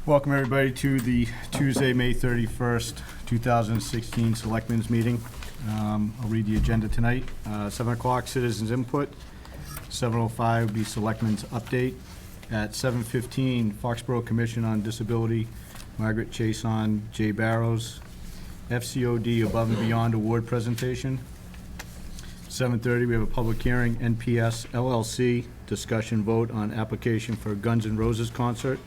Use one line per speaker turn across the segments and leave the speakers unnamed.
Welcome everybody to the Tuesday, May 31st, 2016 Selectmen's meeting. I'll read the agenda tonight. 7 o'clock, citizens input. 7:05 will be Selectmen's update. At 7:15, Foxborough Commission on Disability, Margaret Chason, Jay Barrows. FCOD Above and Beyond Award presentation. 7:30, we have a public hearing, NPS LLC, discussion vote on application for Guns N' Roses concert.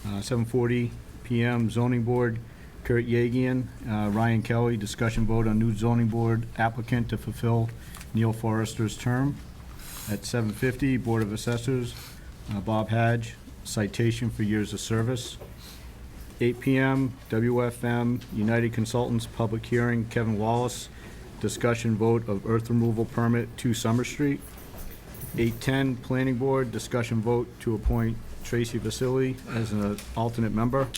7:40 p.m. Zoning Board, Kurt Yegian, Ryan Kelly, discussion vote on new zoning board applicant to fulfill Neil Forrester's term. At 7:50, Board of Assessors, Bob Hadge, citation for years of service. 8 p.m., WFM United Consultants, public hearing, Kevin Wallace, discussion vote of earth removal permit 2 Summer Street. 8:10, Planning Board, discussion vote to appoint Tracy Vasili as an alternate member.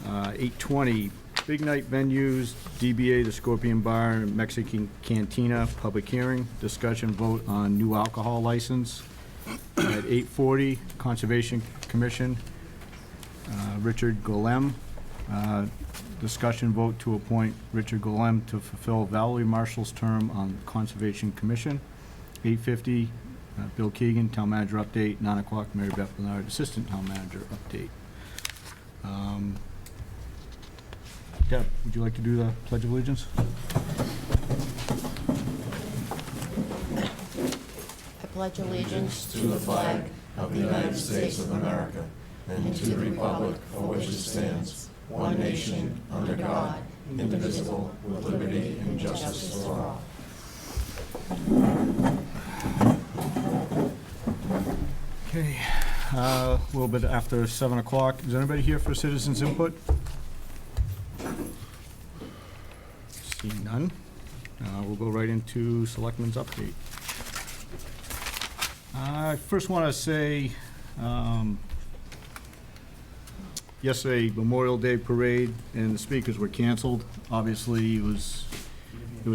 8:20, Big Night Venues, DBA The Scorpion Bar and Mexican Cantina, public hearing, discussion vote on new alcohol license. At 8:40, Conservation Commission, Richard Golem, discussion vote to appoint Richard Golem to fulfill Valerie Marshall's term on Conservation Commission. 8:50, Bill Keegan, Town Manager update. 9 o'clock, Mary Beth Bernard, Assistant Town Manager update. Deb, would you like to do the Pledge of Allegiance?
I pledge allegiance
to the flag of the United States of America and to the republic for which it stands, one nation, under God, indivisible, with liberty and justice for all.
Okay, a little bit after 7 o'clock. Is anybody here for citizens input? Seeing none, we'll go right into Selectmen's update. I first want to say, yesterday, Memorial Day parade, and the speakers were canceled. Obviously, it was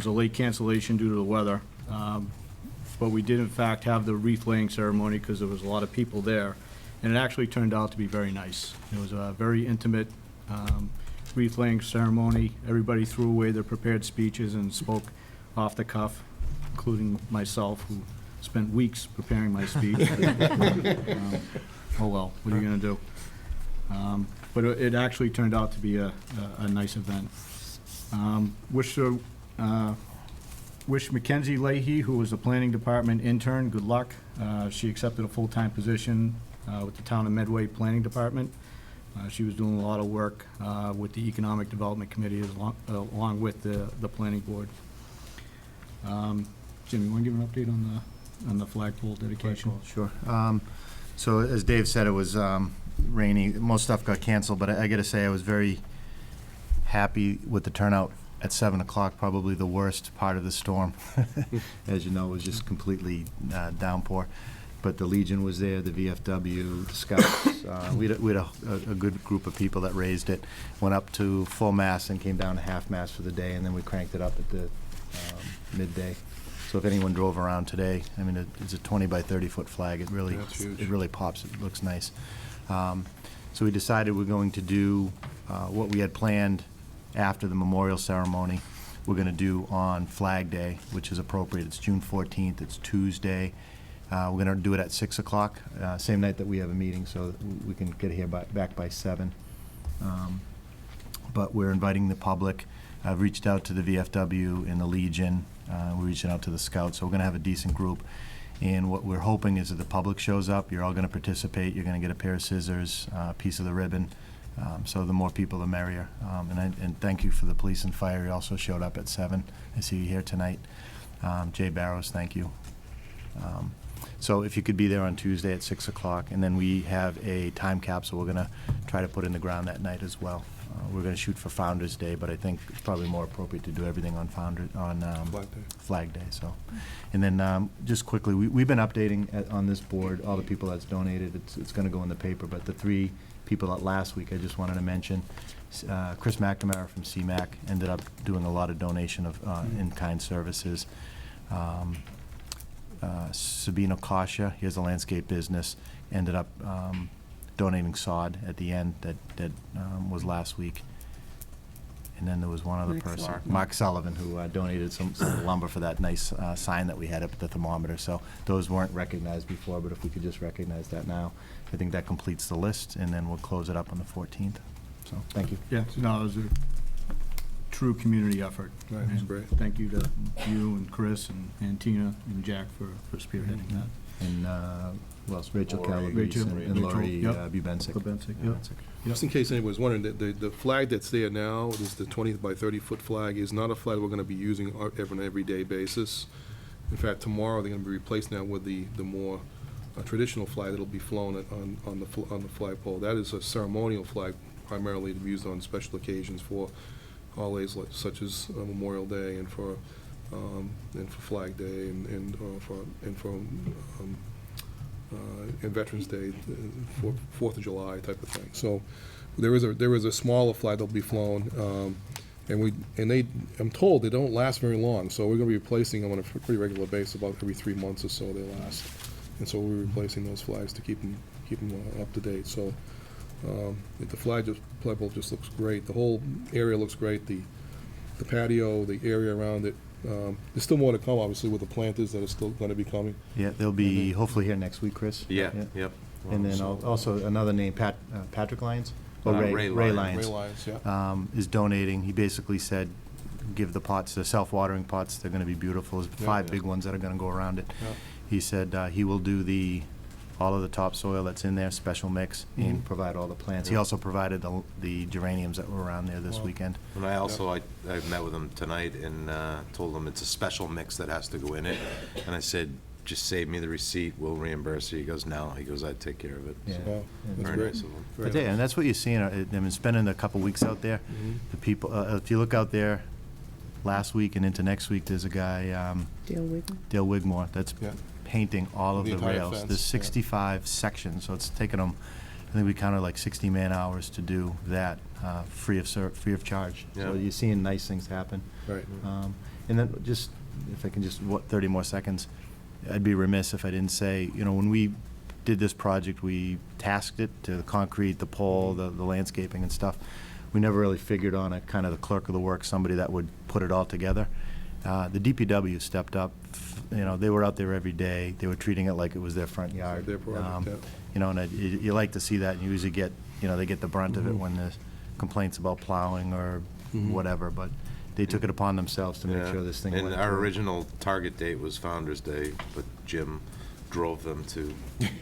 a late cancellation due to the weather. But we did in fact have the wreath laying ceremony because there was a lot of people there, and it actually turned out to be very nice. It was a very intimate wreath laying ceremony. Everybody threw away their prepared speeches and spoke off the cuff, including myself, who spent weeks preparing my speech. Oh well, what are you going to do? But it actually turned out to be a nice event. Wish Mackenzie Leahy, who was the planning department intern, good luck. She accepted a full-time position with the Town of Medway Planning Department. She was doing a lot of work with the Economic Development Committee along with the Planning Board. Jim, you want to give an update on the flagpole dedication?
Sure. So as Dave said, it was rainy. Most stuff got canceled, but I got to say I was very happy with the turnout at 7 o'clock, probably the worst part of the storm. As you know, it was just completely downpour. But the Legion was there, the VFW, the Scouts. We had a good group of people that raised it. Went up to full mast and came down to half mast for the day, and then we cranked it up at the midday. So if anyone drove around today, I mean, it's a 20 by 30 foot flag. It really pops. It looks nice. So we decided we're going to do what we had planned after the memorial ceremony. We're going to do on Flag Day, which is appropriate. It's June 14th. It's Tuesday. We're going to do it at 6 o'clock, same night that we have a meeting, so we can get here back by 7. But we're inviting the public. I've reached out to the VFW and the Legion. We're reaching out to the Scouts, so we're going to have a decent group. And what we're hoping is that the public shows up. You're all going to participate. You're going to get a pair of scissors, a piece of the ribbon. So the more people, the merrier. And thank you for the police and fire. You also showed up at 7. I see you here tonight. Jay Barrows, thank you. So if you could be there on Tuesday at 6 o'clock, and then we have a time capsule we're going to try to put in the ground that night as well. We're going to shoot for Founders Day, but I think it's probably more appropriate to do everything on Flag Day. So, and then just quickly, we've been updating on this board all the people that's donated. It's going to go in the paper, but the 3 people that last week I just wanted to mention. Chris McNamara from CMAC ended up doing a lot of donation of in-kind services. Sabino Kasha, he has a landscape business, ended up donating sod at the end that was last week. And then there was one other person, Mark Sullivan, who donated some lumber for that nice sign that we had up at the thermometer. So those weren't recognized before, but if we could just recognize that now, I think that completes the list, and then we'll close it up on the 14th. So, thank you.
Yeah, no, it was a true community effort.
Right, that's
And
great.
Thank you to you and Chris and Tina and Jack for spearheading that.
And, who else? Rachel
Lori.
Calabrese
Rachel,
and Lori
yep.
Bubensick.
Bubensick, yep.
Just in case anybody was wondering, the flag that's there now, is the 20 by 30-foot flag, is not a flag we're going to be using on an everyday basis. In fact, tomorrow, they're going to be replacing that with the more traditional flag that'll be flown on the flagpole. That is a ceremonial flag, primarily to be used on special occasions for holidays such as Memorial Day and for Flag Day and Veterans Day, 4th of July type of thing. So there is a smaller flag that'll be flown, I'm told they don't last very long. So we're going to be replacing them on a pretty regular basis, about every 3 months or so they last. And so we're replacing those flags to keep them up to date. So the flagpole just looks great. The whole area looks great. The patio, the area around it. There's still more to come, obviously, with the planters that are still going to be coming.
Yeah, they'll be hopefully here next week, Chris.
Yeah, yep.
And then also another name, Patrick Lyons? Or
Ray
Lyons.
Ray Lyons, yeah.
Is donating. He basically said, give the pots, the self-watering pots, they're gonna be beautiful. There's 5 big ones that are gonna go around it.
Yeah.
He said he will do all of the topsoil that's in there, special mix, and provide all the plants. He also provided the geraniums that were around there this
Wow.
weekend.
And I also, I met with him tonight and told him it's a special mix that has to go in it. And I said, just save me the receipt, we'll reimburse you. He goes, no. He goes, I'd take care of it.
Yeah.
So,
Wow, that's
very
great.
nice of him.
But yeah, and that's what you're seeing. I've been spending a couple weeks out there. The people, if you look out there last week and into next week, there's a guy, Dale Wigmore, that's
Yeah.
painting all of
The
the
entire
rails.
fence,
There's
yeah.
65 sections, so it's taken them, I think we counted like 60 man-hours to do that, free of charge. So
Yeah.
you're seeing nice things happen.
Right.
And then just, if I can just, 30 more seconds, I'd be remiss if I didn't say, when we did this project, we tasked it to the concrete, the pole, the landscaping and stuff. We never really figured on a kind of the clerk of the works, somebody that would put it all together. The DPW stepped up. They were out there every day. They were treating it like it was their front yard.
Their project,
And you like to see that, and you usually get, they get the brunt of it when there's complaints about plowing or whatever, but they took it upon themselves to make
Yeah.
sure this thing
And
went
our
through.
original target date was Founder's Day, but Jim drove them to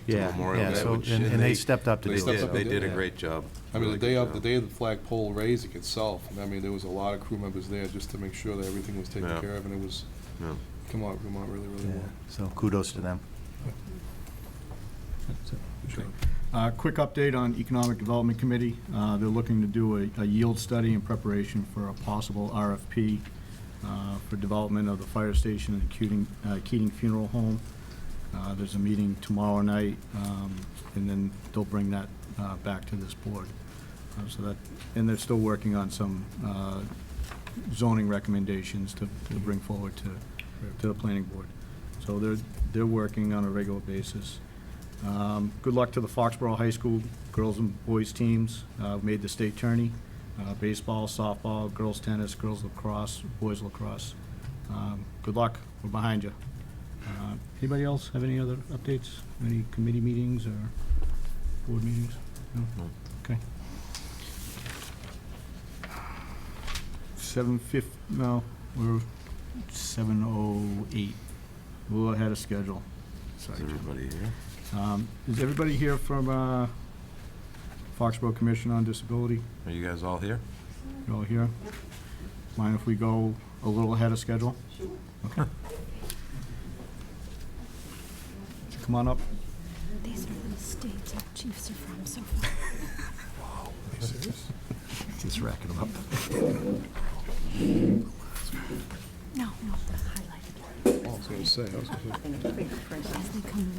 Yeah,
Memorial
yeah,
Day.
so,
which-
and they stepped up to
They
do
stepped
it.
up
did,
and
they
did
did a
it.
great job.
I mean,
Really
the day
good
of
job.
the flagpole raising itself, I mean, there was a lot of crew members there just to make sure that everything was taken
Yeah.
care of, and it was,
Yeah.
come out really, really
Yeah,
well.
so kudos to them.
Good job.
Quick update on Economic Development Committee. They're looking to do a yield study in preparation for a possible RFP for development of the fire station and Keating Funeral Home. There's a meeting tomorrow night, and then they'll bring that back to this board. And they're still working on some zoning recommendations to bring forward to the planning board. So they're working on a regular basis. Good luck to the Foxborough High School girls and boys teams. Made the state tourney, baseball, softball, girls tennis, girls lacrosse, boys lacrosse. Good luck, we're behind you. Anybody else have any other updates? Any committee meetings or board meetings? No? Okay. 7:50, no, we're 7:08. A little ahead of schedule. Sorry,
Is
Jim.
everybody here?
Is everybody here from Foxborough Commission on Disability?
Are you guys all here?
You all here? Mind if we go a little ahead of schedule? Sure. Okay. Come on up.
These are the states our chiefs are from so far.
Are you serious?
Just racking them up.
No, the highlighted.
Oh, I was gonna say,
As they come in,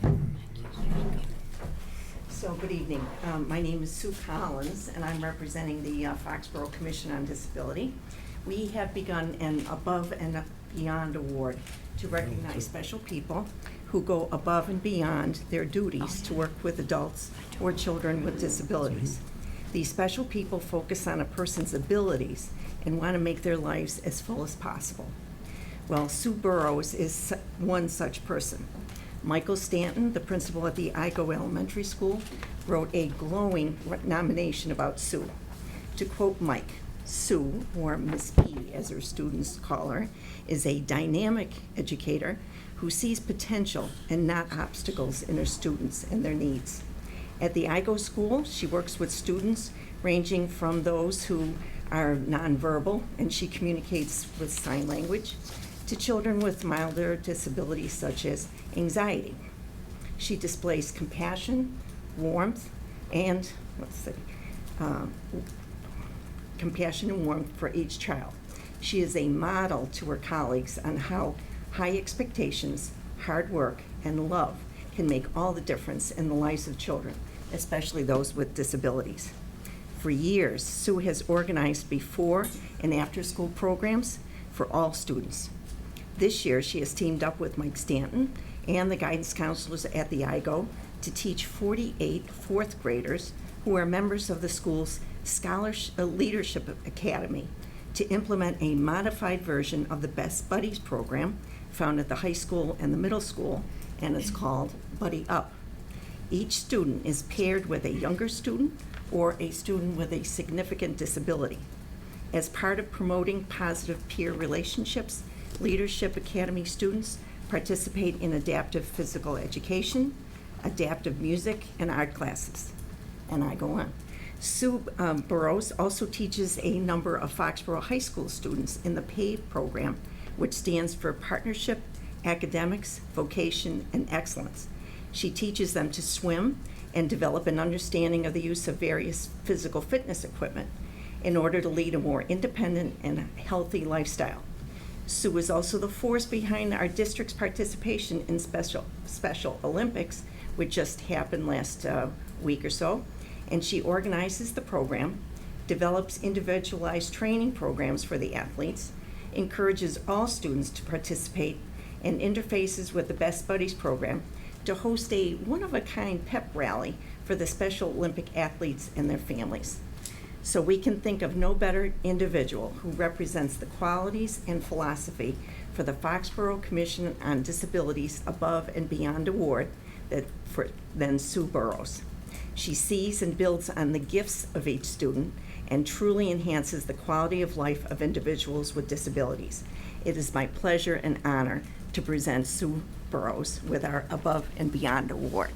I'm
So, good evening. My name is Sue Collins, and I'm representing the Foxborough Commission on Disability. We have begun an Above and Beyond Award to recognize special people who go above and beyond their duties to work with adults or children with disabilities. These special people focus on a person's abilities and want to make their lives as full as possible. Well, Sue Burrows is one such person. Michael Stanton, the principal at the Igo Elementary School, wrote a glowing nomination about Sue. To quote Mike, Sue, or Miss E as her students call her, is a dynamic educator who sees potential and not obstacles in her students and their needs. At the Igo School, she works with students ranging from those who are nonverbal, and she communicates with sign language, to children with milder disabilities such as anxiety. She displays compassion, warmth, and compassion and warmth for each child. She is a model to her colleagues on how high expectations, hard work, and love can make all the difference in the lives of children, especially those with disabilities. For years, Sue has organized before and after school programs for all students. This year, she has teamed up with Mike Stanton and the guidance counselors at the Igo to teach 48 fourth graders who are members of the school's Leadership Academy to implement a modified version of the Best Buddies program found at the high school and the middle school, and it's called Buddy Up. Each student is paired with a younger student or a student with a significant disability. As part of promoting positive peer relationships, Leadership Academy students participate in adaptive physical education, adaptive music, and art classes. And I go on. Sue Burrows also teaches a number of Foxborough High School students in the PAVE program, which stands for Partnership, Academics, Vocation, and Excellence. She teaches them to swim and develop an understanding of the use of various physical fitness equipment in order to lead a more independent and healthy lifestyle. Sue is also the force behind our district's participation in Special Olympics, which just happened last week or so, and she organizes the program, develops individualized training programs for the athletes, encourages all students to participate, and interfaces with the Best Buddies program to host a one-of-a-kind pep rally for the Special Olympic athletes and their families. So we can think of no better individual who represents the qualities and philosophy for the Foxborough Commission on Disabilities Above and Beyond Award than Sue Burrows. She sees and builds on the gifts of each student and truly enhances the quality of life of individuals with disabilities. It is my pleasure and honor to present Sue Burrows with our Above and Beyond Award.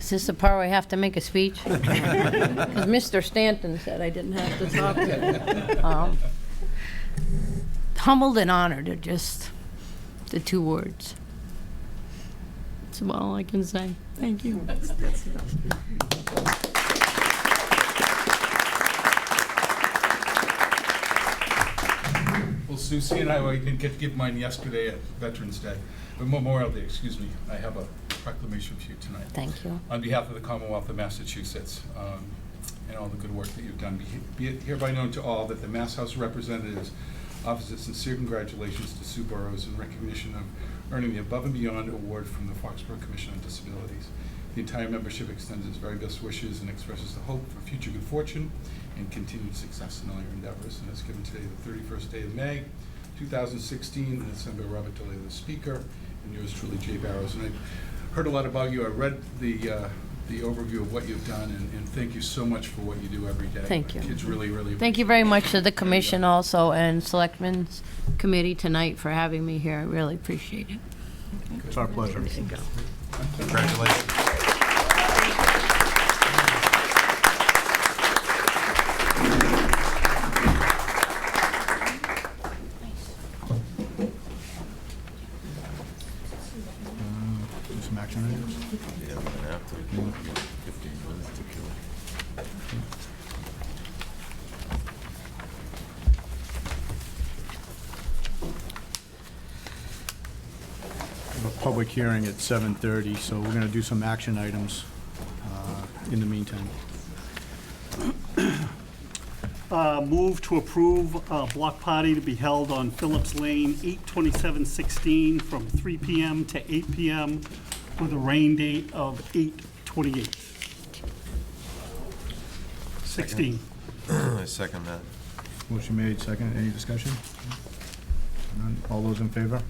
Is this the part where I have to make a speech? Because Mr. Stanton said I didn't have to talk. Humbled and honored are just the two words. That's about all I can say. Thank you.
Well, Susie and I didn't get to give mine yesterday at Veterans Day, but Memorial Day, excuse me. I have a proclamation for you tonight.
Thank you.
On behalf of the Commonwealth of Massachusetts and all the good work that you've done, be it hereby known to all that the Mass House of Representatives offers its sincere congratulations to Sue Burrows in recognition of earning the Above and Beyond Award from the Foxborough Commission on Disabilities. The entire membership extends its very best wishes and expresses the hope for future good fortune and continued success in all your endeavors. And it's given today, the 31st day of May, 2016, and it's signed by Robert DeLay, the Speaker, and yours truly, Jay Barrows. And I heard a lot about you. I read the overview of what you've done, and thank you so much for what you do every day.
Thank you.
Kids really, really
Thank you very much to the commission also and Selectmen's Committee tonight for having me here. I really appreciate it.
It's our pleasure.
Congratulations.
Some action items?
Yeah, we're gonna have to give you 15 minutes to kill.
A public hearing at 7:30, so we're gonna do some action items in the meantime.
Move to approve a block party to be held on Phillips Lane, 8/27/16, from 3 PM to 8 PM, with a rain date of 8/28. 16.
I second that.
Motion made, second. Any discussion? None. All those in favor?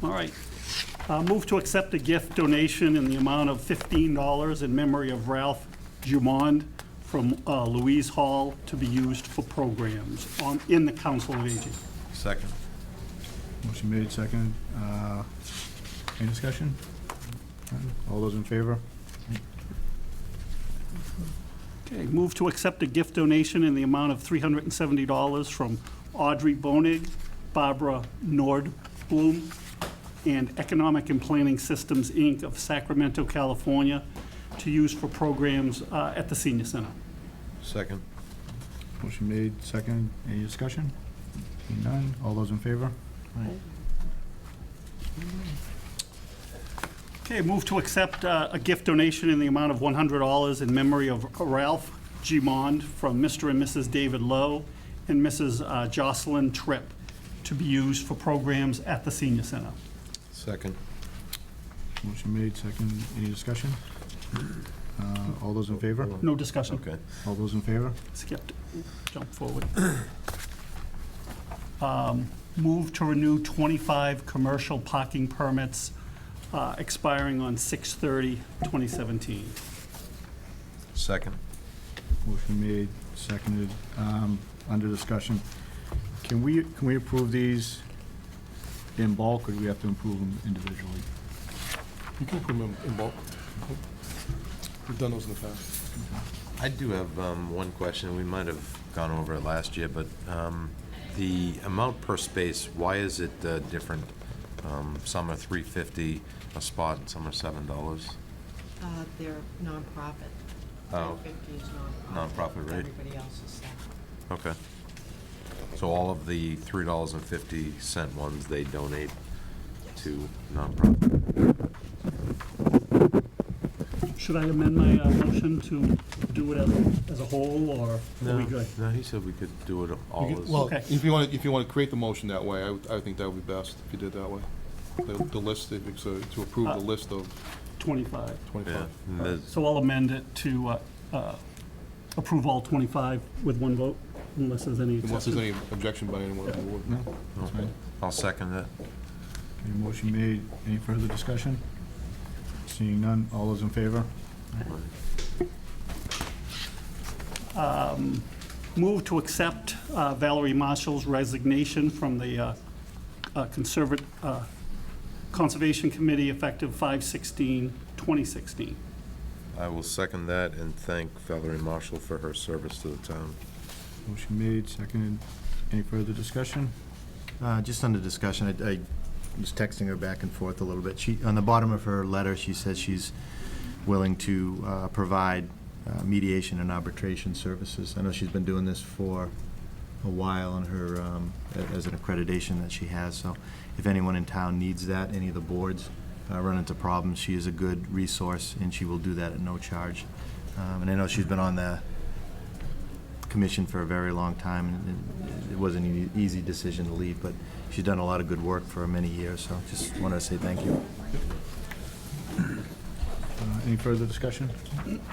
All right. Move to accept a gift donation in the amount of $15 in memory of Ralph Jumond from Louise Hall to be used for programs in the Council of Aging.
Second.
Motion made, second. Any discussion? None. All those in favor?
Okay, move to accept a gift donation in the amount of $370 from Audrey Bonig, Barbara Nordblum, and Economic and Planning Systems, Inc. of Sacramento, California, to use for programs at the Senior Center.
Second.
Motion made, second. Any discussion? Seeing none. All those in favor?
Okay, move to accept a gift donation in the amount of $100 in memory of Ralph Gimond from Mr. and Mrs. David Lowe and Mrs. Jocelyn Tripp to be used for programs at the Senior Center.
Second.
Motion made, second. Any discussion? All those in favor?
No discussion.
Okay.
All those in favor?
Skipped. Jump forward. Move to renew 25 commercial parking permits expiring on 6/30/2017.
Second.
Motion made, seconded. Under discussion. Can we approve these in bulk, or do we have to approve them individually?
You can put them in bulk. We've done those in the past.
I do have one question. We might have gone over it last year, but the amount per space, why is it different? Some are $3.50 a spot, and some are $7.
They're nonprofit.
Oh.
50 is nonprofit.
Nonprofit rate.
Everybody else is that.
Okay. So all of the $3.50 ones, they donate to nonprofit.
Should I amend my motion to do it as a whole, or are we good?
No, he said we could do it all as.
Well,
Okay.
if you want to create the motion that way, I think that would be best if you did that way. The list, if it's to approve the list of
25.
25.
Yeah. And there's-
So I'll amend it to approve all 25 with one vote, unless there's any
Unless there's
exception.
any objection by anyone on the board.
No? That's fine.
I'll second that.
Okay, motion made. Any further discussion? Seeing none. All those in favor?
Move to accept Valerie Marshall's resignation from the Conservation Committee effective 5/16/2016.
I will second that and thank Valerie Marshall for her service to the town.
Motion made, seconded. Any further discussion?
Just under discussion, I was texting her back and forth a little bit. On the bottom of her letter, she says she's willing to provide mediation and arbitration services. I know she's been doing this for a while on her, as an accreditation that she has, so if anyone in town needs that, any of the boards run into problems, she is a good resource, and she will do that at no charge. And I know she's been on the commission for a very long time, and it wasn't an easy decision to leave, but she's done a lot of good work for many years, so just wanted to say thank you.
Any further discussion?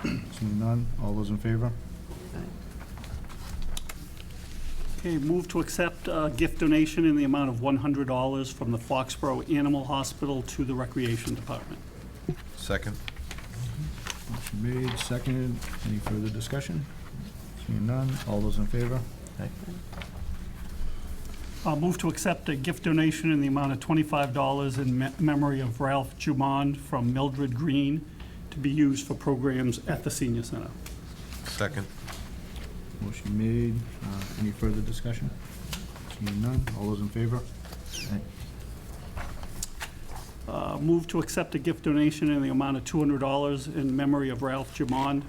Seeing none. All those in favor?
Okay, move to accept a gift donation in the amount of $100 from the Foxborough Animal Hospital to the Recreation Department.
Second.
Motion made, seconded. Any further discussion? Seeing none. All those in favor?
Move to accept a gift donation in the amount of $25 in memory of Ralph Jumond from Mildred Green to be used for programs at the Senior Center.
Second.
Motion made. Any further discussion? Seeing none. All those in favor?
Move to accept a gift donation in the amount of $200 in memory of Ralph Jumond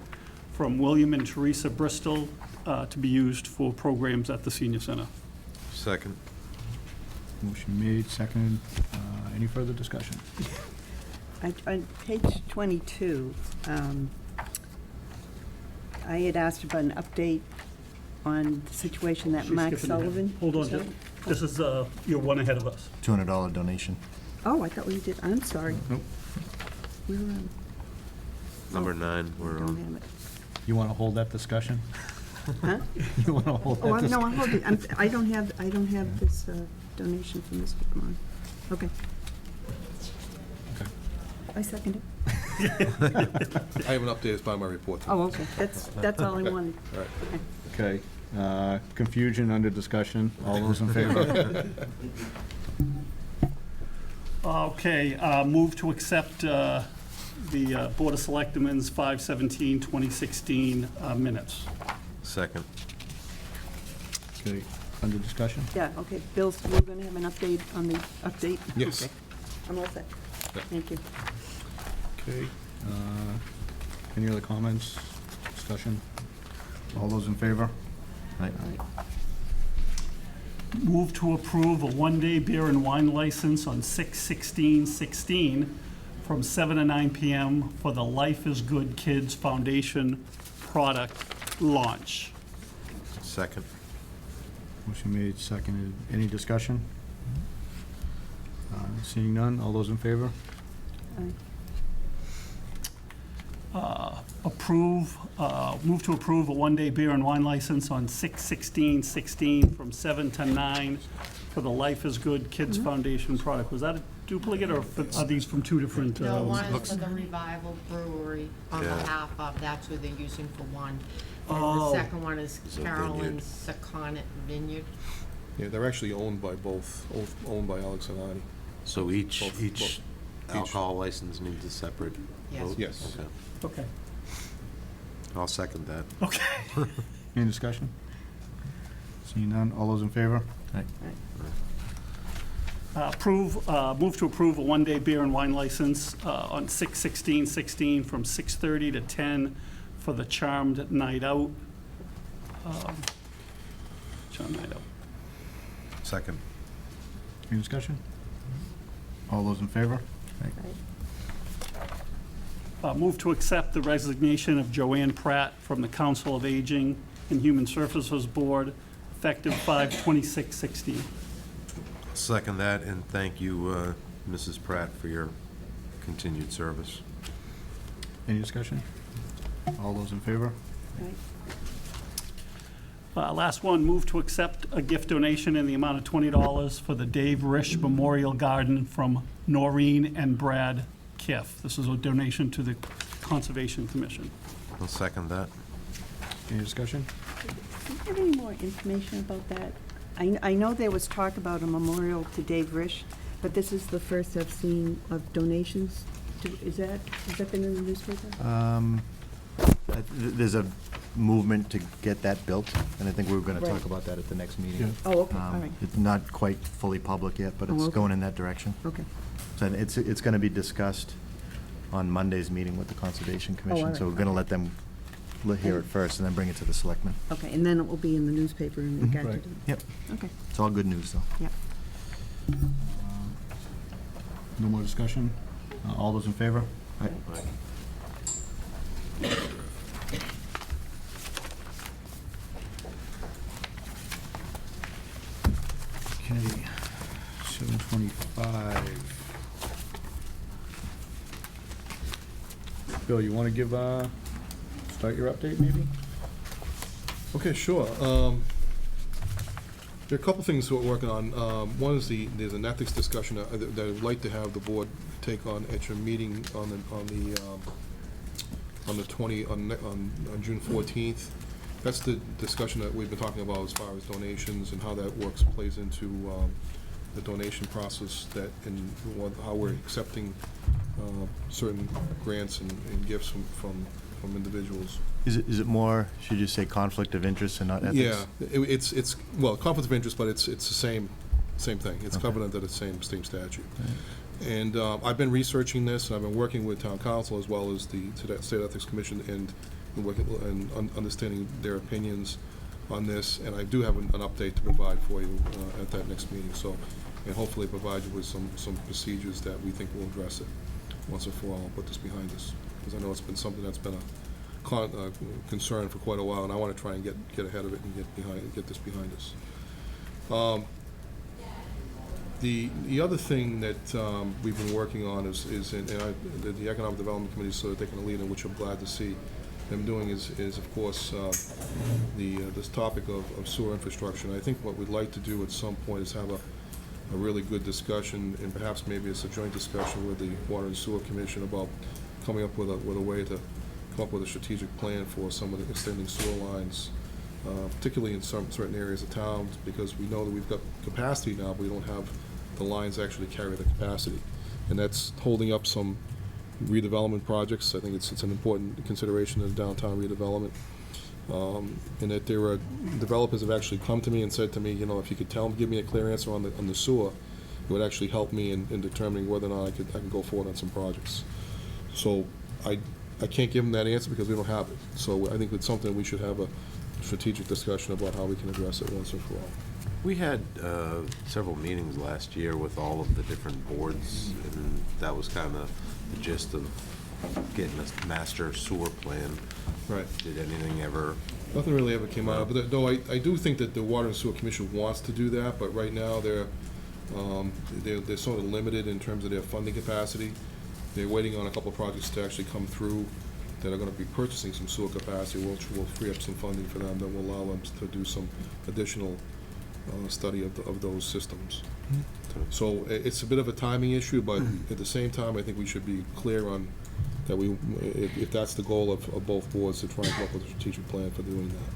from William and Teresa Bristol to be used for programs at the Senior Center.
Second.
Motion made, seconded. Any further discussion?
On page 22, I had asked about an update on the situation that
She's
Mark
skipping ahead.
Sullivan.
Hold on,
Sorry?
this is, you're one ahead of us.
$200 donation.
Oh, I thought we did, I'm sorry.
Nope.
We were on.
Number 9, we're
Don't
on.
have it.
You want to hold that discussion?
Huh?
You want to hold
Oh,
that
no,
discussion?
I'll hold it. I don't have this donation from Mr. Kamon. Okay.
Okay.
I second it.
I have an update as part of my report.
Oh, okay, that's all I wanted.
All right.
Okay. Confusion under discussion. All those in favor?
Okay, move to accept the Board of Selectmen's 5/17/2016 minutes.
Second.
Okay, under discussion?
Yeah, okay, Bill, so we're gonna have an update on the update?
Yes.
Okay. I'm all set.
Yeah.
Thank you.
Okay. Any other comments, discussion? All those in favor?
Right.
Move to approve a one-day beer and wine license on 6/16/16 from 7 to 9 p.m. for the Life is Good Kids Foundation product launch.
Second.
Motion made, seconded. Any discussion? Seeing none, all those in favor?
Aye.
Move to approve a one-day beer and wine license on 6/16/16 from 7 to 9 for the Life is Good Kids Foundation product. Was that a duplicate, or are these from two different?
No, one is for the Revival Brewery on
Yeah.
behalf of, that's who they're using for one. And
Oh.
the second one is
It's a
Carolyn's Saconnet Vineyard.
Yeah, they're actually owned by both, owned by Alex and Ani.
So each
Both.
alcohol license needs a separate
Yes.
vote?
Yes.
Okay.
Okay,
I'll second that.
okay.
Any discussion? Seeing none, all those in favor?
Move to approve a one-day beer and wine license on 6/16/16 from 6:30 to 10 for the Charmed Night Out. Charmed Night Out.
Second.
Any discussion? All those in favor?
Move to accept the resignation of Joanne Pratt from the Council of Aging and Human Services Board, effective 5/26/16.
Second that, and thank you, Mrs. Pratt, for your continued service.
Any discussion? All those in favor?
Right.
Last one, move to accept a gift donation in the amount of $20 for the Dave Risch Memorial Garden from Noreen and Brad Kiff. This is a donation to the Conservation Commission.
I'll second that.
Any discussion?
Do you have any more information about that? I know there was talk about a memorial to Dave Risch, but this is the first I've seen of donations. Has that been in the newspaper?
There's a movement to get that built, and I think we were going to talk
Right.
about that at the next meeting.
Oh, okay, all right.
It's not quite fully public yet, but
Oh,
it's
okay.
going in that direction.
Okay.
So it's going to be discussed on Monday's meeting with the Conservation Commission.
all
So
right.
we're going to let them hear it first and then bring it to the Selectmen.
Okay, and then it will be in the newspaper in regard to
Right.
the...
Yep,
Okay,
it's all good news, though.
yeah.
No more discussion? All those in favor?
Aye.
Okay, 7:25. Bill, you want to give, start your update, maybe?
Okay, sure. There are a couple things we're working on. One is there's an ethics discussion that I'd like to have the board take on at your meeting on June 14th. That's the discussion that we've been talking about as far as donations and how that works, plays into the donation process and how we're accepting certain grants and gifts from individuals.
Is it more, should you say conflict of interest and not ethics?
Yeah, it's well, conflict of interest, but it's the same thing. It's
Okay.
covered under the same statute. And I've been researching this, and I've been working with town council as well as the State Ethics Commission and understanding their opinions on this. And I do have an update to provide for you at that next meeting. So, and hopefully provide you with some procedures that we think will address it once and for all, and put this behind us. Because I know it's been something that's been a concern for quite a while, and I want to try and get ahead of it and get this behind us. The other thing that we've been working on is the Economic Development Committee sort of taking a lead in, which I'm glad to see them doing, is of course this topic of sewer infrastructure. And I think what we'd like to do at some point is have a really good discussion, and perhaps maybe it's a joint discussion with the Water and Sewer Commission about coming up with a way to come up with a strategic plan for some of the extending sewer lines, particularly in certain areas of town, because we know that we've got capacity now, but we don't have the lines actually carry the capacity. And that's holding up some redevelopment projects. I think it's an important consideration of downtown redevelopment. And that there are developers have actually come to me and said to me, if you could give me a clear answer on the sewer, it would actually help me in determining whether or not I can go forward on some projects. So I can't give them that answer because we don't have it. So I think it's something we should have a strategic discussion about how we can address it once and for all.
We had several meetings last year with all of the different boards, and that was kind of the gist of getting a master sewer plan.
Right.
Did anything ever?
Nothing really ever came out of it, though I do think that the Water and Sewer Commission wants to do that, but right now they're sort of limited in terms of their funding capacity. They're waiting on a couple of projects to actually come through that are going to be purchasing some sewer capacity, which will free up some funding for them that will allow them to do some additional study of those systems. So it's a bit of a timing issue, but at the same time, I think we should be clear on that if that's the goal of both boards, to try and come up with a strategic plan for doing that.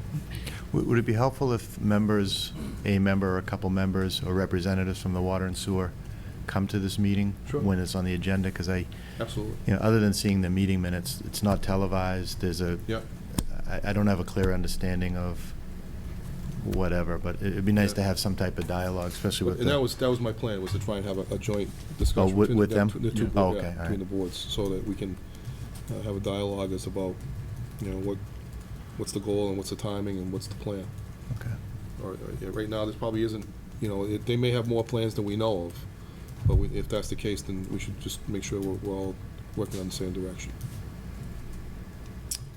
Would it be helpful if a member or a couple members or representatives from the Water and Sewer come to this meeting?
Sure.
When it's on the agenda? Because
Absolutely.
Other than seeing the meeting minutes, it's not televised.
Yep.
I don't have a clear understanding of whatever, but it'd be nice to have some type of dialogue, especially with
And that was my plan, was to try and have a joint discussion
with
between
them?
the two
Oh,
boards,
okay, all
between
right.
the boards, so that we can have a dialogue as about, what's the goal and what's the timing and what's the plan.
Okay.
Right now, this probably isn't, they may have more plans than we know of, but if that's the case, then we should just make sure we're all working on the same direction.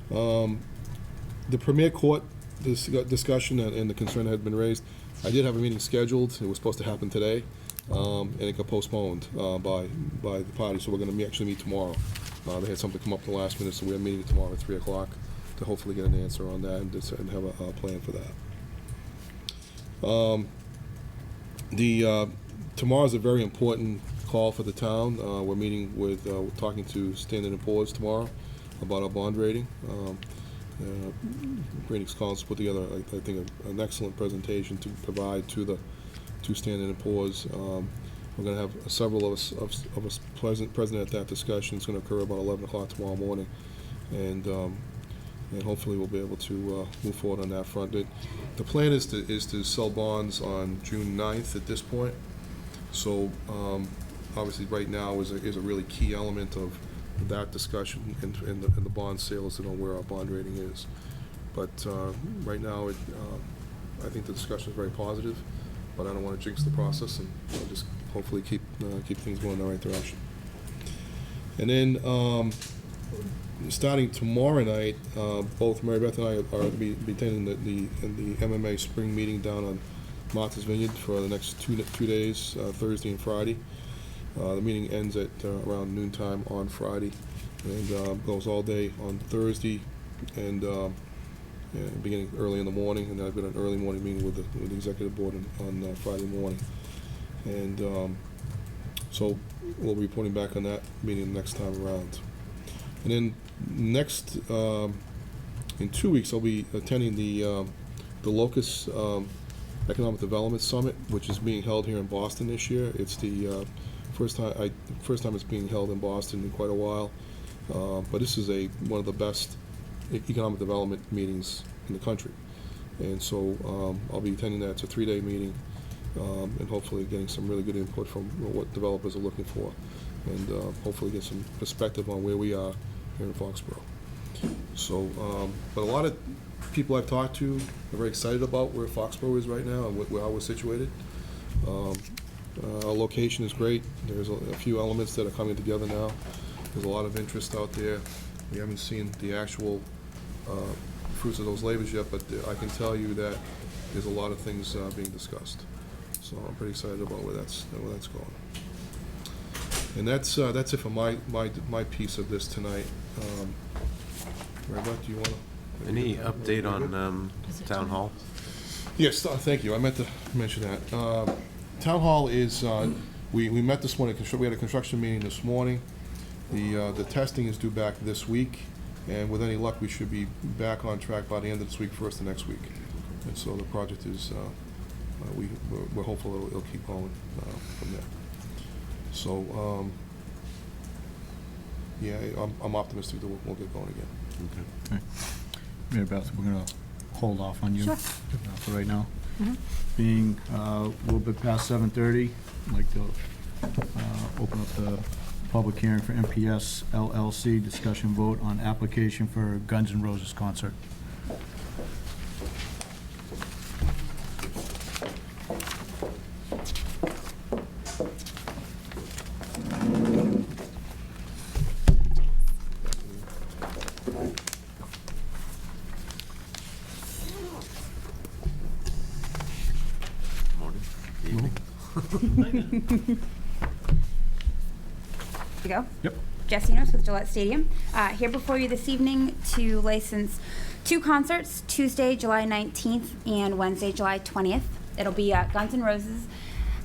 The Premier Court discussion and the concern that had been raised, I did have a meeting scheduled. It was supposed to happen today, and it got postponed by the party, so we're going to actually meet tomorrow. They had something come up at the last minute, so we're meeting tomorrow at 3 o'clock to hopefully get an answer on that and have a plan for that. Tomorrow's a very important call for the town. We're meeting talking to Standard & Poor's tomorrow about our bond rating. Ratings Collins put together, I think, an excellent presentation to provide to Standard & Poor's. We're going to have several of us present at that discussion. It's going to occur about 11 o'clock tomorrow morning, and hopefully we'll be able to move forward on that front. The plan is to sell bonds on June 9th at this point. So obviously, right now is a really key element of that discussion and the bond sales to know where our bond rating is. But right now, I think the discussion is very positive, but I don't want to jinx the process, and I'll just hopefully keep things going in the right direction. And then starting tomorrow night, both Mary Beth and I are going to be attending the MMA spring meeting down on Martha's Vineyard for the next two days, Thursday and Friday. The meeting ends at around noontime on Friday and goes all day on Thursday and beginning early in the morning. And I've got an early morning meeting with the executive board on Friday morning. And so we'll be reporting back on that meeting next time around. And then next, in 2 weeks, I'll be attending the Locust Economic Development Summit, which is being held here in Boston this year. It's the first time it's being held in Boston in quite a while. But this is one of the best economic development meetings in the country. And so I'll be attending that. It's a 3-day meeting, and hopefully getting some really good input from what developers are looking for, and hopefully get some perspective on where we are here in Foxborough. So, but a lot of people I've talked to are very excited about where Foxborough is right now and how we're situated. Our location is great. There's a few elements that are coming together now. There's a lot of interest out there. We haven't seen the actual fruits of those labors yet, but I can tell you that there's a lot of things being discussed. So I'm pretty excited about where that's going. And that's it for my piece of this tonight. Rebecca, do you want to?
Any update on Town Hall?
Yes, thank you. I meant to mention that. Town Hall is, we met this morning, we had a construction meeting this morning. The testing is due back this week, and with any luck, we should be back on track by the end of this week, first of next week. And so the project is, we're hopeful it'll keep going from there. So, yeah, I'm optimistic that we'll get going again.
Okay. Mary Beth, we're gonna hold off on you.
Sure.
For right now.
Mhm.
Being a little bit past 7:30, I'd like to open up the public hearing for MPS LLC, discussion vote on application for Guns N' Roses concert.
Morning, evening.
You go?
Yep.
Jessinos with Gillette Stadium. Here before you this evening to license 2 concerts, Tuesday, July 19th and Wednesday, July 20th. It'll be Guns N' Roses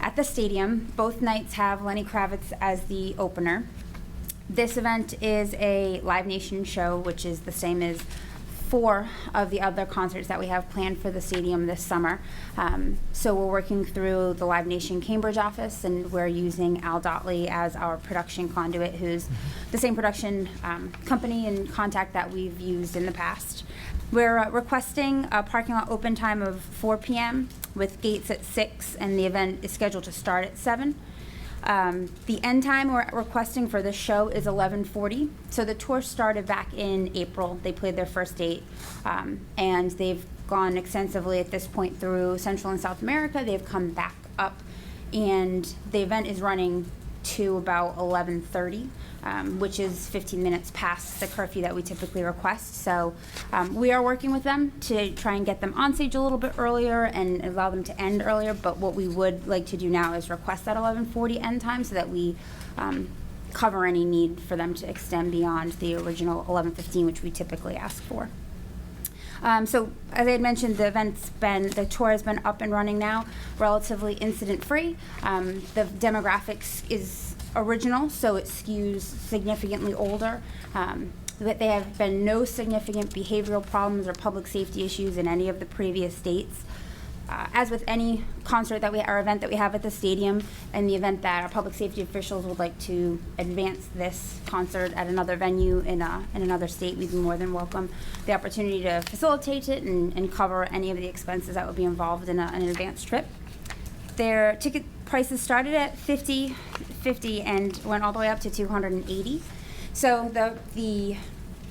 at the stadium. Both nights have Lenny Kravitz as the opener. This event is a Live Nation show, which is the same as 4 of the other concerts that we have planned for the stadium this summer. So we're working through the Live Nation Cambridge office, and we're using Al Dotley as our production conduit, who's the same production company and contact that we've used in the past. We're requesting a parking lot open time of 4 p.m. with gates at 6, and the event is scheduled to start at 7. The end time we're requesting for this show is 11:40. So the tour started back in April. They played their first date, and they've gone extensively at this point through Central and South America. They've come back up, and the event is running to about 11:30, which is 15 minutes past the curfew that we typically request. So we are working with them to try and get them on stage a little bit earlier and allow them to end earlier. But what we would like to do now is request that 11:40 end time so that we cover any need for them to extend beyond the original 11:15, which we typically ask for. So as I had mentioned, the tour has been up and running now, relatively incident-free. The demographics is original, so it skews significantly older. That there have been no significant behavioral problems or public safety issues in any of the previous dates. As with any concert or event that we have at the stadium, in the event that our public safety officials would like to advance this concert at another venue in another state, we'd be more than welcome the opportunity to facilitate it and cover any of the expenses that would be involved in an advanced trip. Their ticket prices started at $50 and went all the way up to $280. So the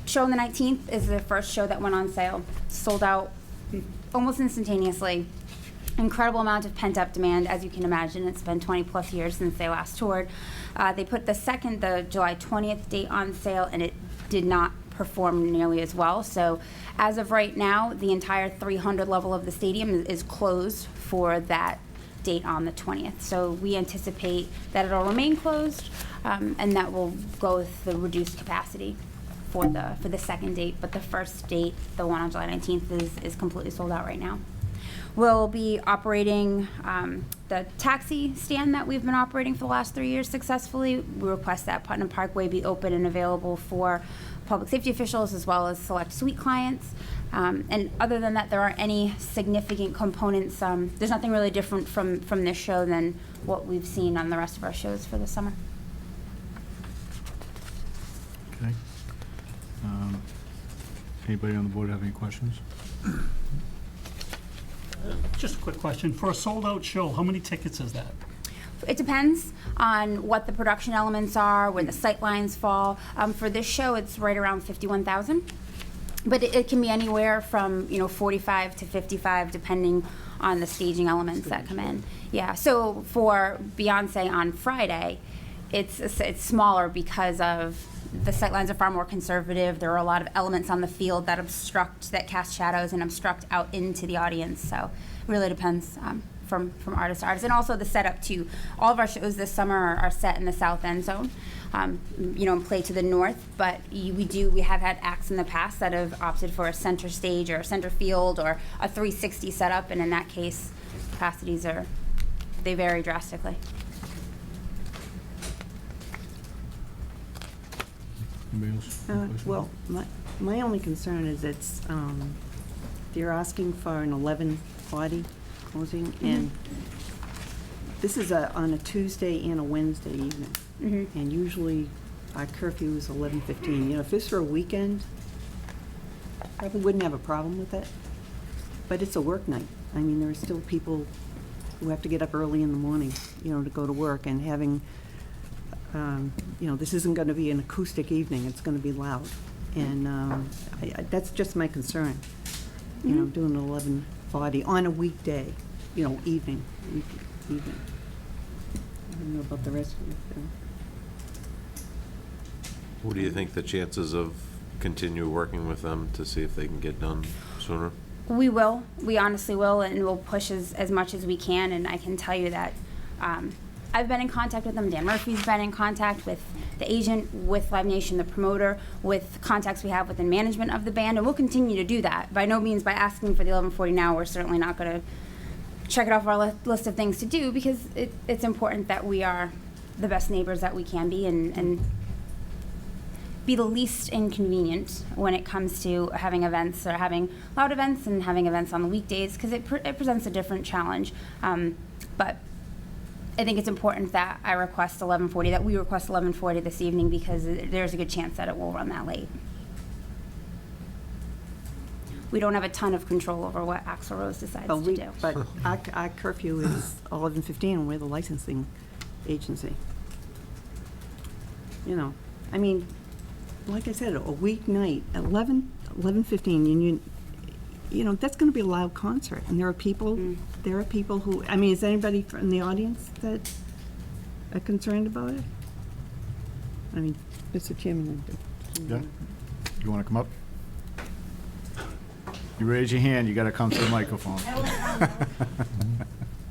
show on the 19th is the first show that went on sale, sold out almost instantaneously. Incredible amount of pent-up demand, as you can imagine. It's been 20 plus years since they last toured. They put the July 20th date on sale, and it did not perform nearly as well. So as of right now, the entire 300 level of the stadium is closed for that date on the 20th. So we anticipate that it'll remain closed, and that will go with the reduced capacity for the second date. But the first date, the one on July 19th, is completely sold out right now. We'll be operating the taxi stand that we've been operating for the last 3 years successfully. We request that Putnam Parkway be open and available for public safety officials as well as select suite clients. And other than that, there aren't any significant components. There's nothing really different from this show than what we've seen on the rest of our shows for the summer.
Okay. Anybody on the board have any questions?
Just a quick question. For a sold-out show, how many tickets is that?
It depends on what the production elements are, where the sight lines fall. For this show, it's right around 51,000. But it can be anywhere from, 45 to 55, depending on the staging elements that come in. Yeah, so for Beyonce on Friday, it's smaller because of the sightlines are far more conservative. There are a lot of elements on the field that cast shadows and obstruct out into the audience. So it really depends from artist to artist. And also the setup too. All of our shows this summer are set in the south end zone, and play to the north. But we have had acts in the past that have opted for a center stage or a center field or a 360 setup. And in that case, capacities they vary drastically.
Anybody else?
Well, my only concern is they're asking for an 11:40 closing, and this is on a Tuesday and a Wednesday evening. And usually our curfew is 11:15. If this were a weekend, probably wouldn't have a problem with it. But it's a work night. I mean, there are still people who have to get up early in the morning, to go to work, and having, this isn't going to be an acoustic evening. It's going to be loud. And that's just my concern, doing an 11:40 on a weekday, evening. I don't know about the rest of it.
What do you think the chances of continue working with them to see if they can get done sooner?
We will. We honestly will, and we'll push as much as we can. And I can tell you that I've been in contact with them. Dan Murphy's been in contact with the agent, with Live Nation, the promoter, with contacts we have within management of the band, and we'll continue to do that. By no means by asking for the 11:40 now, we're certainly not going to check it off our list of things to do, because it's important that we are the best neighbors that we can be and be the least inconvenient when it comes to having events or having loud events and having events on the weekdays, because it presents a different challenge. But I think it's important that I request 11:40, that we request 11:40 this evening, because there's a good chance that it will run that late. We don't have a ton of control over what Axl Rose decides to do.
But our curfew is 11:15, and we're the licensing agency. I mean, like I said, a weeknight, 11:15, and that's going to be a loud concert. And there are people who, is anybody in the audience that are concerned about it? Mr. Chairman.
Yeah. You want to come up? You raise your hand, you got to come to the microphone.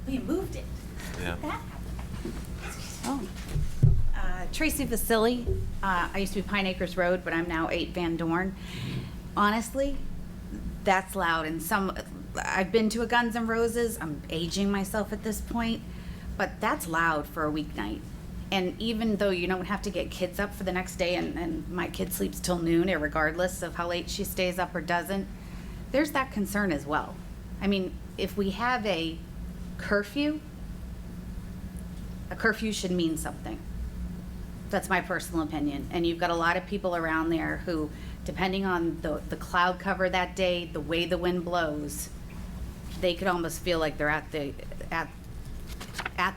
We moved it.
Yeah.
Oh. Tracy Vasili. I used to be Pine Acres Road, but I'm now 8 Van Dorn. Honestly, that's loud. And I've been to a Guns N' Roses. I'm aging myself at this point, but that's loud for a weeknight. And even though you don't have to get kids up for the next day, and my kid sleeps till noon, regardless of how late she stays up or doesn't, there's that concern as well. If we have a curfew should mean something. That's my personal opinion. And you've got a lot of people around there who, depending on the cloud cover that day, the way the wind blows, they could almost feel like they're at the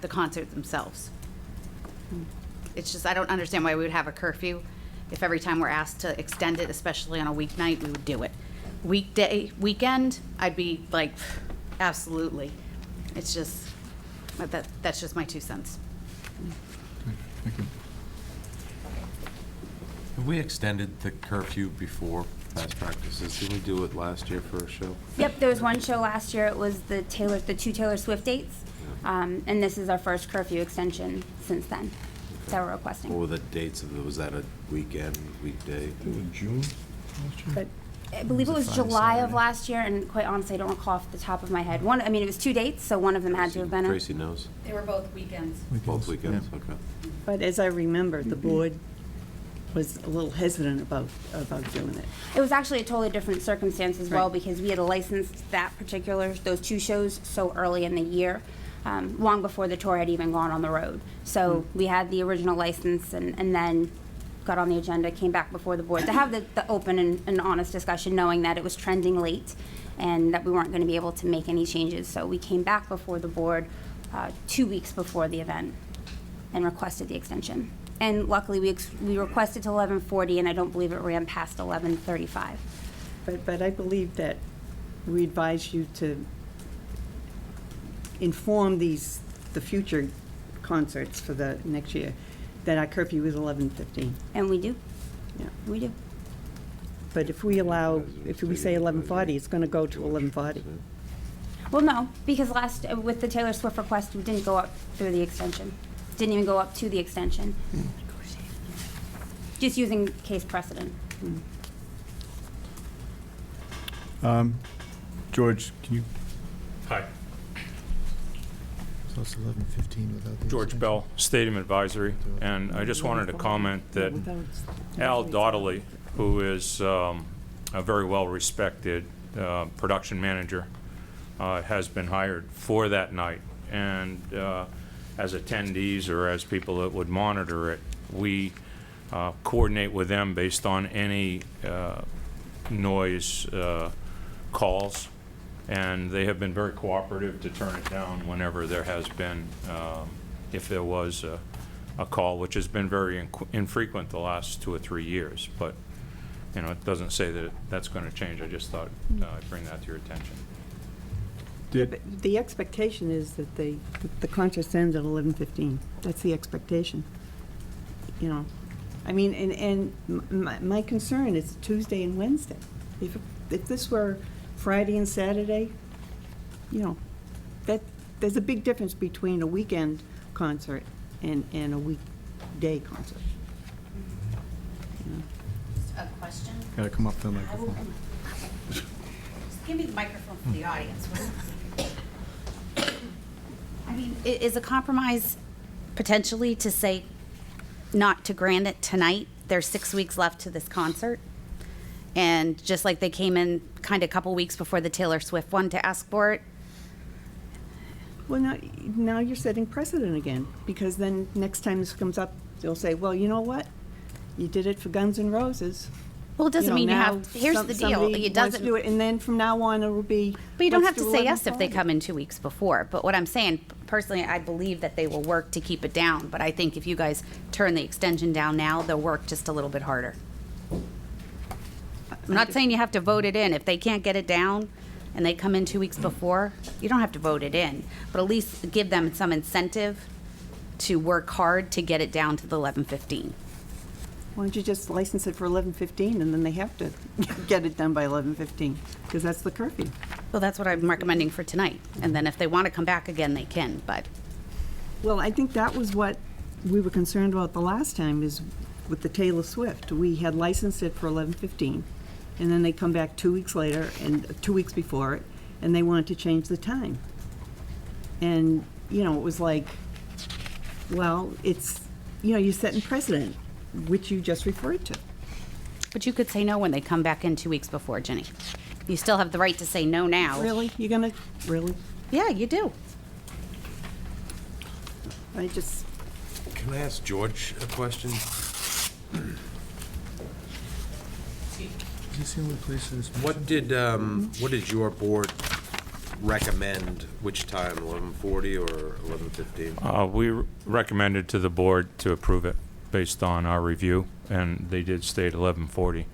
concert themselves. It's just, I don't understand why we would have a curfew if every time we're asked to extend it, especially on a weeknight, we would do it. Weekend, I'd be like, absolutely. It's just, that's just my 2 cents.
Thank you.
Have we extended the curfew before past practices? Did we do it last year for a show?
Yep, there was one show last year. It was the 2 Taylor Swift dates. And this is our first curfew extension since then that we're requesting.
What were the dates of it? Was that a weekend, weekday?
June?
But
I believe it was July of last year, and quite honestly, I don't recall off the top of my head. It was 2 dates, so one of them had to have been
Tracy knows.
They were both weekends.
Both weekends, okay.
But as I remember, the board was a little hesitant about doing it.
It was actually a totally different circumstance as well, because we had licensed those 2 shows so early in the year, long before the tour had even gone on the road. So we had the original license, and then got on the agenda, came back before the board to have the open and honest discussion, knowing that it was trending late and that we weren't going to be able to make any changes. So we came back before the board 2 weeks before the event and requested the extension. And luckily, we requested to 11:40, and I don't believe it ran past 11:35.
But I believe that we advise you to inform the future concerts for the next year, that our curfew is 11:15.
And we do.
Yeah.
We do.
But if we say 11:40, it's gonna go to 11:40.
Well, no, because with the Taylor Swift request, we didn't go up through the extension. Didn't even go up to the extension. Just using case precedent.
George, can you,
Hi,
So it's 11:15 without the.
George Bell, Stadium Advisory, and I just wanted to comment that Al Dottley, who is a very well-respected production manager, has been hired for that night, and as attendees or as people that would monitor it, we coordinate with them based on any noise calls, and they have been very cooperative to turn it down whenever there has been, if there was a call, which has been very infrequent the last 2 or 3 years. But, you know, it doesn't say that that's going to change. I just thought I'd bring that to your attention.
did,
The expectation is that the concert ends at 11:15. That's the expectation. You know, I mean, and my concern is Tuesday and Wednesday. If this were Friday and Saturday, you know, there's a big difference between a weekend concert and a weekday concert.
A question?
gotta come up to the microphone.
Just give me the microphone for the audience. I mean, is a compromise potentially to say not to grant it tonight? There's 6 weeks left to this concert. And just like they came in kind of a couple weeks before the Taylor Swift one to ask for it.
Well, now you're setting precedent again, because then next time this comes up, they'll say, well, you know what? You did it for Guns N' Roses.
Well, it doesn't
know,
mean you
now
have, here's the deal.
somebody
It
wants to
doesn't,
do it, and then from now on, it'll be.
but you don't have
let's
to
do
say yes if they
11:40.
come in 2 weeks before. But what I'm saying, personally, I believe that they will work to keep it down. But I think if you guys turn the extension down now, they'll work just a little bit harder. I'm not saying you have to vote it in. If they can't get it down and they come in 2 weeks before, you don't have to vote it in. But at least give them some incentive to work hard to get it down to the 11:15.
Why don't you just license it for 11:15, and then they have to get it done by 11:15, because that's the curfew.
Well, that's what I'm recommending for tonight. And then if they want to come back again, they can, but.
Well, I think that was what we were concerned about the last time, is with the Taylor Swift. We had licensed it for 11:15, and then they come back 2 weeks later, and 2 weeks before it, and they wanted to change the time. And, you know, it was like, well, it's, you know, you're setting precedent, which you just referred to.
But you could say no when they come back in 2 weeks before, Jenny. You still have the right to say no now.
Really? You're gonna, really?
Yeah, you do.
I just,
Can I ask George a question?
Is this the only place that is mentioned?
What did your board recommend, which time, 11:40 or 11:15?
We recommended to the board to approve it based on our review, and they did state 11:40.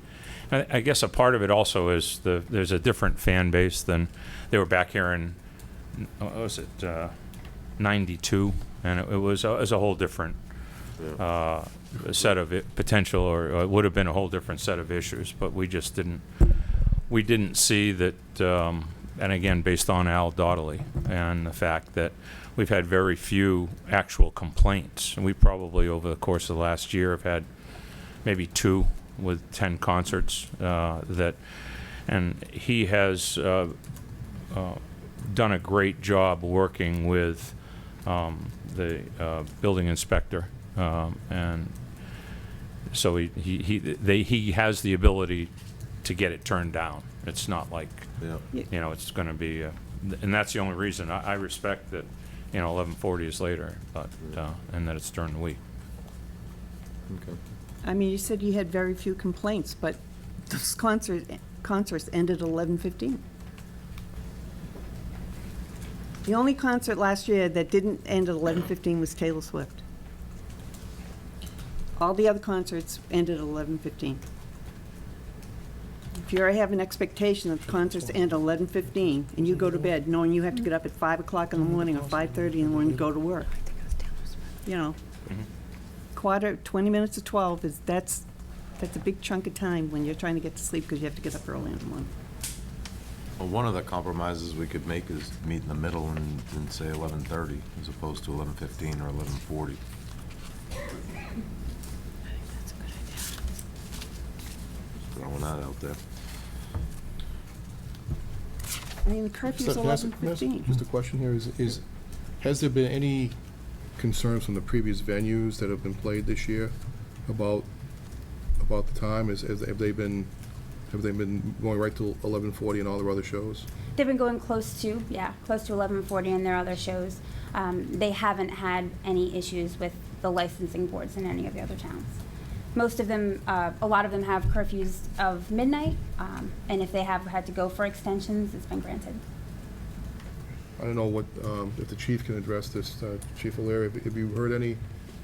I guess a part of it also is there's a different fan base than, they were back here in, what was it, 92, and it was a whole different set of potential, or it would have been a whole different set of issues, but we just didn't see that, and again, based on Al Dottley and the fact that we've had very few actual complaints, and we probably over the course of the last year have had maybe 2 with 10 concerts and he has done a great job working with the building inspector, and so he has the ability to get it turned down. It's not like,
Yeah.
you know, it's going to be, and that's the only reason. I respect that, you know, 11:40 is later, but and that it's during the week.
Okay.
I mean, you said you had very few complaints, but those concerts ended at 11:15. The only concert last year that didn't end at 11:15 was Taylor Swift. All the other concerts ended at 11:15. if you have an expectation that the concerts end at 11:15, and you go to bed knowing you have to get up at 5 o'clock in the morning or 5:30 in the morning to go to work, you know, 20 minutes to 12 that's a big chunk of time when you're trying to get to sleep because you have to get up early in the morning.
Well, one of the compromises we could make is meet in the middle and say 11:30 as opposed to 11:15 or 11:40. Throwing that out there.
I mean, the curfew's
Can I ask
11:15.
Just a question here, has there been any concerns from the previous venues that have been played this year about the time? Have they been going right to 11:40 and all their other shows?
They've been going close to 11:40 in their other shows. They haven't had any issues with the licensing boards in any of the other towns. Most of them, a lot of them have curfews of midnight, and if they have had to go for extensions, it's been granted.
I don't know what, if the chief can address this, Chief O'Leary, have you heard any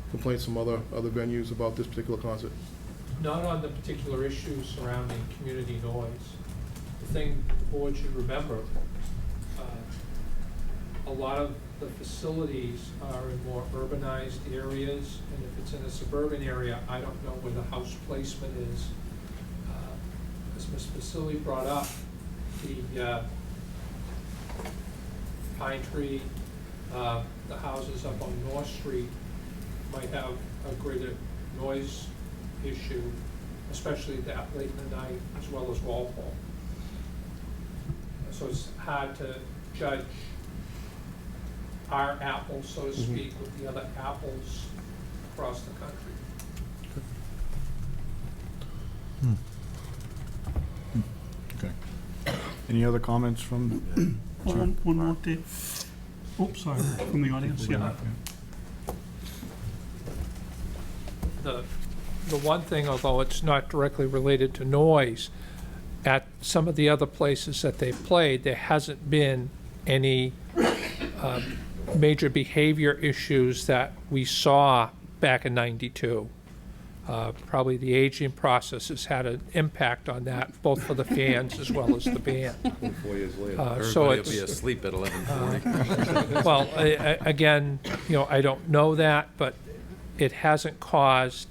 complaints from other venues about this particular concert?
Not on the particular issues surrounding community noise. The thing the board should remember, a lot of the facilities are in more urbanized areas, and if it's in a suburban area, I don't know where the house placement is. As Ms. Vasily brought up, the Pine Tree, the houses up on North Street might have a greater noise issue, especially that late in the night, as well as Walpole. So it's hard to judge our apples, so to speak, with the other apples across the country.
Okay. Any other comments from?
One more, Dave. Oops, sorry, from the audience, yeah.
The one thing, although it's not directly related to noise, at some of the other places that they've played, there hasn't been any major behavior issues that we saw back in '92. Probably the aging process has had an impact on that, both for the fans as well as the band.
4 years later.
So
Everybody will
it's,
be asleep at 11:40.
well, again, I don't know that, but it hasn't caused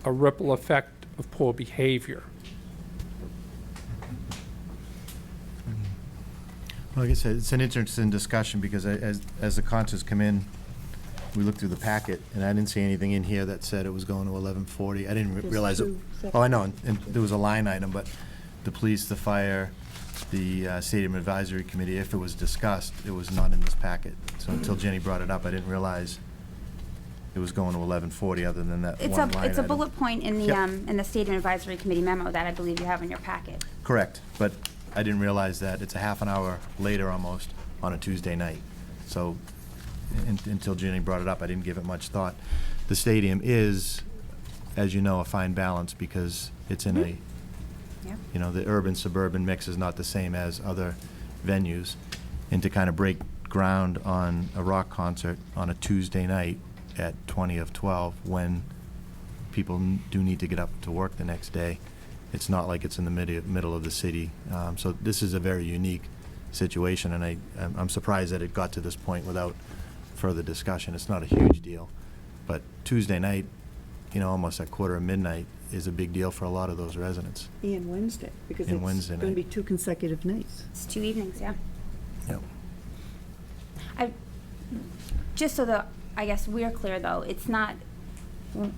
a ripple effect of poor behavior.
Well, like I said, it's an interesting discussion because as the concerts come in, we looked through the packet, and I didn't see anything in here that said it was going to 11:40. I didn't
There's
realize it.
two separate-
Oh, I know, and there was a line item, but the police, the fire, the Stadium Advisory Committee, if it was discussed, it was not in this packet. So until Jenny brought it up, I didn't realize it was going to 11:40, other than that one line
It's a
item.
bullet point in the,
Yep.
in the Stadium Advisory Committee memo that I believe you have in your packet.
Correct, but I didn't realize that it's a half an hour later almost on a Tuesday night. So until Jenny brought it up, I didn't give it much thought. The stadium is, as you know, a fine balance because it's in a,
Yep.
you know, the urban-suburban mix is not the same as other venues. And to kind of break ground on a rock concert on a Tuesday night at 20 of 12, when people do need to get up to work the next day, it's not like it's in the middle of the city. So this is a very unique situation, and I'm surprised that it got to this point without further discussion. It's not a huge deal, but Tuesday night, you know, almost at quarter of midnight, is a big deal for a lot of those residents.
And Wednesday, because
And
it's
Wednesday
going to be
night.
2 consecutive nights.
It's 2 evenings, yeah.
Yep.
Just so that, I guess we're clear though, it's not,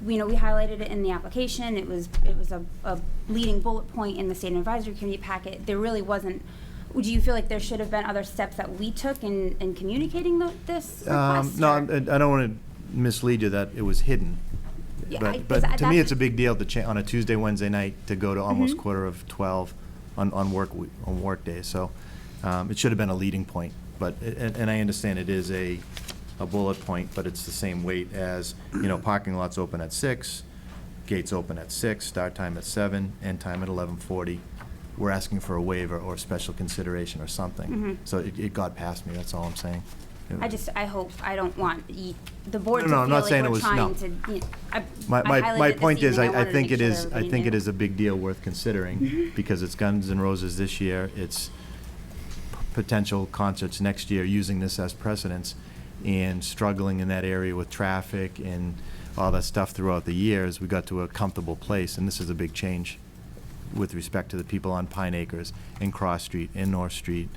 we highlighted it in the application, it was a leading bullet point in the State Advisory Committee packet. There really wasn't, do you feel like there should have been other steps that we took in communicating this request?
No,
or-
I don't want to mislead you that it was hidden.
Yeah,
But to me,
that's-
it's a big deal to on a Tuesday, Wednesday night to go to almost
Mm-hmm.
quarter of 12 on work days. So it should have been a leading point. But and I understand it is a bullet point, but it's the same weight as, you know, parking lots open at 6, gates open at 6, start time at 7, end time at 11:40. We're asking for a waiver or special consideration or something.
Mhm.
So it got past me. That's all I'm saying.
I hope, I don't want the board to
No,
feel
I'm not
like
saying it
we're
was-
trying
no.
to, you know, I
My
highlighted it this
point is,
evening.
I
wanted to
think
make
it
sure
is, I
everybody
think it
knew.
is a big deal worth considering, because it's Guns N' Roses this year, it's potential concerts next year, using this as precedence, and struggling in that area with traffic and all that stuff throughout the years, we got to a comfortable place, and this is a big change with respect to the people on Pine Acres, in Cross Street, in North Street,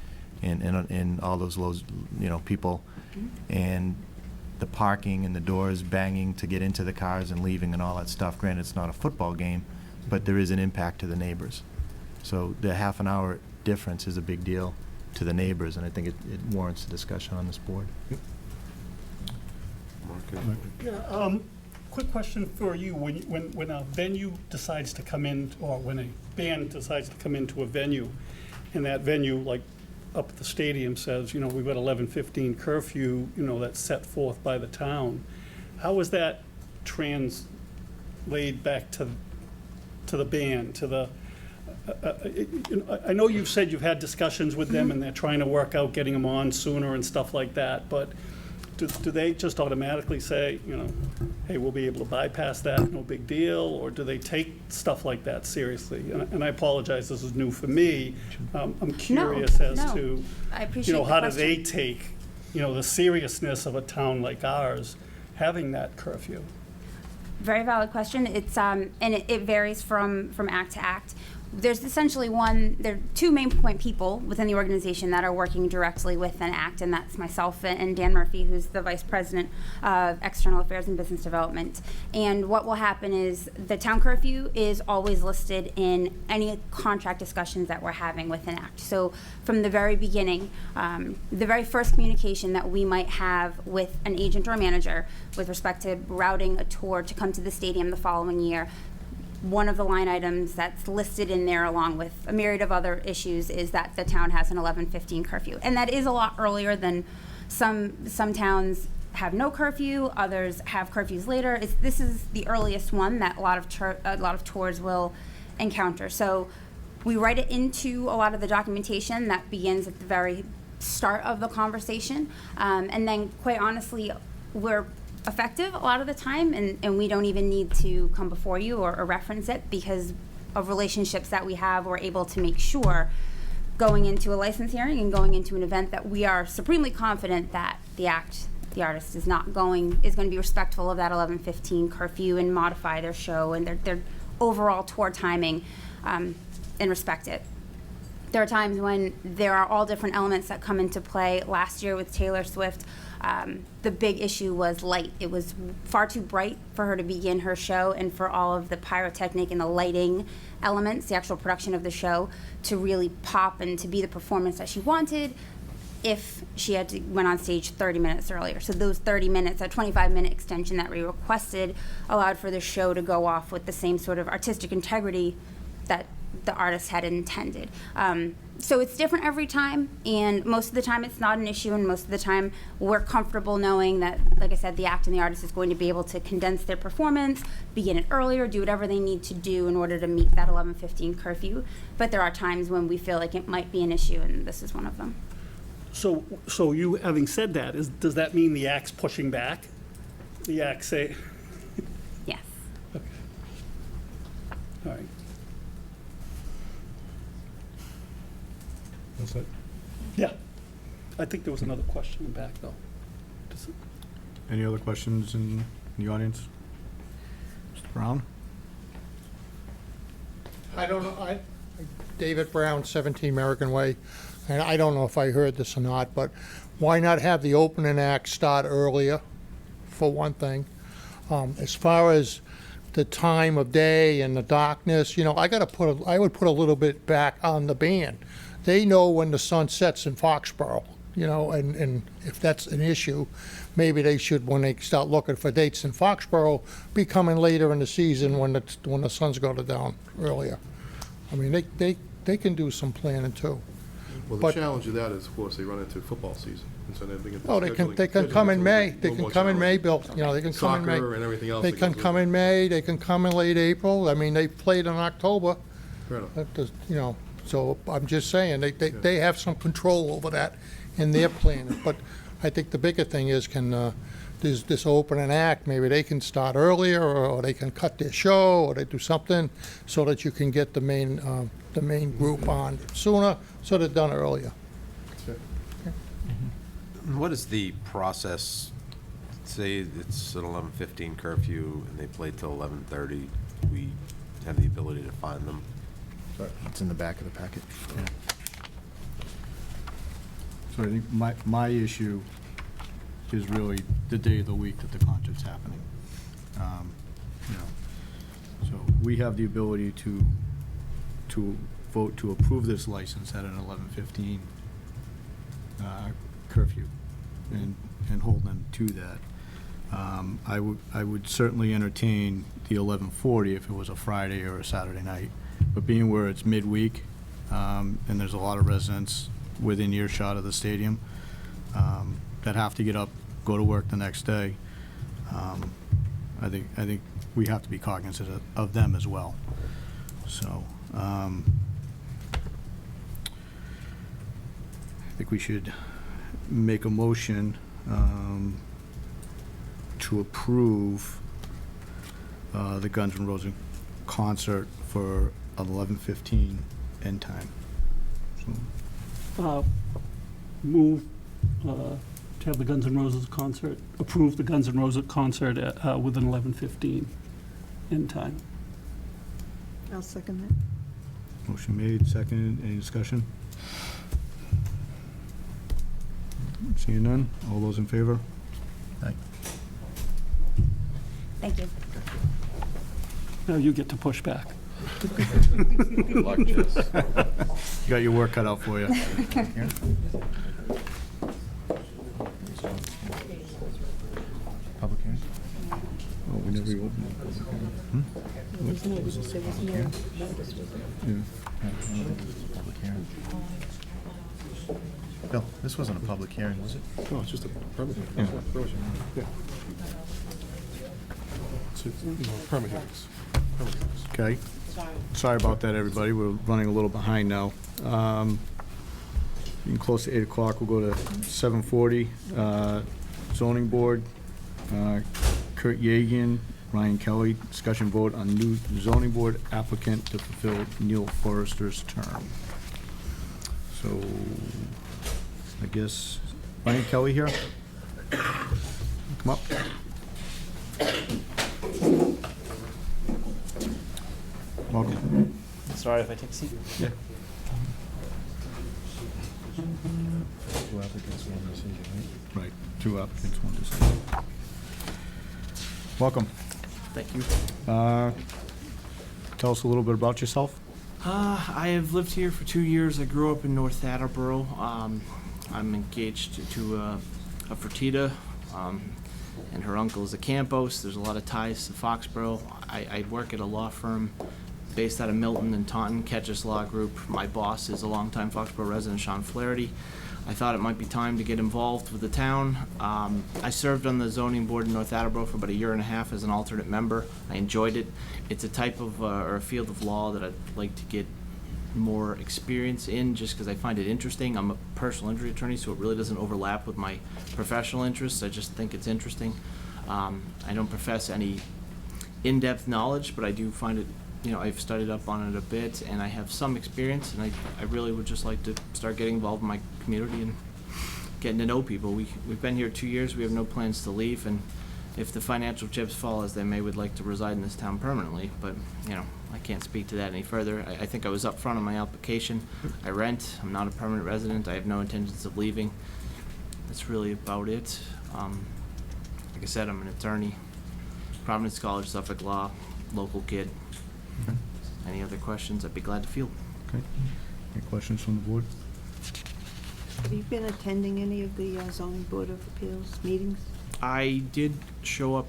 and all those people, and the parking and the doors banging to get into the cars and leaving and all that stuff. Granted, it's not a football game, but there is an impact to the neighbors. So the half an hour difference is a big deal to the neighbors, and I think it warrants a discussion on this board.
Mark?
Quick question for you. When a venue decides to come in, or when a band decides to come into a venue, and that venue, like up at the stadium, says, we've got 11:15 curfew, that's set forth by the town, how is that translated back to the band, to the, I know you've said you've had discussions with them and they're trying to work out getting them on sooner and stuff like that, but do they just automatically say, hey, we'll be able to bypass that, no big deal? Or do they take stuff like that seriously? And I apologize, this is new for me. I'm curious as
no.
to,
I appreciate the
how do
question.
they take, the seriousness of a town like ours having that curfew?
Very valid question. It's and it varies from act to act. There's essentially there are two main point people within the organization that are working directly with an act, and that's myself and Dan Murphy, who's the Vice President of External Affairs and Business Development. And what will happen is the town curfew is always listed in any contract discussions that we're having with an act. So from the very beginning, the very first communication that we might have with an agent or manager with respect to routing a tour to come to the stadium the following year, one of the line items that's listed in there, along with a myriad of other issues, is that the town has an 11:15 curfew. And that is a lot earlier than some towns have no curfew, others have curfews later. This is the earliest one that a lot of tours will encounter. So we write it into a lot of the documentation that begins at the very start of the conversation. And then, quite honestly, we're effective a lot of the time, and we don't even need to come before you or reference it, because of relationships that we have. We're able to make sure, going into a license hearing and going into an event, that we are supremely confident that the artist is going to be respectful of that 11:15 curfew and modify their show and their overall tour timing, and respect it. There are times when there are all different elements that come into play. Last year with Taylor Swift, the big issue was light. It was far too bright for her to begin her show, and for all of the pyrotechnic and the lighting elements, the actual production of the show, to really pop and to be the performance that she wanted, if she went on stage 30 minutes earlier. So those 30 minutes, a 25-minute extension that we requested, allowed for the show to go off with the same sort of artistic integrity that the artist had intended. So it's different every time, and most of the time it's not an issue, and most of the time we're comfortable knowing that, like I said, the act and the artist is going to be able to condense their performance, begin it earlier, do whatever they need to do in order to meet that 11:15 curfew. But there are times when we feel like it might be an issue, and this is one of them.
So you, having said that, does that mean the act's pushing back? The act say,
Yes.
okay. All right.
That's it.
Yeah. I think there was another question in back, though.
Any other questions in the audience? Mr. Brown?
I don't know, David Brown, 17 American Way, and I don't know if I heard this or not, but why not have the opening act start earlier, for one thing? As far as the time of day and the darkness, I would put a little bit back on the band. They know when the sun sets in Foxborough, and if that's an issue, maybe they should, when they start looking for dates in Foxborough, be coming later in the season when the sun's going down earlier. I mean, they can do some planning too.
Well, the challenge of that is, of course, they run into football season. And so
they can come in May. They can come in May, Bill. They can come in May.
Soccer and everything else.
They can come in May. They can come in late April. I mean, they played in October.
Fair enough.
That does, So I'm just saying, they have some control over that in their planning. But I think the bigger thing is can, this opening act, maybe they can start earlier, or they can cut their show, or they do something so that you can get the main group on sooner, so they're done earlier.
What is the process? Say it's an 11:15 curfew and they play till 11:30. We have the ability to find them.
It's in the back of the packet.
So I think my issue is really the day of the week that the concert's happening. You know, so we have the ability to vote to approve this license at an 11:15 curfew and hold them to that. I would certainly entertain the 11:40 if it was a Friday or a Saturday night, but being where it's midweek, and there's a lot of residents within earshot of the stadium that have to get up, go to work the next day. I think we have to be cognizant of them as well. So I think we should make a motion to approve the Guns N' Roses concert for 11:15 end time. So,
Move to have the Guns N' Roses concert, approve the Guns N' Roses concert with an 11:15 end time.
I'll second that.
motion made, seconded, any discussion? Seeing none, all those in favor?
Thank you.
Now you get to push back.
Good luck, Jess.
You got your work cut out for you.
Public hearing?
Oh, we never opened the public hearing.
Public hearing. Bill, this wasn't a public hearing, was it?
No, it's just a permit.
Yeah.
Yeah. So, permit hearings. Permit hearings.
Okay. Sorry about that, everybody. We're running a little behind now. Getting close to 8 o'clock, we'll go to 7:40. Zoning Board, Kurt Yagan, Ryan Kelly, discussion vote on new zoning board applicant to fulfill Neil Forrester's term. So, I guess, Ryan Kelly here? Come up. Welcome.
Sorry if I take a seat.
Yeah.
Two applicants, one decision, right?
Right, 2 applicants, 1 decision. Welcome.
Thank you.
Tell us a little bit about yourself.
I have lived here for 2 years. I grew up in North Attleboro. I'm engaged to a Fertitta, and her uncle is a Campos. There's a lot of ties to Foxborough. I work at a law firm based out of Milton and Taunton, Ketchus Law Group. My boss is a longtime Foxborough resident, Sean Flaherty. I thought it might be time to get involved with the town. I served on the zoning board in North Attleboro for about 1.5 years as an alternate member. I enjoyed it. It's a type of, or a field of law that I'd like to get more experience in, just because I find it interesting. I'm a personal injury attorney, so it really doesn't overlap with my professional interests. I just think it's interesting. I don't profess any in-depth knowledge, but I do find it, I've studied up on it a bit, and I have some experience, and I really would just like to start getting involved in my community and getting to know people. We've been here 2 years. We have no plans to leave, and if the financial chips fall as they may, we'd like to reside in this town permanently, but, I can't speak to that any further. I think I was upfront on my application. I rent. I'm not a permanent resident. I have no intentions of leaving. That's really about it. Like I said, I'm an attorney. Providence College, Suffolk Law, local kid. Any other questions, I'd be glad to field.
Okay. Any questions from the board?
Have you been attending any of the zoning board of appeals meetings?
I did show up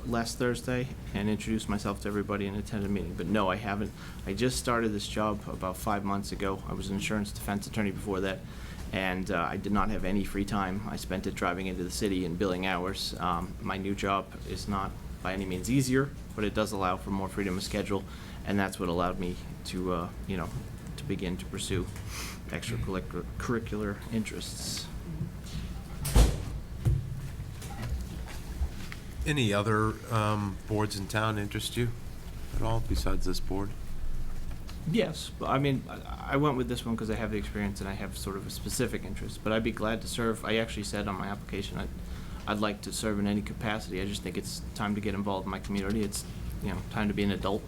last Thursday and introduce myself to everybody and attend a meeting, but no, I haven't. I just started this job about 5 months ago. I was an insurance defense attorney before that, and I did not have any free time. I spent it driving into the city and billing hours. My new job is not by any means easier, but it does allow for more freedom of schedule, and that's what allowed me to, to begin to pursue extracurricular interests.
Any other boards in town interest you at all besides this board?
Yes, but I mean, I went with this one because I have the experience and I have sort of a specific interest, but I'd be glad to serve. I actually said on my application, I'd like to serve in any capacity. I just think it's time to get involved in my community. It's, you know, time to be an adult.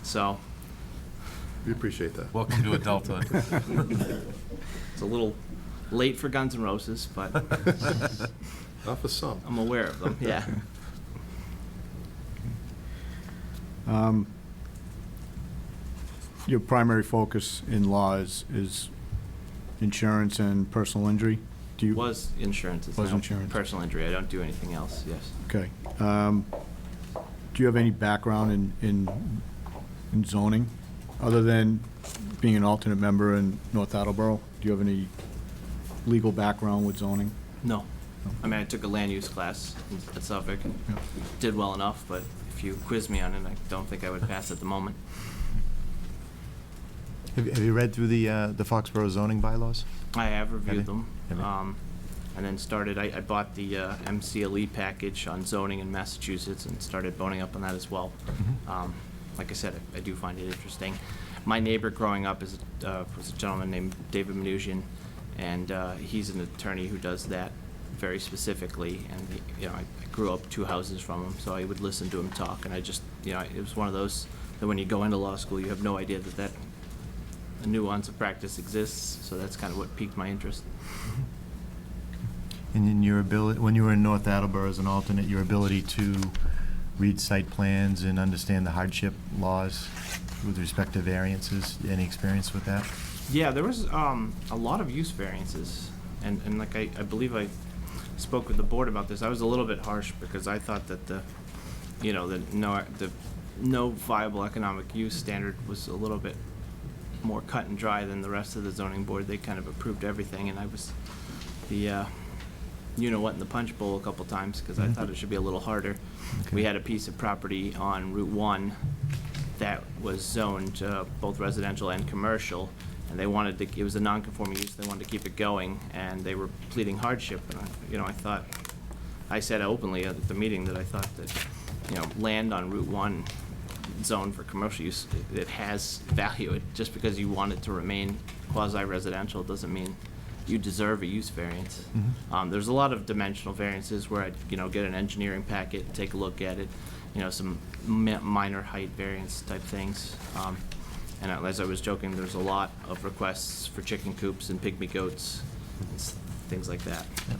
So.
We appreciate that.
Welcome to adulthood.
It's a little late for Guns N' Roses, but
Not for some.
I'm aware of them, yeah.
Your primary focus in law is insurance and personal injury? Do you?
Was insurance, it's
Was
now
insurance.
personal injury. I don't do anything else, yes.
Okay. Do you have any background in zoning, other than being an alternate member in North Attleboro? Do you have any legal background with zoning?
No. I mean, I took a land use class at Suffolk and
Yeah.
did well enough, but if you quiz me on it, I don't think I would pass at the moment.
Have you read through the Foxborough zoning bylaws?
I have reviewed
you?
them.
Have you?
And then started, I bought the MCLE package on zoning in Massachusetts and started boning up on that as well. Like I said, I do find it interesting. My neighbor growing up was a gentleman named David Mnuchin, and he's an attorney who does that very specifically. And you know, I grew up 2 houses from him, so I would listen to him talk. And I just, you know, it was one of those that when you go into law school, you have no idea that a nuance of practice exists. So that's kind of what piqued my interest.
And in your ability, when you were in North Attleboro as an alternate, your ability to read site plans and understand the hardship laws with respect to variances, any experience with that?
Yeah, there was a lot of use variances, and like I believe I spoke with the board about this. I was a little bit harsh because I thought that the no viable economic use standard was a little bit more cut and dry than the rest of the zoning board. They kind of approved everything, and I was the you-know-what in the punch bowl a couple times because I thought it should be a little harder.
Okay.
We had a piece of property on Route 1 that was zoned both residential and commercial, and they wanted to, it was a non-conforming use, they wanted to keep it going, and they were pleading hardship, and I said openly at the meeting that I thought that, you know, land on Route 1 zoned for commercial use, it has value. Just because you want it to remain quasi-residential doesn't mean you deserve a use variance. There's a lot of dimensional variances where I'd, you know, get an engineering packet, take a look at it, you know, some minor height variance type things. And as I was joking, there's a lot of requests for chicken coops and pygmy goats, and things like that.
Yep.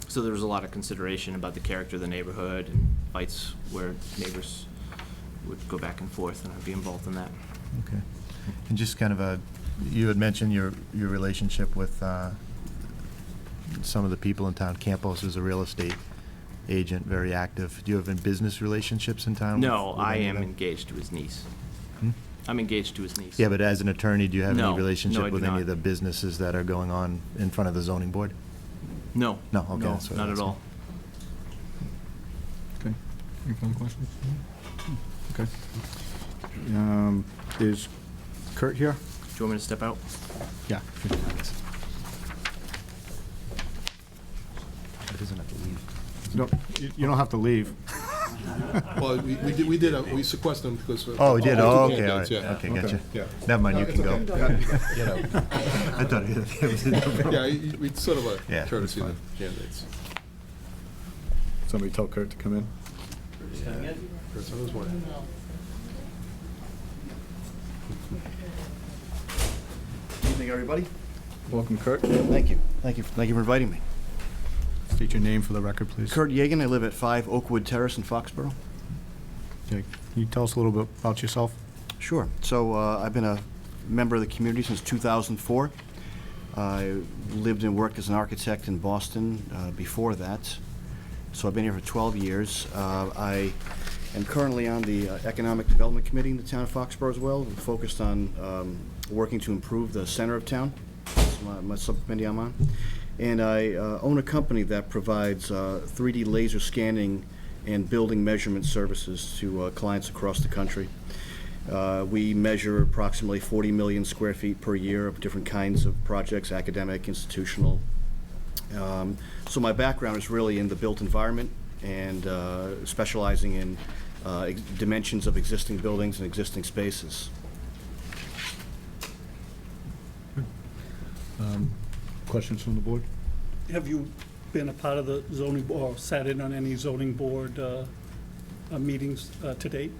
So there was a lot of consideration about the character of the neighborhood and fights where neighbors would go back and forth, and I'd be involved in that.
Okay. And just kind of you had mentioned your relationship with some of the people in town. Campos is a real estate agent, very active. Do you have any business relationships in town?
No,
with
I
any of
am
them?
engaged to his niece.
Hmm?
I'm engaged to his niece.
Yeah, but as an attorney, do you have
No.
any relationship
No, I do
with any
not.
of the businesses that are going on in front of the zoning board?
No.
No, okay,
No,
that's what
not
I
at
was
all.
Okay. Any further questions? Okay. Is Kurt here?
Do you want me to step out?
Yeah.
It doesn't have to leave.
No, you don't have to leave.
Well, we sequestered them because.
Oh, we did? Oh, okay, all
candidates,
right.
yeah.
Okay, gotcha.
Yeah.
Never mind, you
No,
can go.
it's okay.
I thought it was.
Yeah, it's sort of
Yeah,
a courtesy to
that's
the candidates.
Somebody tell Kurt to come in.
Kurt's on his way.
Evening, everybody.
Welcome, Kurt.
Thank you. Thank you for inviting me.
State your name for the record, please.
Kurt Yegan. I live at 5 Oakwood Terrace in Foxborough.
Okay. Can you tell us a little bit about yourself?
Sure. So I've been a member of the community since 2004. I lived and worked as an architect in Boston before that. So I've been here for 12 years. I am currently on the Economic Development Committee in the town of Foxborough as well. We're focused on working to improve the center of town. That's my subcommittee I'm on. And I own a company that provides 3D laser scanning and building measurement services to clients across the country. We measure approximately 40 million square feet per year of different kinds of projects, academic, institutional, So my background is really in the built environment and specializing in dimensions of existing buildings and existing spaces.
Questions from the board?
Have you been a part of the zoning, or sat in on any zoning board meetings to date?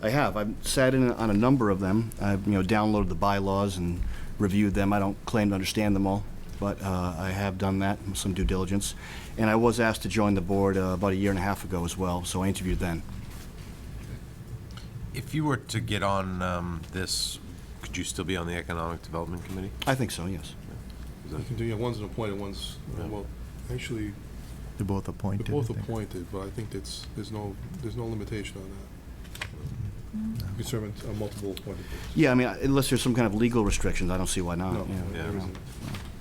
I have. I've sat in on a number of them. I've downloaded the bylaws and reviewed them. I don't claim to understand them all, but I have done that, some due diligence. And I was asked to join the board about a year and a half ago as well, so I interviewed then.
If you were to get on this, could you still be on the Economic Development Committee?
I think so, yes.
You can do, one's an appointed, one's, well, actually,
They're both appointed.
they're both
I think.
appointed, but I think there's no limitation on that. You can serve on multiple appointed boards.
Yeah, I mean, unless there's some kind of legal restrictions, I don't see why not.
No,
Yeah.
there isn't.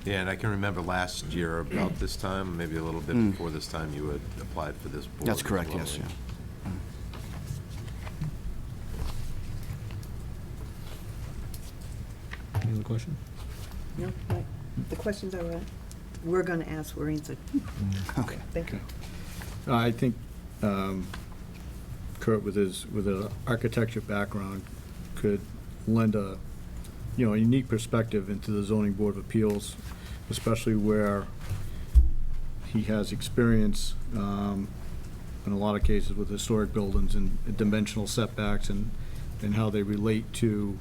Yeah, and I can remember last year about this time, maybe a little bit before this time, you had applied for this board.
That's
as
correct,
well,
yes,
right?
yeah.
Any other question?
No, right. The questions we're going to ask were answered.
Okay.
Thank you.
I think Kurt, with an architecture background, could lend a unique perspective into the zoning board of appeals, especially where he has experience in a lot of cases with historic buildings and dimensional setbacks and how they relate to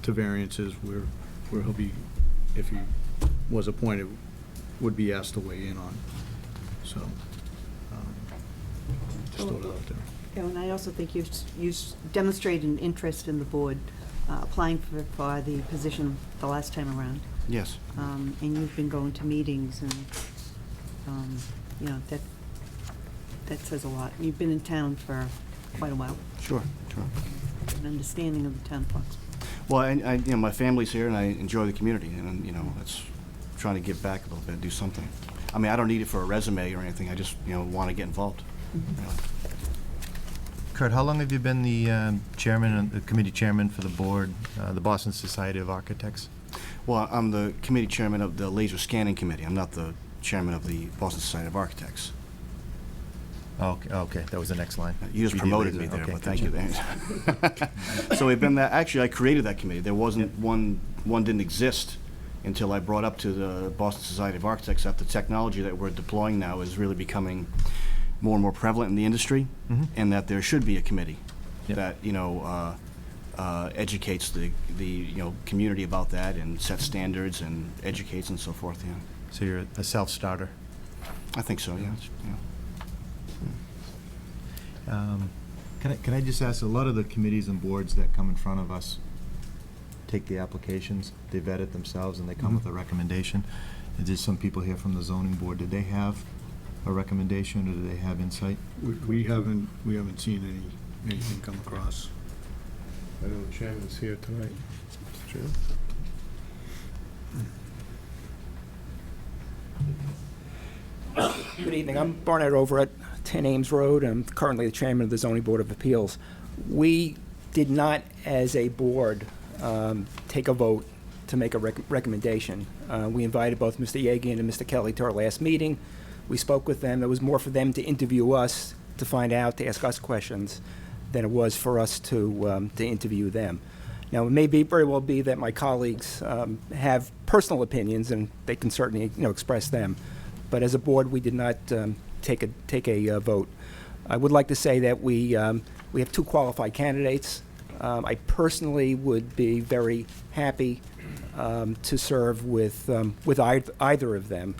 variances where he'll be, if he was appointed, would be asked to weigh in on. So, just throw it out there.
Yeah, and I also think you demonstrated an interest in the board applying for the position the last time around.
Yes.
And you've been going to meetings and, that says a lot. You've been in town for quite a while.
Sure.
An understanding of the town of Foxborough.
Well, I my family's here, and I enjoy the community, and it's trying to give back a little bit, do something. I mean, I don't need it for a resume or anything. I just want to get involved. Really.
Kurt, how long have you been the chairman, the committee chairman for the board, the Boston Society of Architects?
Well, I'm the committee chairman of the Laser Scanning Committee. I'm not the chairman of the Boston Society of Architects.
Okay, that was the next line.
You just
BD
promoted
Laser.
me there,
Okay,
but thank
gotcha.
you. So we've been that. Actually, I created that committee. There wasn't one didn't exist until I brought up to the Boston Society of Architects that the technology that we're deploying now is really becoming more and more prevalent in the industry, and that there should be a committee that educates the community about that and sets standards and educates and so forth. Yeah.
So you're a self-starter.
I think so. Yeah.
Can I just ask, a lot of the committees and boards that come in front of us take the applications, they vet it themselves, and they come with a recommendation. And there's some people here from the zoning board. Did they have a recommendation, or do they have insight?
We haven't seen anything come across.
I know the chairman is here tonight. Mr. Chairman?
Good evening. I'm Barnett over at 10 Ames Road. I'm currently the chairman of the Zoning Board of Appeals. We did not, as a board, take a vote to make a recommendation. We invited both Mr. Yegan and Mr. Kelly to our last meeting. We spoke with them. It was more for them to interview us, to find out, to ask us questions, than it was for us to interview them. Now, it may very well be that my colleagues have personal opinions, and they can certainly express them. But as a board, we did not take a vote. I would like to say that we have two qualified candidates. I personally would be very happy to serve with either of them,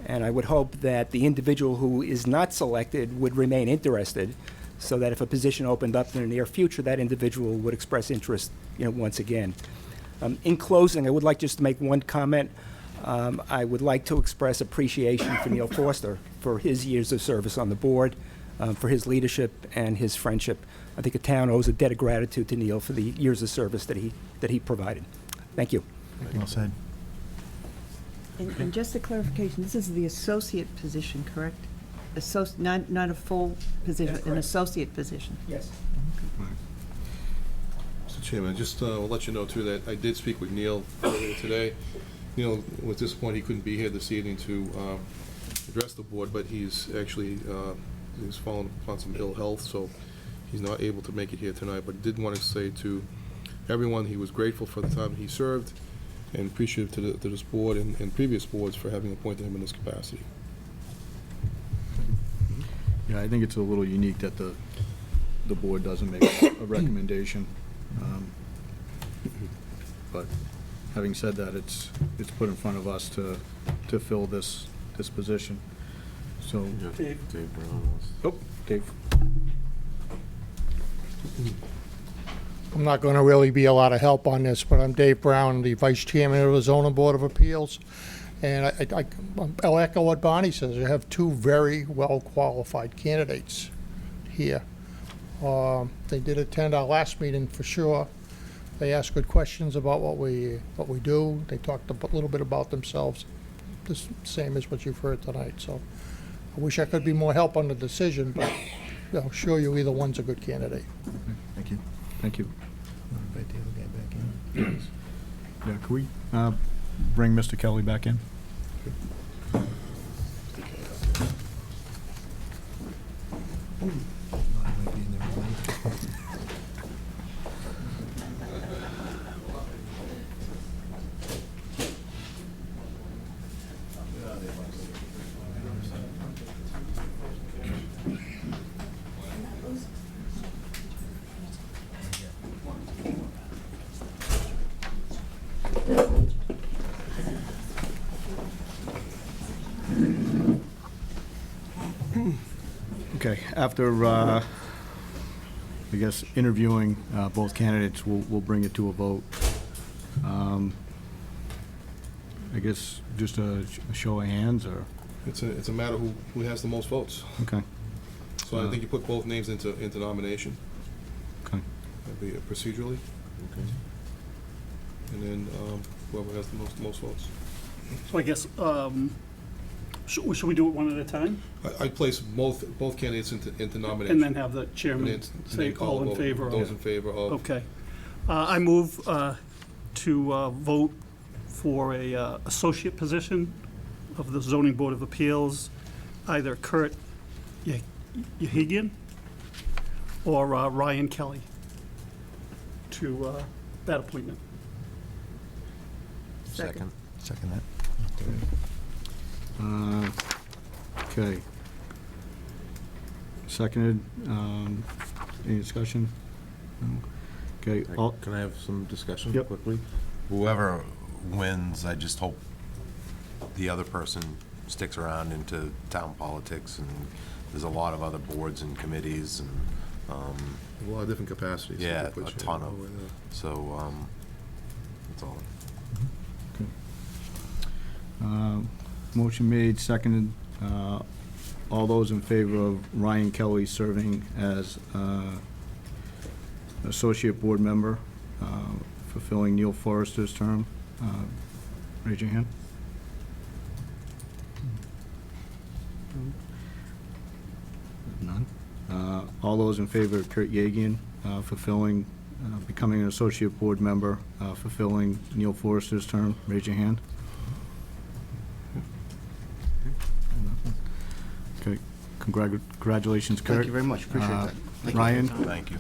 and I would hope that the individual who is not selected would remain interested, so that if a position opened up in the near future, that individual would express interest, once again. In closing, I would like just to make one comment. I would like to express appreciation for Neil Foster for his years of service on the board, for his leadership and his friendship. I think the town owes a debt of gratitude to Neil for the years of service that he provided. Thank you.
Well said.
And just a clarification, this is the associate position, correct? Not a full position, an associate position?
Yes.
Mr. Chairman, just will let you know, too, that I did speak with Neil earlier today, Neil was disappointed he couldn't be here this evening to address the board, but he's actually, he's fallen upon some ill health, so he's not able to make it here tonight, but did want to say to everyone he was grateful for the time he served and appreciative to this board and previous boards for having appointed him in this capacity.
Yeah, I think it's a little unique that the board doesn't make a recommendation. But having said that, it's put in front of us to fill this position. So,
Dave Brown was.
oh, Dave.
I'm not going to really be a lot of help on this, but I'm Dave Brown, the Vice Chairman of the Zoning Board of Appeals. And I'll echo what Bonnie says. I have two very well-qualified candidates here. They did attend our last meeting for sure. They asked good questions about what we do. They talked a little bit about themselves, the same as what you've heard tonight. So I wish I could be more help on the decision, but I'll show you either one's a good candidate.
Thank you.
Thank you.
Invite the other guy back in.
Yeah, can we bring Mr. Kelly back in? Okay, after, I guess, interviewing both candidates, we'll bring it to a vote. I guess just a show of hands, or?
It's a matter who has the most votes.
Okay.
So I think you put both names into nomination.
Okay.
That'd be procedurally.
Okay.
And then whoever has the most votes.
So I guess, should we do it one at a time?
I'd place both candidates into nomination.
And then have the
And
chairman
then
say
call
all
the
in
vote.
favor of?
Those in favor of.
Okay. I move to vote for a associate position of the Zoning Board of Appeals, either Kurt Yahigian or Ryan Kelly to that appointment.
Second.
Second that.
Okay. Seconded. Any discussion? No? Okay.
Can I have some discussion
Yep.
quickly? Whoever wins, I just hope the other person sticks around into town politics, and there's a lot of other boards and committees and,
A lot of different capacities.
yeah,
Put
a
you
ton
in.
of, so, that's all.
Motion made, seconded. All those in favor of Ryan Kelly serving as associate board member, fulfilling Neil Forrester's term, raise your hand. None. All those in favor of Kurt Yagian fulfilling, becoming an associate board member, fulfilling Neil Forrester's term, raise your hand. Okay, congratulations, Kurt.
Thank you very much. Appreciate that. Thank you.
Ryan,
Thank you.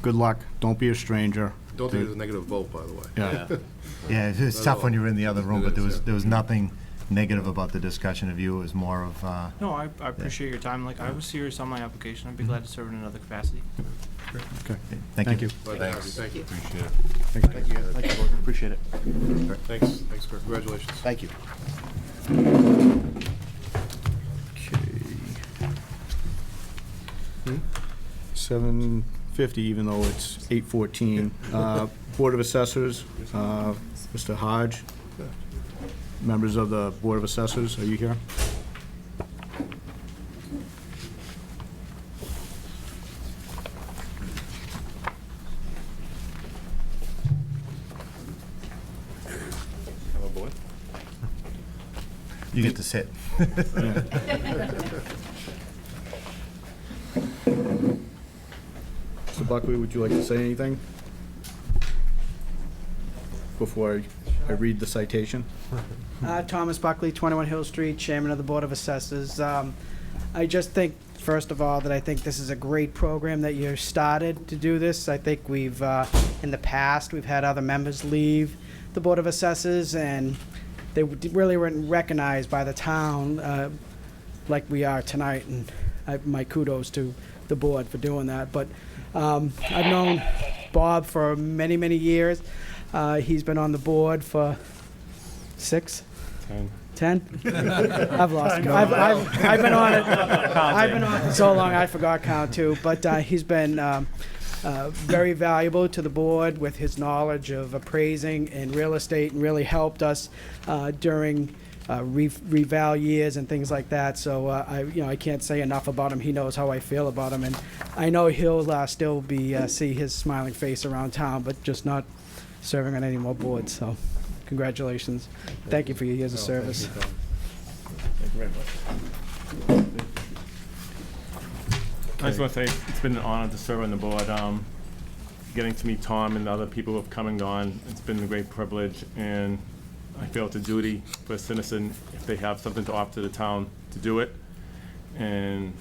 good luck. Don't be a stranger.
Don't think there's a negative vote, by the way.
Yeah.
Yeah, it's
Not
tough
at
when
all.
you're in the other room,
It
but
is, yeah.
there was nothing negative about the discussion of you. It was more of,
No, I appreciate your time. Like, I was serious on my application. I'd be glad to serve in another capacity.
Okay,
thank you.
Glad to have you.
Thanks.
Thank you.
Appreciate it.
Thank you. Thank you, Gordon. Appreciate it.
Thanks, Kurt. Congratulations.
Thank you.
okay. 7:50, even though it's 8:14. Board of Assessors, Mr. Hodge. Members of the Board of Assessors, are you here?
Come aboard.
You get to sit.
Mr. Buckley, would you like to say anything? Before I I read the citation.
Thomas Buckley, 21 Hill Street, Chairman of the Board of Assessors. I just think, first of all, that I think this is a great program that you started to do this. I think we've, in the past, we've had other members leave the Board of Assessors, and they really weren't recognized by the town like we are tonight, and my kudos to the board for doing that. But I've known Bob for many, many years. He's been on the board for 6? 10? I've lost count. I've been on it. I've been on it so long I forgot count too. But he's been very valuable to the board with his knowledge of appraising and real estate, and really helped us during reval years and things like that. So I can't say enough about him. He knows how I feel about him, and I know he'll still be see his smiling face around town, but just not serving on any more boards. So congratulations. Thank you for your years of service.
Thank you very much. I just want to say it's been an honor to serve on the board. Getting to meet Tom and the other people who have come and gone, it's been a great privilege, and I feel it's a duty for a citizen, if they have something to offer to the town, to do it. And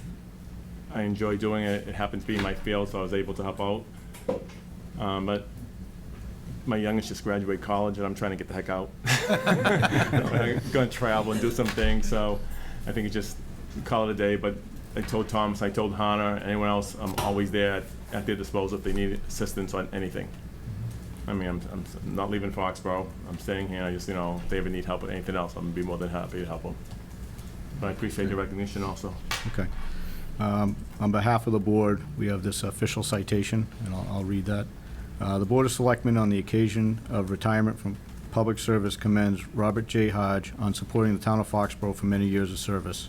I enjoy doing it. It happens to be my field, so I was able to help out. But my youngest just graduated college, and I'm trying to get the heck out. I'm going to travel and do some things, so I think it's just call it a day. But I told Thomas, I told Hannah, anyone else, I'm always there at their disposal if they need assistance on anything. I mean, I'm not leaving Foxborough. I'm staying here. I just, if they ever need help with anything else, I'm going to be more than happy to help them. But I appreciate the recognition also.
Okay. On behalf of the board, we have this official citation, and I'll read that. The Board of Selectmen, on the occasion of retirement from public service, commends Robert J. Hodge on supporting the town of Foxborough for many years of service.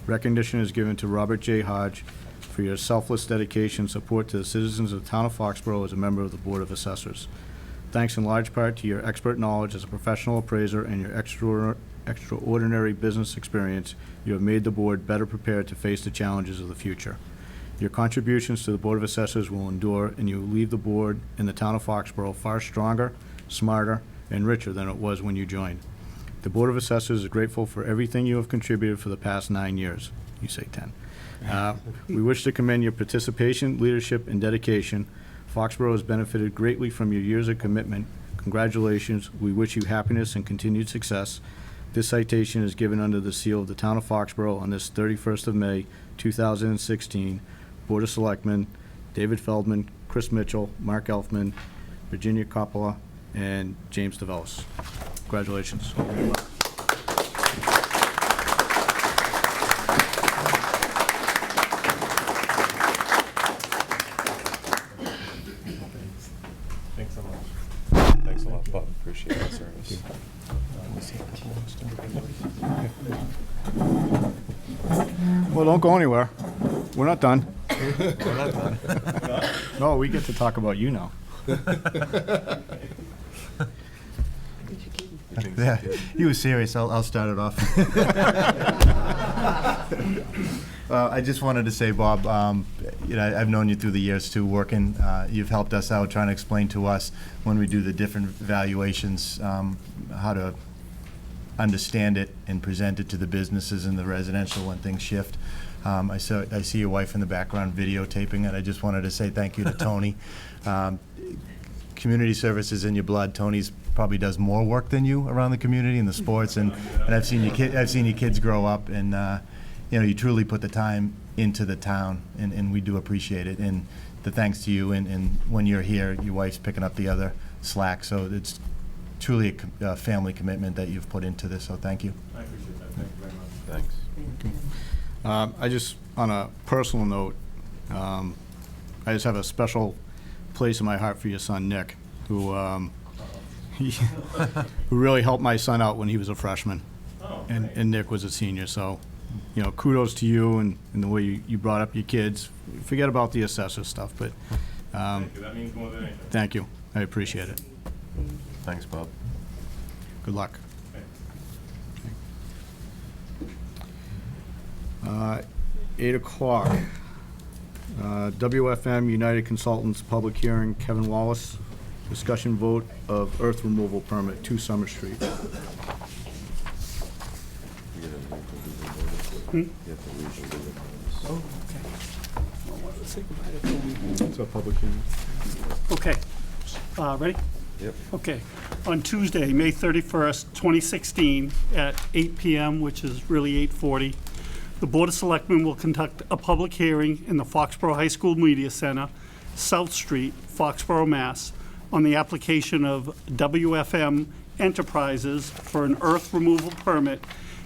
Recognition is given to Robert J. Hodge for your selfless dedication and support to the citizens of the town of Foxborough as a member of the Board of Assessors. Thanks in large part to your expert knowledge as a professional appraiser and your extraordinary business experience, you have made the board better prepared to face the challenges of the future. Your contributions to the Board of Assessors will endure, and you will leave the board in the town of Foxborough far stronger, smarter, and richer than it was when you joined. The Board of Assessors is grateful for everything you have contributed for the past 9 years. You say 10. We wish to commend your participation, leadership, and dedication. Foxborough has benefited greatly from your years of commitment. Congratulations. We wish you happiness and continued success. This citation is given under the seal of the town of Foxborough on this 31st of May, 2016. Board of Selectmen, David Feldman, Chris Mitchell, Mark Elfman, Virginia Coppola, and James DeVellis. Congratulations.
Thanks so much. Thanks a lot, Bob. Appreciate your service.
Well, don't go anywhere. We're not done.
We're not done.
No, we get to talk about you now.
Yeah, he was serious. I'll start it off. I just wanted to say, Bob, I've known you through the years too, working. You've helped us out, trying to explain to us when we do the different valuations, how to understand it and present it to the businesses and the residential when things shift. I see your wife in the background videotaping it. I just wanted to say thank you to Tony. Community service is in your blood. Tony's probably does more work than you around the community and the sports, and I've seen your kids grow up, and you truly put the time into the town, and we do appreciate it. And the thanks to you, and when you're here, your wife's picking up the other slack. So it's truly a family commitment that you've put into this. So thank you.
I appreciate that. Thank you very much.
Thanks.
I just, on a personal note, I just have a special place in my heart for your son, Nick, who who really helped my son out when he was a freshman. And Nick was a senior. So, kudos to you and the way you brought up your kids. Forget about the assessor stuff, but
Thank you. That means more than anything.
thank you. I appreciate it.
Thanks, Bob.
Good luck. 8 o'clock. WFM United Consultants Public Hearing, Kevin Wallace. Discussion vote of earth removal permit, 2 Summer Street.
Oh, okay. Well, let's say goodbye to Tony.
It's a public hearing.
Okay, ready?
Yep.
Okay. On Tuesday, May 31st, 2016, at 8 PM, which is really 8:40, the Board of Selectmen will conduct a public hearing in the Foxborough High School Media Center, South Street, Foxborough, Mass., on the application of WFM Enterprises for an earth removal permit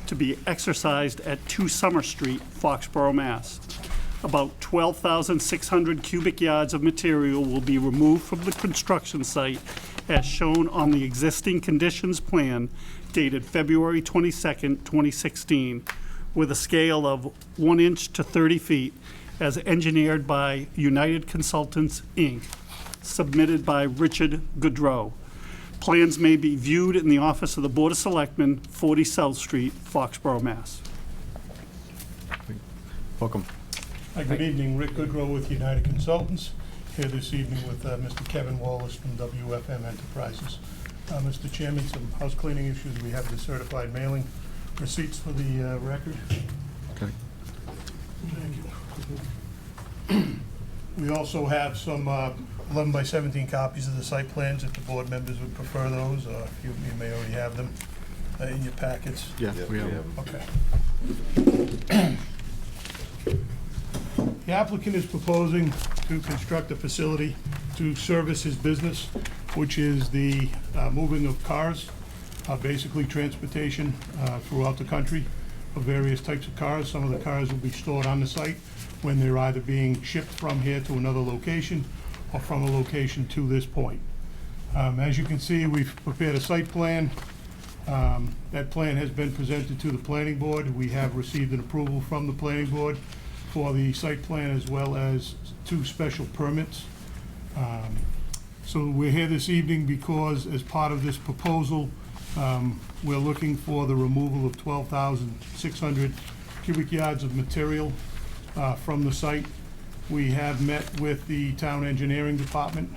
to be exercised at 2 Summer Street, Foxborough, Mass. About 12,600 cubic yards of material will be removed from the construction site as shown on the existing conditions plan dated February 22nd, 2016, with a scale of 1 inch to 30 feet as engineered by United Consultants, Inc., submitted by Richard Goodrow. Plans may be viewed in the office of the Board of Selectmen, 40 South Street, Foxborough, Mass.
Welcome.
Hi, good evening. Rick Goodrow with United Consultants, here this evening with Mr. Kevin Wallace from WFM Enterprises. Mr. Chairman, some house cleaning issues. We have the certified mailing receipts for the record.
Okay.
Thank you. We also have some 11 by 17 copies of the site plans if the board members would prefer those, or you may already have them in your packets.
Yeah, we have them.
Okay. The applicant is proposing to construct a facility to service his business, which is the moving of cars, basically transportation throughout the country of various types of cars. Some of the cars will be stored on the site when they're either being shipped from here to another location or from a location to this point. As you can see, we've prepared a site plan. That plan has been presented to the planning board. We have received an approval from the planning board for the site plan as well as 2 special permits. So we're here this evening because as part of this proposal, we're looking for the removal of 12,600 cubic yards of material from the site. We have met with the town engineering department,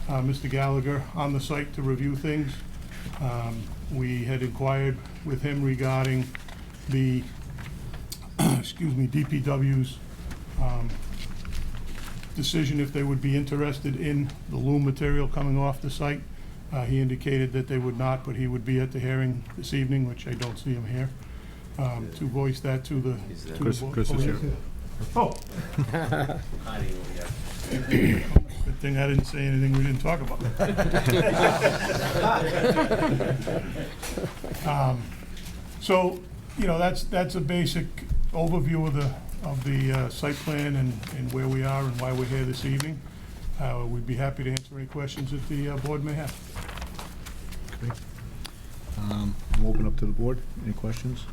Mr. Gallagher, on the site to review things. We had inquired with him regarding the DPW's decision if they would be interested in the loom material coming off the site. He indicated that they would not, but he would be at the hearing this evening, which I don't see him here, to voice that to the...
Chris is here.
Oh. Good thing I didn't say anything we didn't talk about. So, you know, that's a basic overview of the site plan and where we are and why we're here this evening. We'd be happy to answer any questions that the board may have.
Okay. We'll open up to the board. Any questions?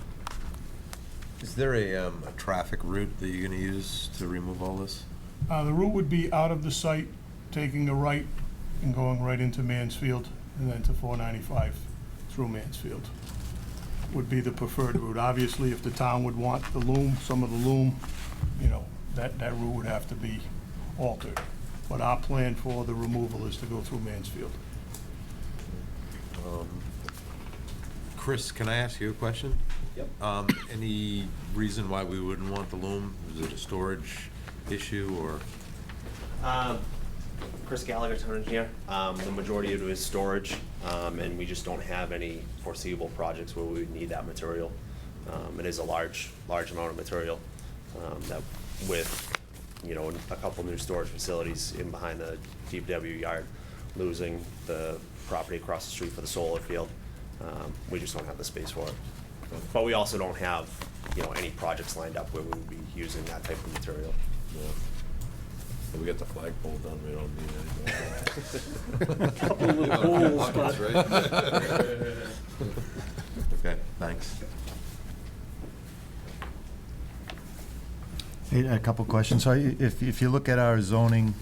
Is there a traffic route that you're gonna use to remove all this?
The route would be out of the site, taking a right and going right into Mansfield, and then to 495 through Mansfield would be the preferred route. Obviously, if the town would want the loom, some of the loom, you know, that route would have to be altered. But our plan for the removal is to go through Mansfield.
Chris, can I ask you a question?
Yep.
Any reason why we wouldn't want the loom? Is it a storage issue or?
Chris Gallagher, town engineer. The majority of it is storage, and we just don't have any foreseeable projects where we would need that material. It is a large amount of material that with, you know, a couple new storage facilities in behind the DPW yard, losing the property across the street for the solar field. We just don't have the space for it. But we also don't have, you know, any projects lined up where we would be using that type of material.
We got the flagpole done, we don't need any more.
Couple of little poles, but-
Okay, thanks.
Hey, a couple questions. So if you look at our zoning,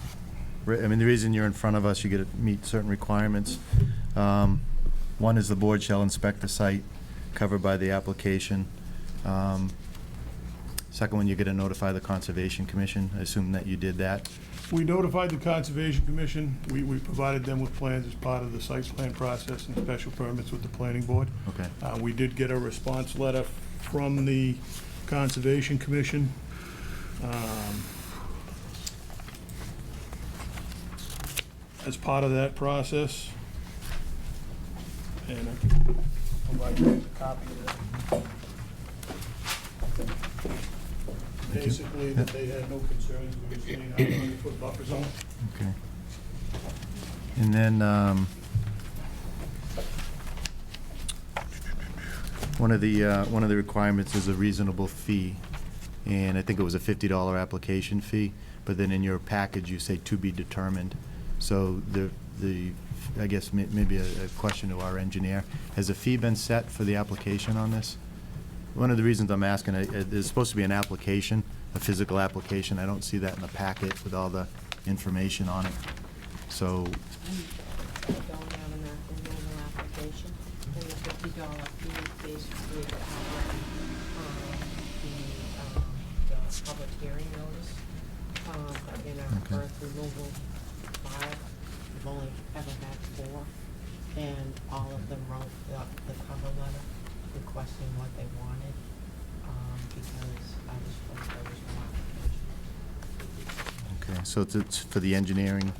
I mean, the reason you're in front of us, you get to meet certain requirements. One is the board shall inspect the site covered by the application. Second one, you're going to notify the Conservation Commission. I assume that you did that.
We notified the Conservation Commission. We provided them with plans as part of the site plan process and special permits with the planning board.
Okay.
We did get a response letter from the Conservation Commission. As part of that process. And I can provide you a copy of that. Basically, that they had no concerns with staying out of the 100-foot buffer zone.
Okay. And then, one of the requirements is a reasonable fee, and I think it was a $50 application fee, but then in your package, you say to be determined. So I guess maybe a question to our engineer, has a fee been set for the application on this? One of the reasons I'm asking, there's supposed to be an application, a physical application. I don't see that in the packet with all the information on it. So,
I don't have an normal application, and the $50 fee basically covers the public hearing notice in our earth removal file. We've only ever had 4, and all of them wrote the cover letter requesting what they wanted, because I was told there was no application.
okay, so it's for the engineering,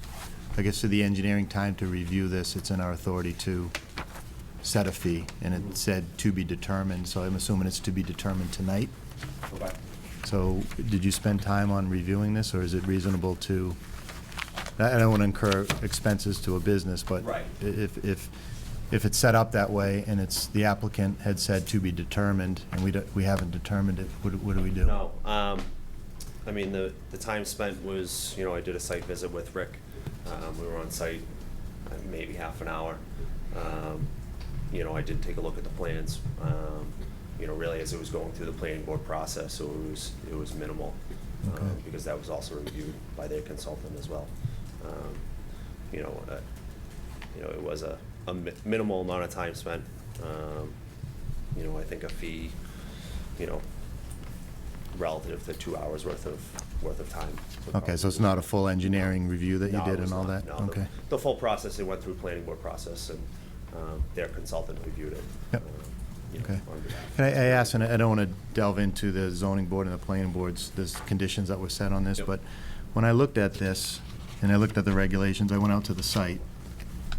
I guess for the engineering time to review this, it's in our authority to set a fee, and it said to be determined, so I'm assuming it's to be determined tonight?
Okay.
So, did you spend time on reviewing this, or is it reasonable to, I don't want to incur expenses to a business, but
Right.
if it's set up that way, and it's, the applicant had said to be determined, and we haven't determined it, what do we do?
No, I mean, the time spent was, I did a site visit with Rick. We were on site maybe half an hour. I did take a look at the plans, really as it was going through the planning board process, so it was minimal, because that was also reviewed by their consultant as well. It was a minimal amount of time spent. I think a fee, relative to 2 hours worth of time.
Okay, so it's not a full engineering review that you
No, it
did
was
and all
not.
that?
No,
Okay.
the full process, it went through planning board process, and their consultant reviewed it.
Yep. Okay.
On behalf.
And I asked, and I don't want to delve into the zoning board and the planning boards, there's conditions that were set on this,
Yep.
but when I looked at this, and I looked at the regulations, I went out to the site,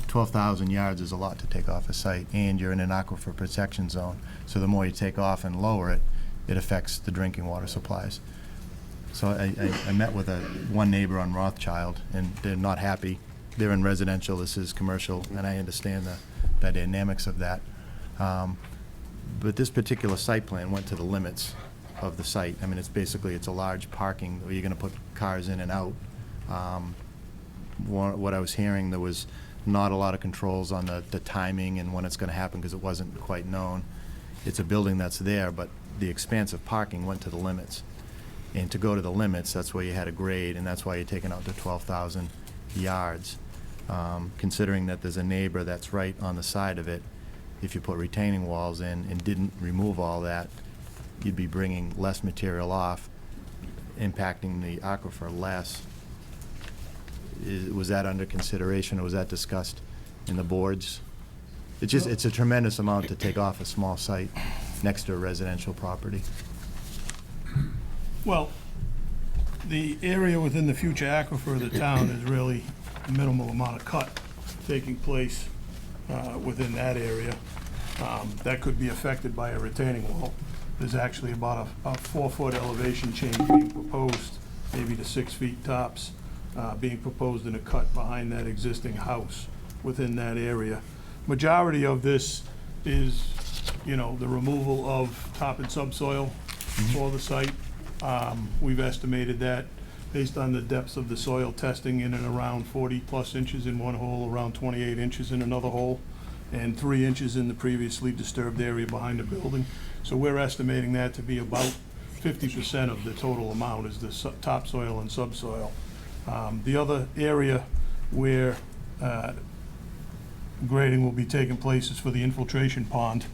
12,000 yards is a lot to take off a site, and you're in an aquifer protection zone, so the more you take off and lower it, it affects the drinking water supplies. So I met with one neighbor on Rothschild, and they're not happy. They're in residential, this is commercial, and I understand the dynamics of that. But this particular site plan went to the limits of the site. I mean, it's a large parking, where you're gonna put cars in and out. What I was hearing, there was not a lot of controls on the timing and when it's gonna happen, because it wasn't quite known. It's a building that's there, but the expanse of parking went to the limits. And to go to the limits, that's why you had a grade, and that's why you're taking out to 12,000 yards. Considering that there's a neighbor that's right on the side of it, if you put retaining walls in and didn't remove all that, you'd be bringing less material off, impacting the aquifer less. Was that under consideration, or was that discussed in the boards? It's a tremendous amount to take off a small site next to a residential property.
Well, the area within the future aquifer of the town is really a minimal amount of cut taking place within that area. That could be affected by a retaining wall. There's actually about a 4-foot elevation change being proposed, maybe to 6 feet tops, being proposed in a cut behind that existing house within that area. Majority of this is, the removal of top and subsoil for the site. We've estimated that based on the depths of the soil testing in and around 40-plus inches in one hole, around 28 inches in another hole, and 3 inches in the previously disturbed area behind the building. So we're estimating that to be about 50% of the total amount is the topsoil and subsoil. The other area where grading will be taking place is for the infiltration pond.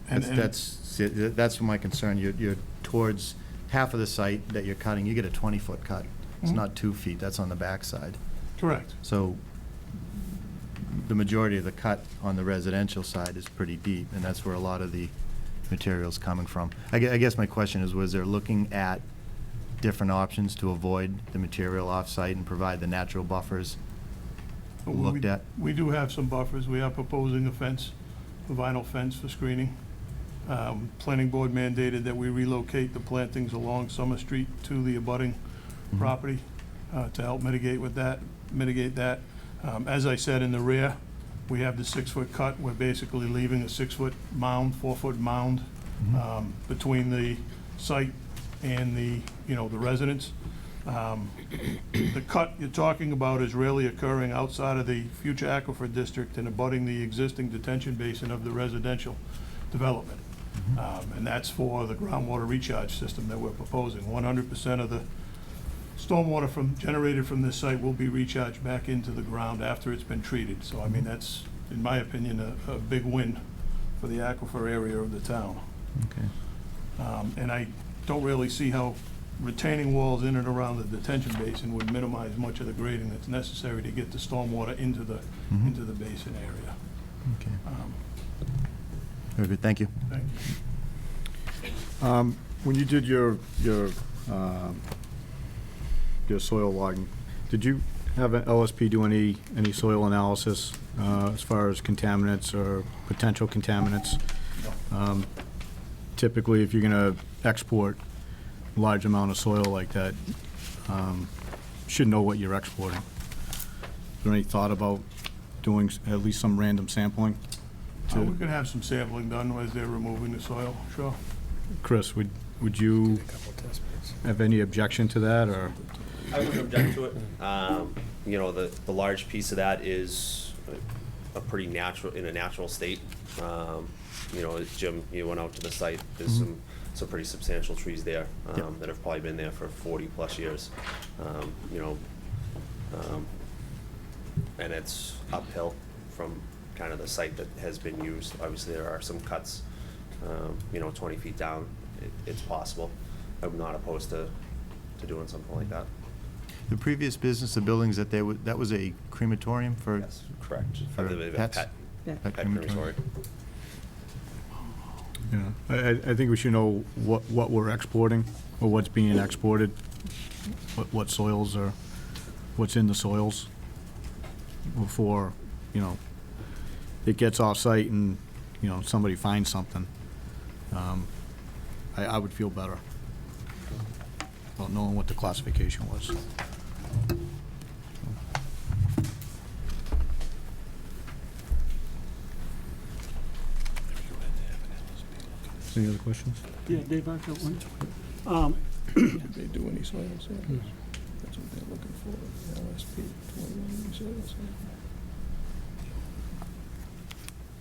That's my concern. You're towards half of the site that you're cutting, you get a 20-foot cut. It's not 2 feet, that's on the backside.
Correct.
So the majority of the cut on the residential side is pretty deep, and that's where a lot of the material's coming from. I guess my question is, was there looking at different options to avoid the material off-site and provide the natural buffers looked at?
We do have some buffers. We are proposing a fence, a vinyl fence for screening. Planning board mandated that we relocate the plantings along Summer Street to the abutting property to help mitigate that. As I said, in the rear, we have the 6-foot cut. We're basically leaving a 6-foot mound, 4-foot mound between the site and the residence. The cut you're talking about is really occurring outside of the future aquifer district and abutting the existing detention basin of the residential development. And that's for the groundwater recharge system that we're proposing. 100% of the stormwater generated from this site will be recharged back into the ground after it's been treated. So, I mean, that's, in my opinion, a big win for the aquifer area of the town.
Okay.
And I don't really see how retaining walls in and around the detention basin would minimize much of the grading that's necessary to get the stormwater into the basin area.
Okay. Very good, thank you.
Thank you.
When you did your soil logging, did you have an LSP do any soil analysis as far as contaminants or potential contaminants? Typically, if you're going to export a large amount of soil like that, you should know what you're exporting. Is there any thought about doing at least some random sampling?
We could have some sampling done as they're removing the soil, sure.
Chris, would you have any objection to that, or?
I wouldn't object to it. You know, the large piece of that is a pretty in a natural state. You know, as Jim, you went out to the site, there's some pretty substantial trees there that have probably been there for 40+ years. You know, and it's uphill from kind of the site that has been used. Obviously, there are some cuts, you know, 20 feet down. It's possible. I'm not opposed to doing something like that.
The previous business, the buildings that that was a crematorium for?
Yes, correct.
For
I believe
pets?
Pet crematory.
Yeah, I think we should know what we're exporting, or what's being exported, what soils are, what's in the soils, before, you know, it gets off-site and, you know, somebody finds something. I would feel better about knowing what the classification was. Any other questions?
Yeah, Dave, I've got one.
Did they do any soil samples? That's what they're looking for, LSP, 21 soil samples.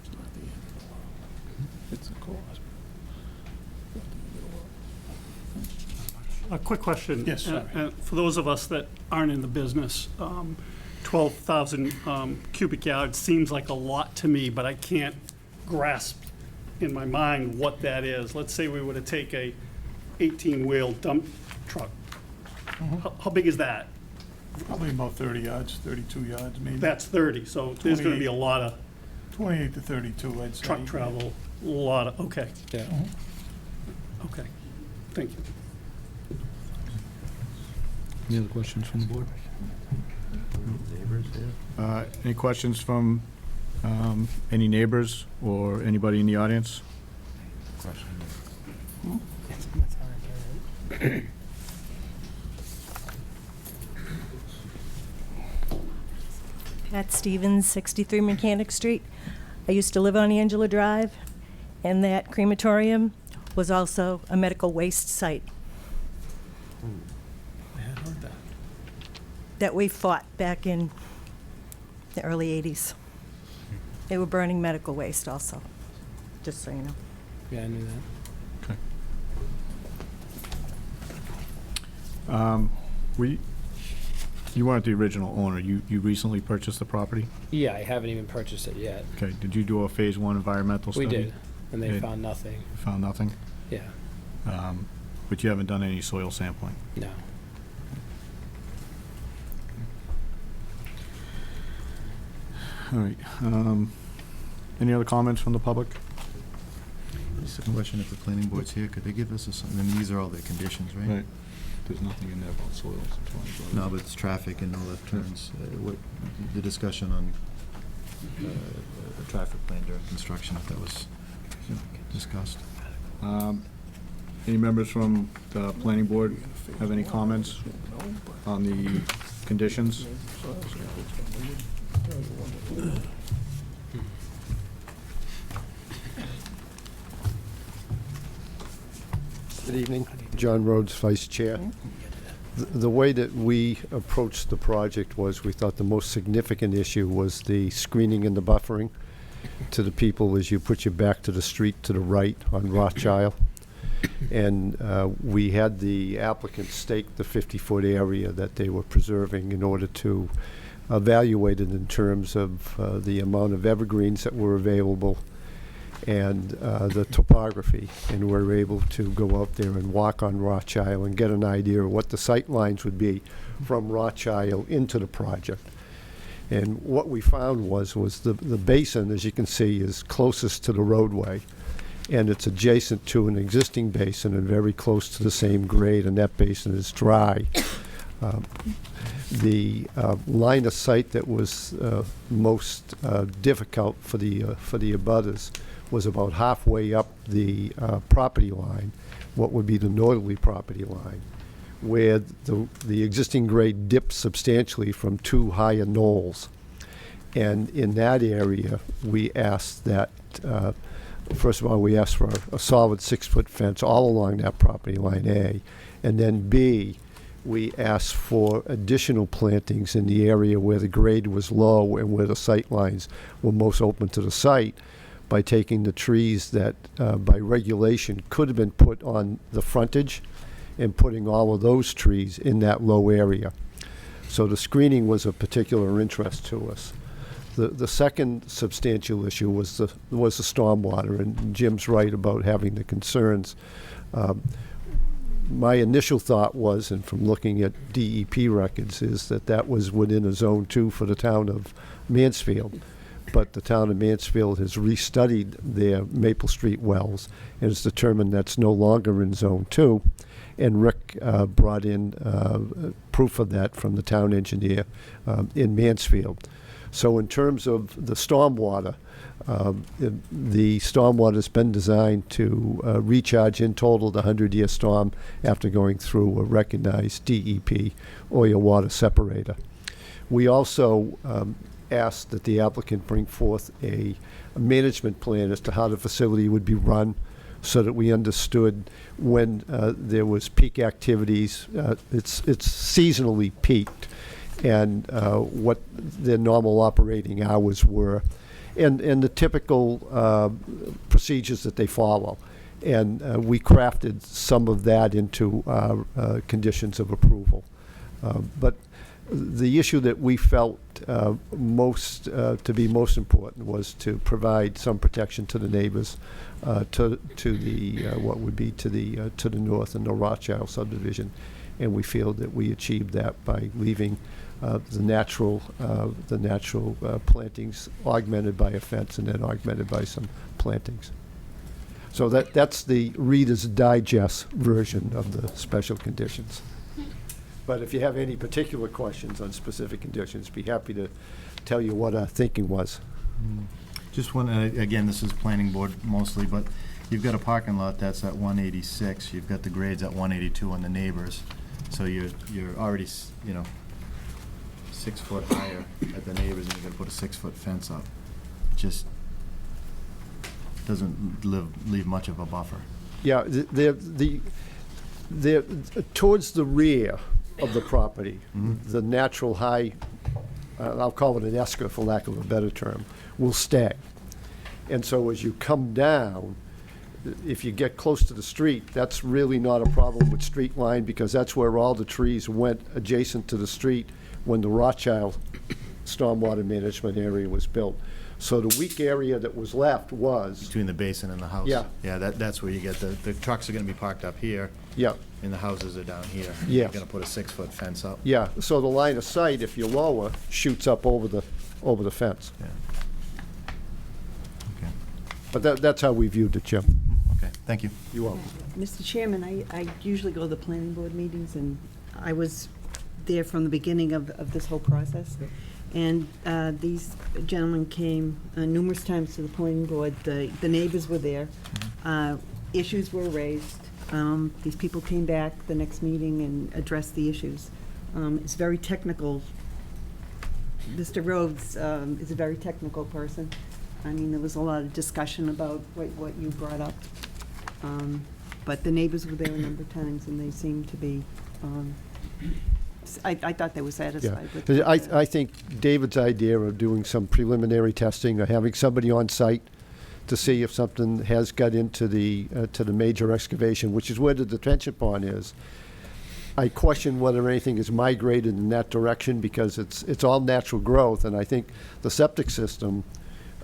It's not the end of the world. It's the cost. Not the end of the world.
A quick question.
Yes, sorry.
For those of us that aren't in the business, 12,000 cubic yards seems like a lot to me, but I can't grasp in my mind what that is. Let's say we were to take a 18-wheel dump truck. How big is that?
Probably about 30 yards, 32 yards, maybe.
That's 30, so there's going to be a lot of
28 to 32, I'd say.
truck travel, a lot of, okay.
Yeah.
Okay, thank you.
Any other questions from the board? Any questions from any neighbors or anybody in the audience?
Pat Stevens, 63 Mechanic Street. I used to live on Angela Drive, and that crematorium was also a medical waste site.
I had heard that.
That we fought back in the early 80s. They were burning medical waste also, just so you know.
Yeah, I knew that.
Okay. You weren't the original owner. You recently purchased the property?
Yeah, I haven't even purchased it yet.
Okay. Did you do a phase 1 environmental study?
We did, and they
Okay.
found nothing.
Found nothing?
Yeah.
But you haven't done any soil sampling?
No.
All right. Any other comments from the public?
Just a question, if the planning board's here, could they give us I mean, these are all the conditions, right?
Right. There's nothing in there about soils and swines.
No, but it's traffic and all the turns, what, the discussion on the traffic plan during construction, if that was discussed.
Any members from the planning board have any comments on the conditions?
Good evening. John Rhodes, Vice Chair. The way that we approached the project was we thought the most significant issue was the screening and the buffering to the people as you put your back to the street to the right on Rothschild. And we had the applicant stake the 50-foot area that they were preserving in order to evaluate it in terms of the amount of evergreens that were available and the topography, and we're able to go out there and walk on Rothschild and get an idea of what the sight lines would be from Rothschild into the project. And what we found was the basin, as you can see, is closest to the roadway, and it's adjacent to an existing basin and very close to the same grade, and that basin is dry. The line of sight that was most difficult for the abutters was about halfway up the property line, what would be the northerly property line, where the existing grade dips substantially from two higher knolls. And in that area, we asked that, first of all, we asked for a solid 6-foot fence all along that property line, A, and then B, we asked for additional plantings in the area where the grade was low and where the sight lines were most open to the site, by taking the trees that by regulation could have been put on the frontage and putting all of those trees in that low area. So the screening was of particular interest to us. The second substantial issue was the stormwater, and Jim's right about having the concerns. My initial thought was, and from looking at DEP records, is that was within a Zone 2 for the town of Mansfield. But the town of Mansfield has restudied their Maple Street wells and has determined that's no longer in Zone 2. And Rick brought in proof of that from the town engineer in Mansfield. So in terms of the stormwater has been designed to recharge in total the 100-year storm after going through a recognized DEP oil water separator. We also asked that the applicant bring forth a management plan as to how the facility would be run, so that we understood when there was peak activities, it's seasonally peaked, and what their normal operating hours were, and the typical procedures that they follow. And we crafted some of that into conditions of approval. But the issue that we felt to be most important was to provide some protection to the neighbors, to the what would be to the north in the Rothschild subdivision, and we feel that we achieved that by leaving the natural plantings augmented by a fence and then augmented by some plantings. So that's the Reader's Digest version of the special conditions. But if you have any particular questions on specific conditions, be happy to tell you what our thinking was.
Just one, again, this is planning board mostly, but you've got a parking lot that's at 186. You've got the grades at 182 on the neighbors. So you're already, 6 foot higher at the neighbors, and you're gonna put a 6-foot fence up. Just doesn't leave much of a buffer.
Yeah, they're towards the rear of the property, the natural high, I'll call it an esker for lack of a better term, will stay. And so as you come down, if you get close to the street, that's really not a problem with street line, because that's where all the trees went adjacent to the street when the Rothschild stormwater management area was built. So the weak area that was left was
between the basin and the house.
Yeah.
Yeah, that's where you get the trucks are gonna be parked up here.
Yeah.
And the houses are down here.
Yeah.
You're gonna put a 6-foot fence up.
Yeah, so the line of sight, if you're lower, shoots up over the over the fence.
Yeah. Okay.
But that's how we viewed it, Jim.
Okay, thank you.
You're welcome.
Mr. Chairman, I usually go to the planning board meetings, and I was there from the beginning of this whole process. And these gentlemen came numerous times to the planning board. The neighbors were there. Issues were raised. These people came back the next meeting and addressed the issues. It's very technical. Mr. Rhodes is a very technical person. I mean, there was a lot of discussion about what you brought up. But the neighbors were there a number of times, and they seemed to be, I thought they were satisfied with it.
I think David's idea of doing some preliminary testing or having somebody on site to see if something has got into the major excavation, which is where the detention pond is. I question whether anything is migrated in that direction because it's all natural growth, and I think the septic system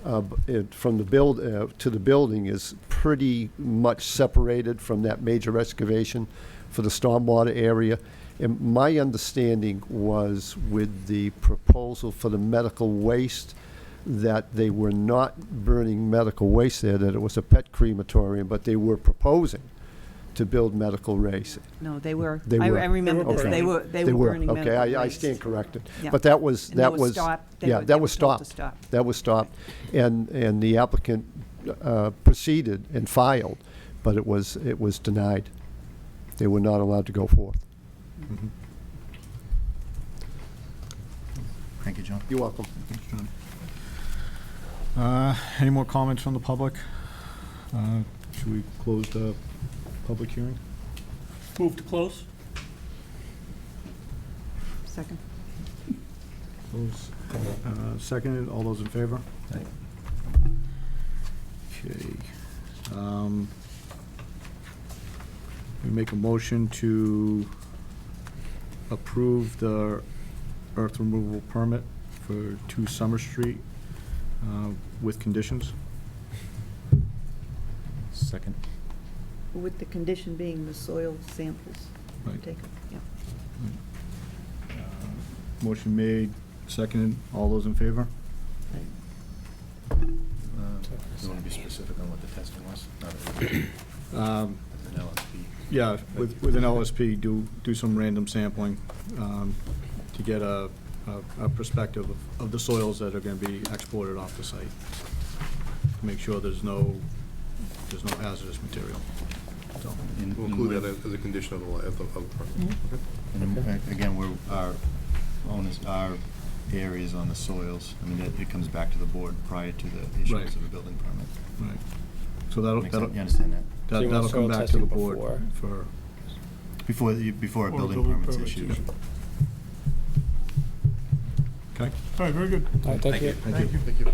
from the to the building is pretty much separated from that major excavation for the stormwater area. And my understanding was with the proposal for the medical waste that they were not burning medical waste there, that it was a pet crematorium, but they were proposing to build medical waste.
No, they were.
They were.
I remember this.
Okay.
They were burning medical waste.
Okay, I stand corrected.
Yeah.
But that was
And that was stopped. They
yeah,
were-
that
they
was
were told to
stopped.
stop.
That was stopped, and the applicant proceeded and filed, but it was denied. They were not allowed to go forth.
Thank you, John.
You're welcome.
Thanks, John. Any more comments from the public? Should we close the public hearing?
Move to close?
Second.
Close. Seconded, all those in favor?
Aye.
Okay. We make a motion to approve the earth removal permit for 2 Summer Street with conditions.
Second.
With the condition being the soil samples
Right.
taken, yeah.
Motion made, seconded, all those in favor?
You want to be specific on what the testing was? An LSP.
Yeah, with an LSP, do some random sampling to get a perspective of the soils that are going to be exported off the site. Make sure there's no hazardous material. So,
We'll include that as a condition of the permit.
And then, again, our areas on the soils, I mean, it comes back to the board prior to the
Right.
issuance of a building permit.
Right. So that'll,
You understand that?
So you want
that'll
soil
come back to the
testing
board
before?
for,
Before a
Or
building
building
permit's
permit's
issued.
issued.
okay?
All right, very good.
All right, thank you.
Thank you.
Thank you.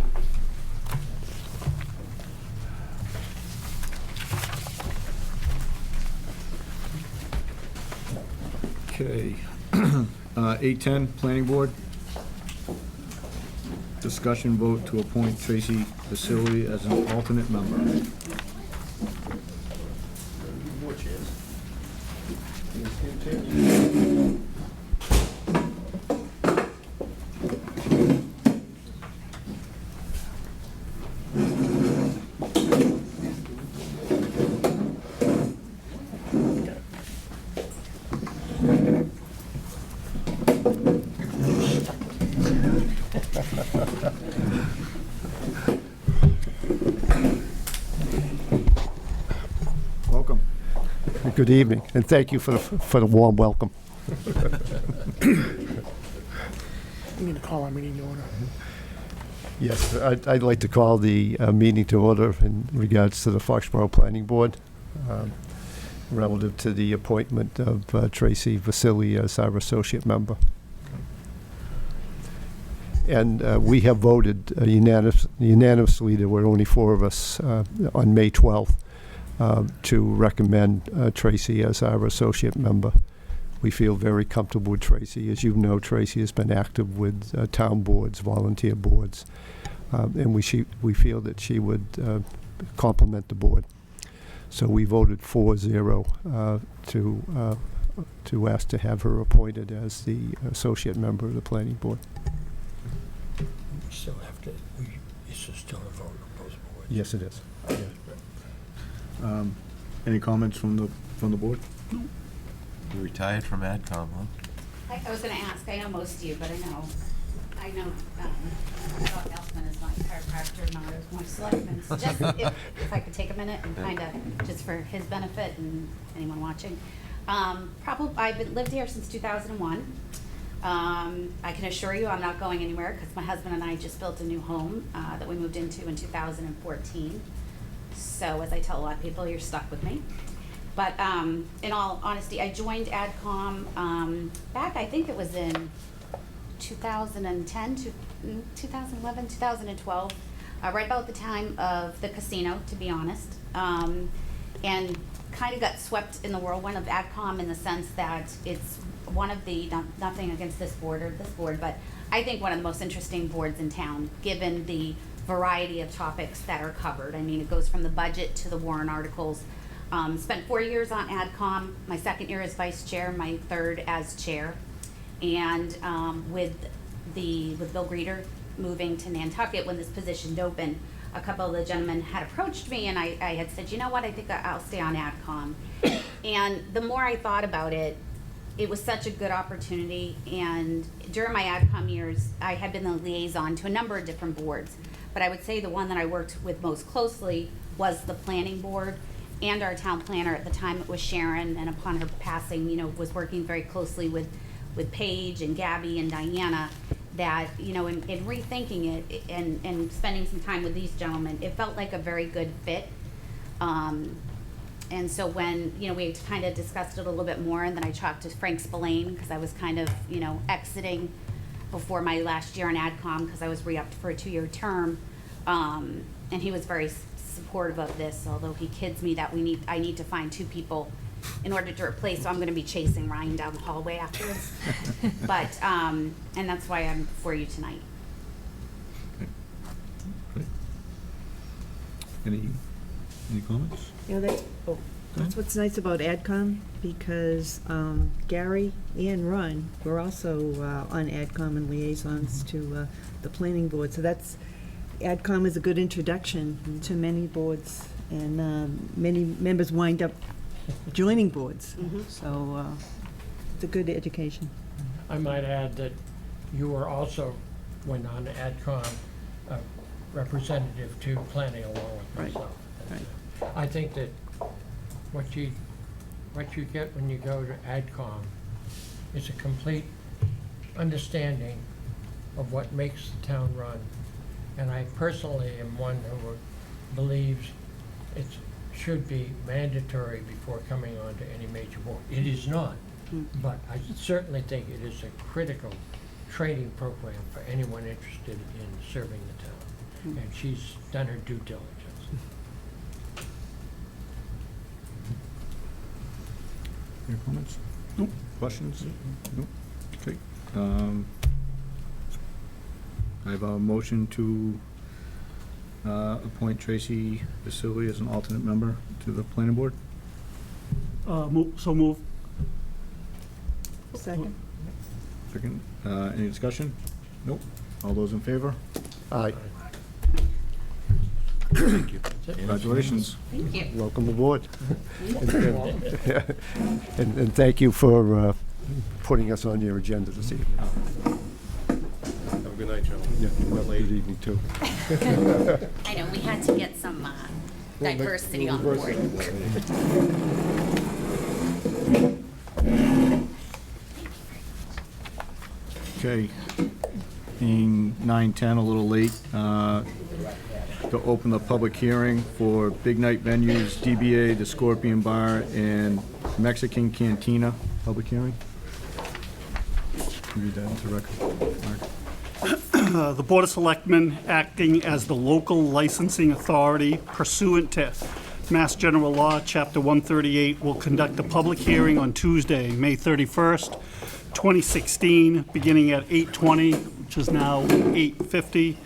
Okay. 8:10, Planning Board. Discussion vote to appoint Tracy Vasili as an alternate member.
More chairs.
Welcome.
Good evening, and thank you for the warm welcome.
You need to call our meeting to order.
Yes, I'd like to call the meeting to order in regards to the Foxborough Planning Board, relative to the appointment of Tracy Vasili as our associate member. And we have voted unanimously, there were only 4 of us on May 12th, to recommend Tracy as our associate member. We feel very comfortable with Tracy. As you know, Tracy has been active with town boards, volunteer boards, and we feel that she would complement the board. So we voted 4-0 to ask to have her appointed as the associate member of the planning board.
Still have to, it's still a vote on both boards.
Yes, it is.
Any comments from the board?
You retired from AdCom, huh?
I was gonna ask, I know most of you, but I know, Doc Elfman is my chiropractor, Mara is my selectman. So just if I could take a minute and kind of, just for his benefit and anyone watching. I've lived here since 2001. I can assure you I'm not going anywhere because my husband and I just built a new home that we moved into in 2014. So as I tell a lot of people, you're stuck with me. But in all honesty, I joined AdCom back, I think it was in 2010, 2011, 2012, right about the time of the casino, to be honest. And kind of got swept in the whirlwind of AdCom in the sense that it's one of the, nothing against this board or this board, but I think one of the most interesting boards in town, given the variety of topics that are covered. I mean, it goes from the budget to the warrant articles. Spent 4 years on AdCom, my second year as vice chair, my third as chair. And with Bill Greeter moving to Nantucket when this position opened, a couple of the gentlemen had approached me and I had said, you know what, I think I'll stay on AdCom. And the more I thought about it, it was such a good opportunity. And during my AdCom years, I had been the liaison to a number of different boards. But I would say the one that I worked with most closely was the planning board and our town planner. At the time it was Sharon, and upon her passing, you know, was working very closely with Paige and Gabby and Diana, that, you know, in rethinking it and spending some time with these gentlemen, it felt like a very good fit. And so when, you know, we kind of discussed it a little bit more, and then I talked to Frank Spillane, because I was kind of, you know, exiting before my last year on AdCom, because I was re-upped for a 2-year term. And he was very supportive of this, although he kids me that I need to find 2 people in order to replace, so I'm going to be chasing Ryan down the hallway afterwards. But, and that's why I'm before you tonight.
Any comments?
You know, that's what's nice about AdCom, because Gary and Ron were also on AdCom and liaisons to the planning board. So AdCom is a good introduction to many boards, and many members wind up joining boards. So it's a good education.
I might add that you were also, when on AdCom, a representative to planning along with myself.
Right.
I think that what you get when you go to AdCom is a complete understanding of what makes the town run. And I personally am one who believes it should be mandatory before coming on to any major board. It is not, but I certainly think it is a critical training program for anyone interested in serving the town. And she's done her due diligence.
Any comments? Nope. Questions? Nope. Okay. I have a motion to appoint Tracy Vasili as an alternate member to the planning board.
So move.
Second.
Second. Any discussion? Nope. All those in favor?
Aye.
Thank you.
Congratulations.
Thank you.
Welcome aboard. And thank you for putting us on your agenda this evening.
Have a good night, gentlemen.
Yeah, good evening, too.
I know, we had to get some diversity on board.
Okay. Being 9:10, a little late, to open the public hearing for Big Night Venues, DBA, the Scorpion Bar, and Mexican Cantina, public hearing. Read that into record, Mark.
The Board of Selectmen, acting as the local licensing authority pursuant to Mass General Law, Chapter 138, will conduct a public hearing on Tuesday, May 31st, 2016, beginning at 8:20, which is now 8:50,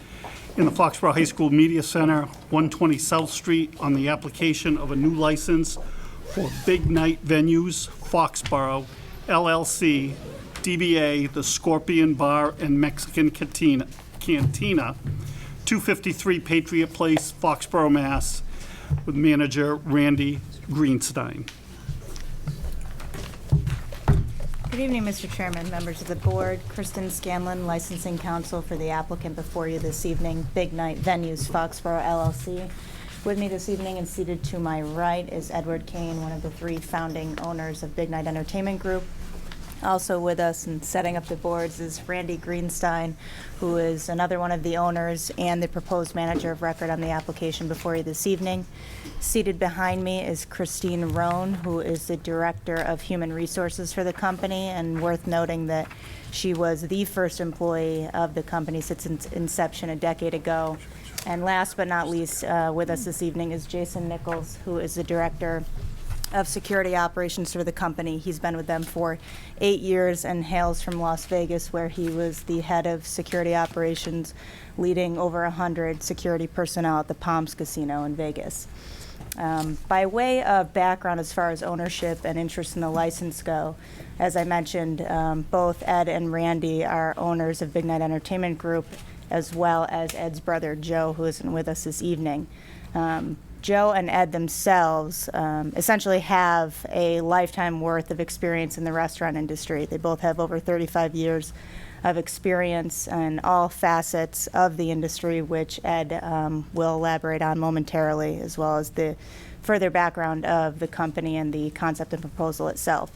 in the Foxborough High School Media Center, 120 South Street, on the application of a new license for Big Night Venues, Foxborough, LLC, DBA, the Scorpion Bar and Mexican Cantina, Cantina, 253 Patriot Place, Foxborough, Mass., with manager Randy Greenstein.
Good evening, Mr. Chairman, members of the board. Kristen Scanlon, licensing counsel for the applicant before you this evening, Big Night Venues, Foxborough LLC. With me this evening and seated to my right is Edward Kane, one of the 3 founding owners of Big Night Entertainment Group. Also with us and setting up the boards is Randy Greenstein, who is another one of the owners and the proposed manager of record on the application before you this evening. Seated behind me is Christine Roan, who is the Director of Human Resources for the company, and worth noting that she was the first employee of the company since its inception a decade ago. And last but not least, with us this evening is Jason Nichols, who is the Director of Security Operations for the company. He's been with them for 8 years and hails from Las Vegas, where he was the head of security operations, leading over 100 security personnel at the Palms Casino in Vegas. By way of background as far as ownership and interest in the license go, as I mentioned, both Ed and Randy are owners of Big Night Entertainment Group, as well as Ed's brother Joe, who isn't with us this evening. Joe and Ed themselves essentially have a lifetime worth of experience in the restaurant industry. They both have over 35 years of experience in all facets of the industry, which Ed will elaborate on momentarily, as well as the further background of the company and the concept and proposal itself.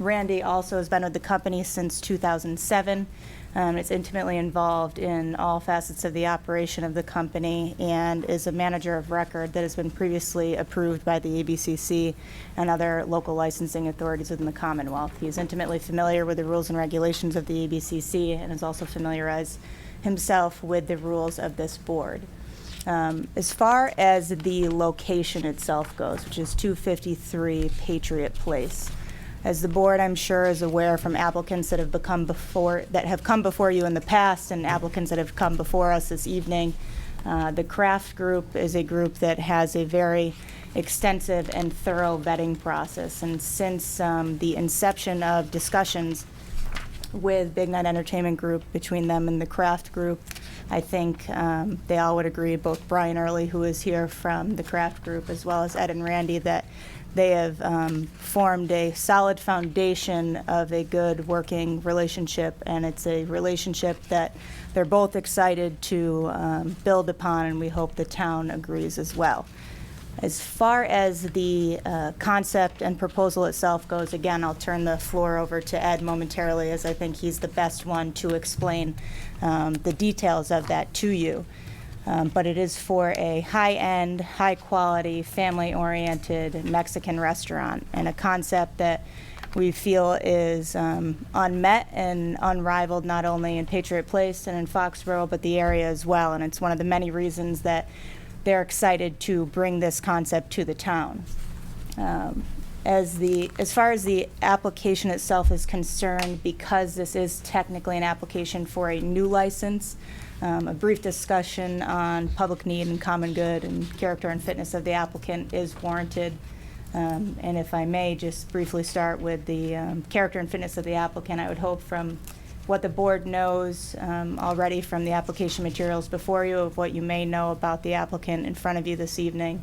Randy also has been with the company since 2007. It's intimately involved in all facets of the operation of the company and is a manager of record that has been previously approved by the ABCC and other local licensing authorities within the Commonwealth. He is intimately familiar with the rules and regulations of the ABCC and has also familiarized himself with the rules of this board. As far as the location itself goes, which is 253 Patriot Place, as the board, I'm sure, is aware from applicants that have come before you in the past and applicants that have come before us this evening, the Craft Group is a group that has a very extensive and thorough vetting process. And since the inception of discussions with Big Night Entertainment Group, between them and the Craft Group, I think they all would agree, both Brian Early, who is here from the Craft Group, as well as Ed and Randy, that they have formed a solid foundation of a good working relationship, and it's a relationship that they're both excited to build upon, and we hope the town agrees as well. As far as the concept and proposal itself goes, again, I'll turn the floor over to Ed momentarily, as I think he's the best one to explain the details of that to you. But it is for a high-end, high-quality, family-oriented Mexican restaurant, and a concept that we feel is unmet and unrivaled not only in Patriot Place and in Foxborough, but the area as well. And it's one of the many reasons that they're excited to bring this concept to the town. As far as the application itself is concerned, because this is technically an application for a new license, a brief discussion on public need and common good and character and fitness of the applicant is warranted. And if I may just briefly start with the character and fitness of the applicant, I would hope from what the board knows already from the application materials before you, of what you may know about the applicant in front of you this evening.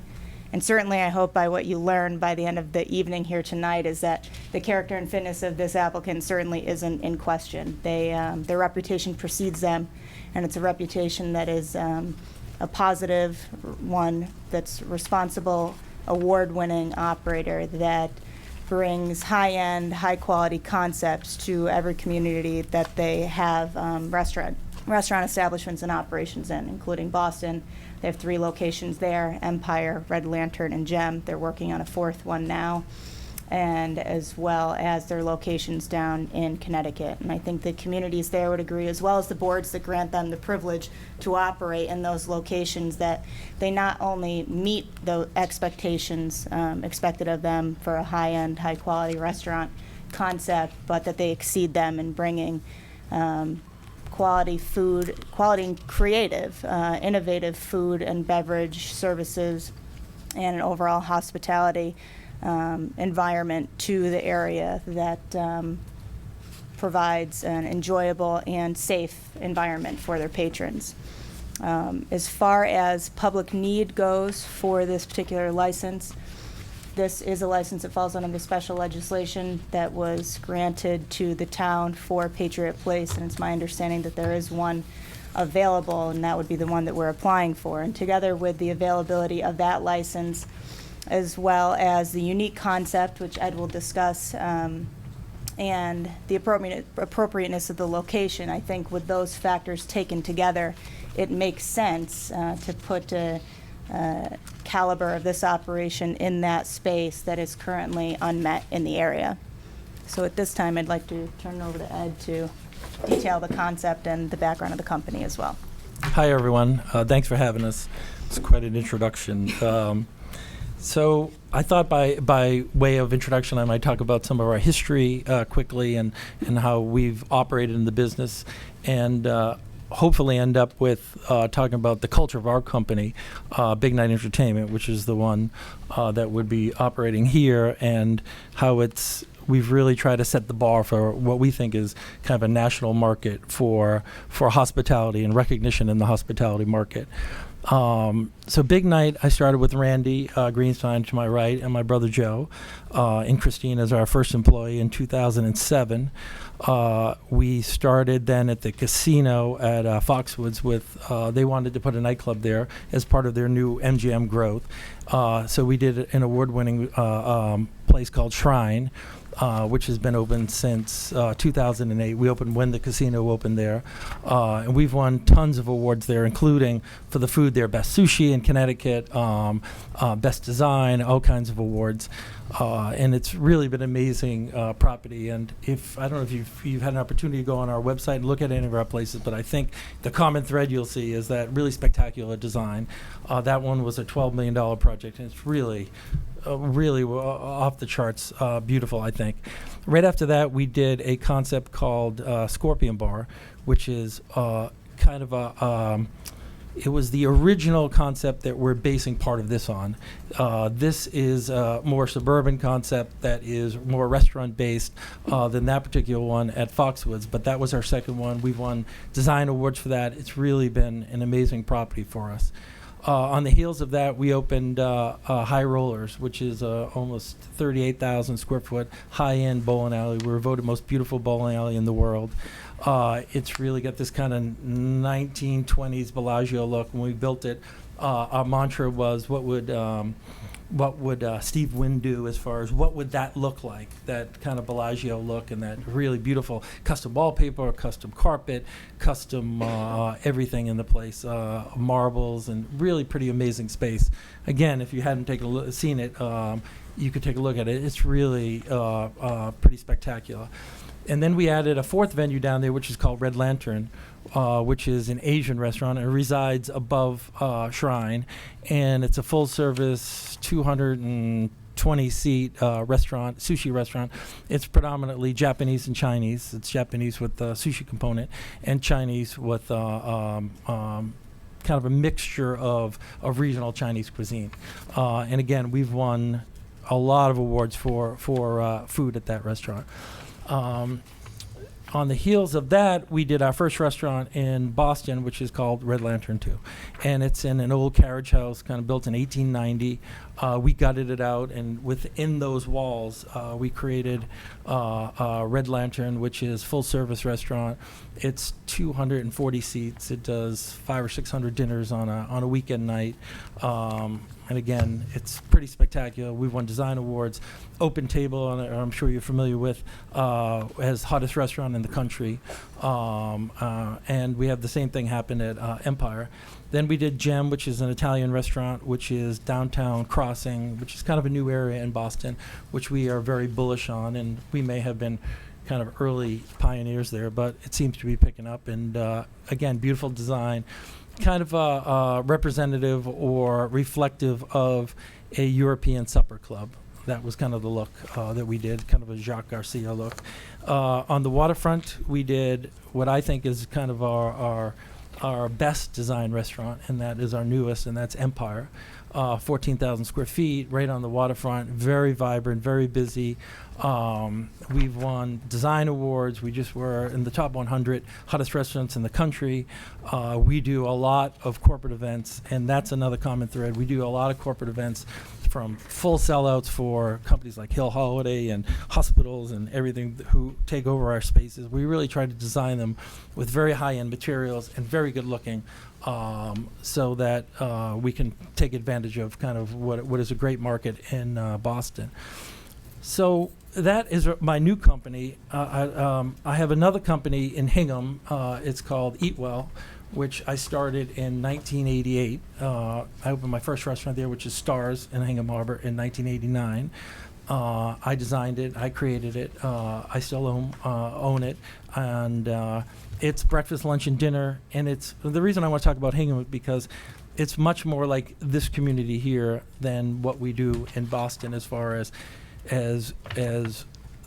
And certainly I hope by what you learn by the end of the evening here tonight is that the character and fitness of this applicant certainly isn't in question. Their reputation precedes them, and it's a reputation that is a positive one, that's responsible, award-winning operator that brings high-end, high-quality concepts to every community that they have restaurant establishments and operations in, including Boston. They have 3 locations there: Empire, Red Lantern, and Gem. They're working on a 4th one now, and as well as their locations down in Connecticut. And I think the communities there would agree, as well as the boards that grant them the privilege to operate in those locations, that they not only meet the expectations expected of them for a high-end, high-quality restaurant concept, but that they exceed them in bringing quality food, quality and creative, innovative food and beverage services, and an overall hospitality environment to the area that provides an enjoyable and safe environment for their patrons. As far as public need goes for this particular license, this is a license that falls under the special legislation that was granted to the town for Patriot Place, and it's my understanding that there is one available, and that would be the one that we're applying for. And together with the availability of that license, as well as the unique concept, which Ed will discuss, and the appropriateness of the location, I think with those factors taken together, it makes sense to put a caliber of this operation in that space that is currently unmet in the area. So at this time, I'd like to turn it over to Ed to detail the concept and the background of the company as well.
Hi, everyone. Thanks for having us. It's quite an introduction. So I thought by way of introduction, I might talk about some of our history quickly and how we've operated in the business, and hopefully end up with talking about the culture of our company, Big Night Entertainment, which is the one that would be operating here, and how we've really tried to set the bar for what we think is kind of a national market for hospitality and recognition in the hospitality market. So Big Night, I started with Randy Greenstein to my right and my brother Joe, and Christine as our first employee in 2007. We started then at the casino at Foxwoods with, they wanted to put a nightclub there as part of their new MGM growth. So we did an award-winning place called Shrine, which has been open since 2008. We opened when the casino opened there. And we've won tons of awards there, including for the food there, Best Sushi in Connecticut, Best Design, all kinds of awards. And it's really been an amazing property. And I don't know if you've had an opportunity to go on our website and look at any of our places, but I think the common thread you'll see is that really spectacular design. That one was a $12 million project, and it's really off the charts, beautiful, I think. Right after that, we did a concept called Scorpion Bar, which is kind of it was the original concept that we're basing part of this on. This is a more suburban concept that is more restaurant-based than that particular one at Foxwoods, but that was our second one. We've won design awards for that. It's really been an amazing property for us. On the heels of that, we opened High Rollers, which is almost 38,000 square foot high-end bowling alley. We were voted most beautiful bowling alley in the world. It's really got this kind of 1920s Bellagio look. When we built it, our mantra was, what would Steve Wynn do as far as what would that look like, that kind of Bellagio look, and that really beautiful custom wallpaper, custom carpet, custom everything in the place, marbles, and really pretty amazing space. Again, if you hadn't seen it, you could take a look at it. It's really pretty spectacular. And then we added a fourth venue down there, which is called Red Lantern, which is an Asian restaurant. It resides above Shrine, and it's a full-service 220-seat restaurant, sushi restaurant. It's predominantly Japanese and Chinese. It's Japanese with the sushi component, and Chinese with kind of a mixture of regional Chinese cuisine. And again, we've won a lot of awards for food at that restaurant. On the heels of that, we did our first restaurant in Boston, which is called Red Lantern 2. And it's in an old carriage house, kind of built in 1890. We gutted it out, and within those walls, we created Red Lantern, which is full-service restaurant. It's 240 seats. It does 500 or 600 dinners on a weekend night. And again, it's pretty spectacular. We've won design awards. Open Table, I'm sure you're familiar with, as hottest restaurant in the country. And we have the same thing happen at Empire. Then we did Gem, which is an Italian restaurant, which is downtown Crossing, which is kind of a new area in Boston, which we are very bullish on, and we may have been kind of early pioneers there, but it seems to be picking up. And again, beautiful design, kind of representative or reflective of a European supper club. That was kind of the look that we did, kind of a Jacques Garcia look. On the waterfront, we did what I think is kind of our best design restaurant, and that is our newest, and that's Empire. 14,000 square feet, right on the waterfront, very vibrant, very busy. We've won design awards. We just were in the top 100 hottest restaurants in the country. We do a lot of corporate events, and that's another common thread. We do a lot of corporate events, from full sellouts for companies like Hill Holiday and hospitals and everything who take over our spaces. We really try to design them with very high-end materials and very good looking, so that we can take advantage of kind of what is a great market in Boston. So that is my new company. I have another company in Hingham. It's called Eat Well, which I started in 1988. I opened my first restaurant there, which is Stars in Hingham Harbor, in 1989. I designed it. I created it. I still own it. And it's breakfast, lunch, and dinner. And it's the reason I want to talk about Hingham is because it's much more like this community here than what we do in Boston, as far as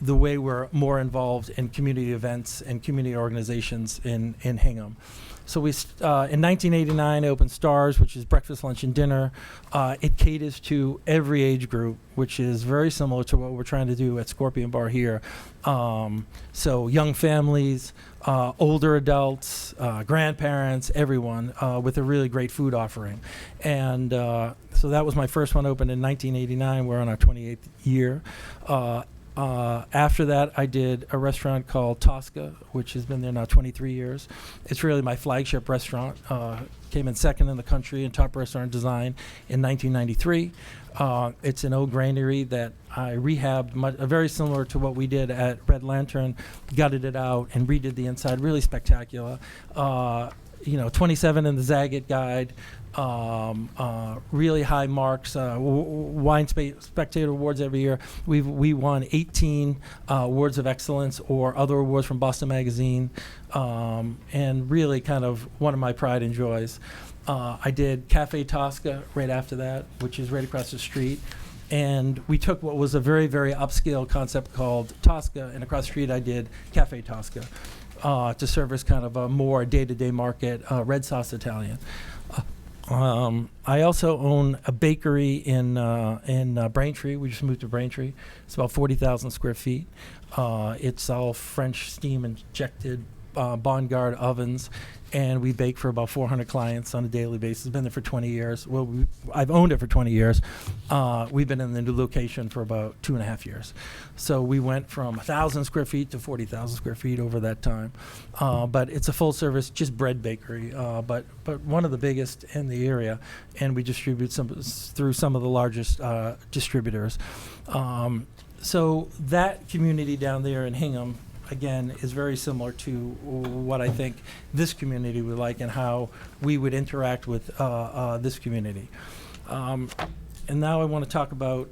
the way we're more involved in community events and community organizations in Hingham. So in 1989, I opened Stars, which is breakfast, lunch, and dinner. It caters to every age group, which is very similar to what we're trying to do at Scorpion Bar here. So young families, older adults, grandparents, everyone, with a really great food offering. And so that was my first one, opened in 1989. We're on our 28th year. After that, I did a restaurant called Tosca, which has been there now 23 years. It's really my flagship restaurant. Came in second in the country in top restaurant design in 1993. It's an old granary that I rehabbed, very similar to what we did at Red Lantern, gutted it out and redid the inside, really spectacular. 27 in the Zagat Guide. Really high marks, Wine Spectator Awards every year. We won 18 awards of excellence or other awards from Boston Magazine, and really kind of one of my pride and joys. I did Cafe Tosca right after that, which is right across the street. And we took what was a very, very upscale concept called Tosca, and across the street I did Cafe Tosca to service kind of a more day-to-day market, red sauce Italian. I also own a bakery in Braintree. We just moved to Braintree. It's about 40,000 square feet. It's all French steam injected Bongarde ovens, and we bake for about 400 clients on a daily basis. Been there for 20 years. Well, I've owned it for 20 years. We've been in the new location for about 2.5 years. So we went from 1,000 square feet to 40,000 square feet over that time. But it's a full service, just bread bakery, but one of the biggest in the area, and we distribute through some of the largest distributors. So that community down there in Hingham, again, is very similar to what I think this community would like and how we would interact with this community. And now I want to talk about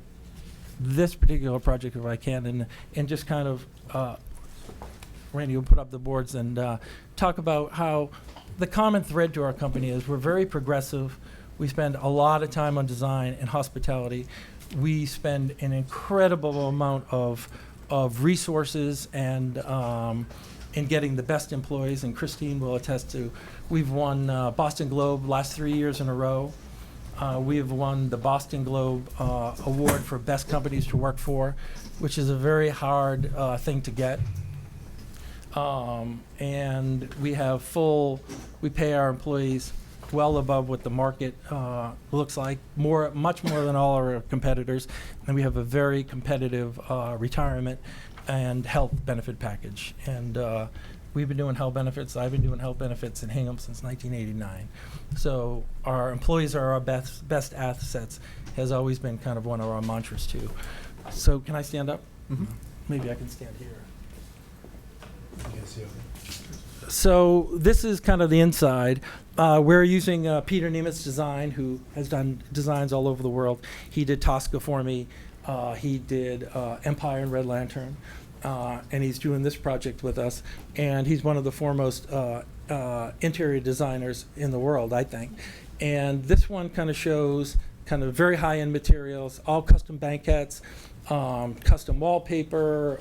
this particular project, if I can, and just kind of, Randy will put up the boards and talk about how the common thread to our company is we're very progressive. We spend a lot of time on design and hospitality. We spend an incredible amount of resources and in getting the best employees, and Christine will attest to. We've won Boston Globe last 3 years in a row. We have won the Boston Globe Award for Best Companies to Work For, which is a very hard thing to get. And we pay our employees well above what the market looks like, much more than all our competitors, and we have a very competitive retirement and health benefit package. And we've been doing health benefits. I've been doing health benefits in Hingham since 1989. So our employees are our best assets, has always been kind of one of our mantras too. So can I stand up? Mm-hmm. Maybe I can stand here. So this is kind of the inside. We're using Peter Niemitz's design, who has done designs all over the world. He did Tosca for me. He did Empire and Red Lantern. And he's doing this project with us. And he's one of the foremost interior designers in the world, I think. And this one kind of shows kind of very high-end materials, all custom banquettes, custom wallpaper,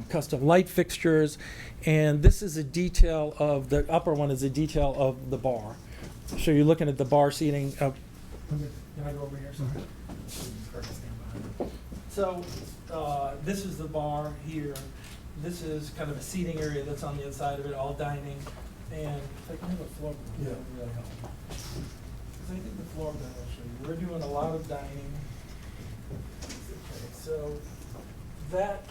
custom light fixtures, and this is a detail of the upper one is a detail of the bar. So you're looking at the bar seating.
Can I go over here? So, this is the bar here. This is kind of a seating area that's on the inside of it, all dining. And if I can have a floor plan, that would really help. Because I think the floor plan will show you. We're doing a lot of dining. Okay, so that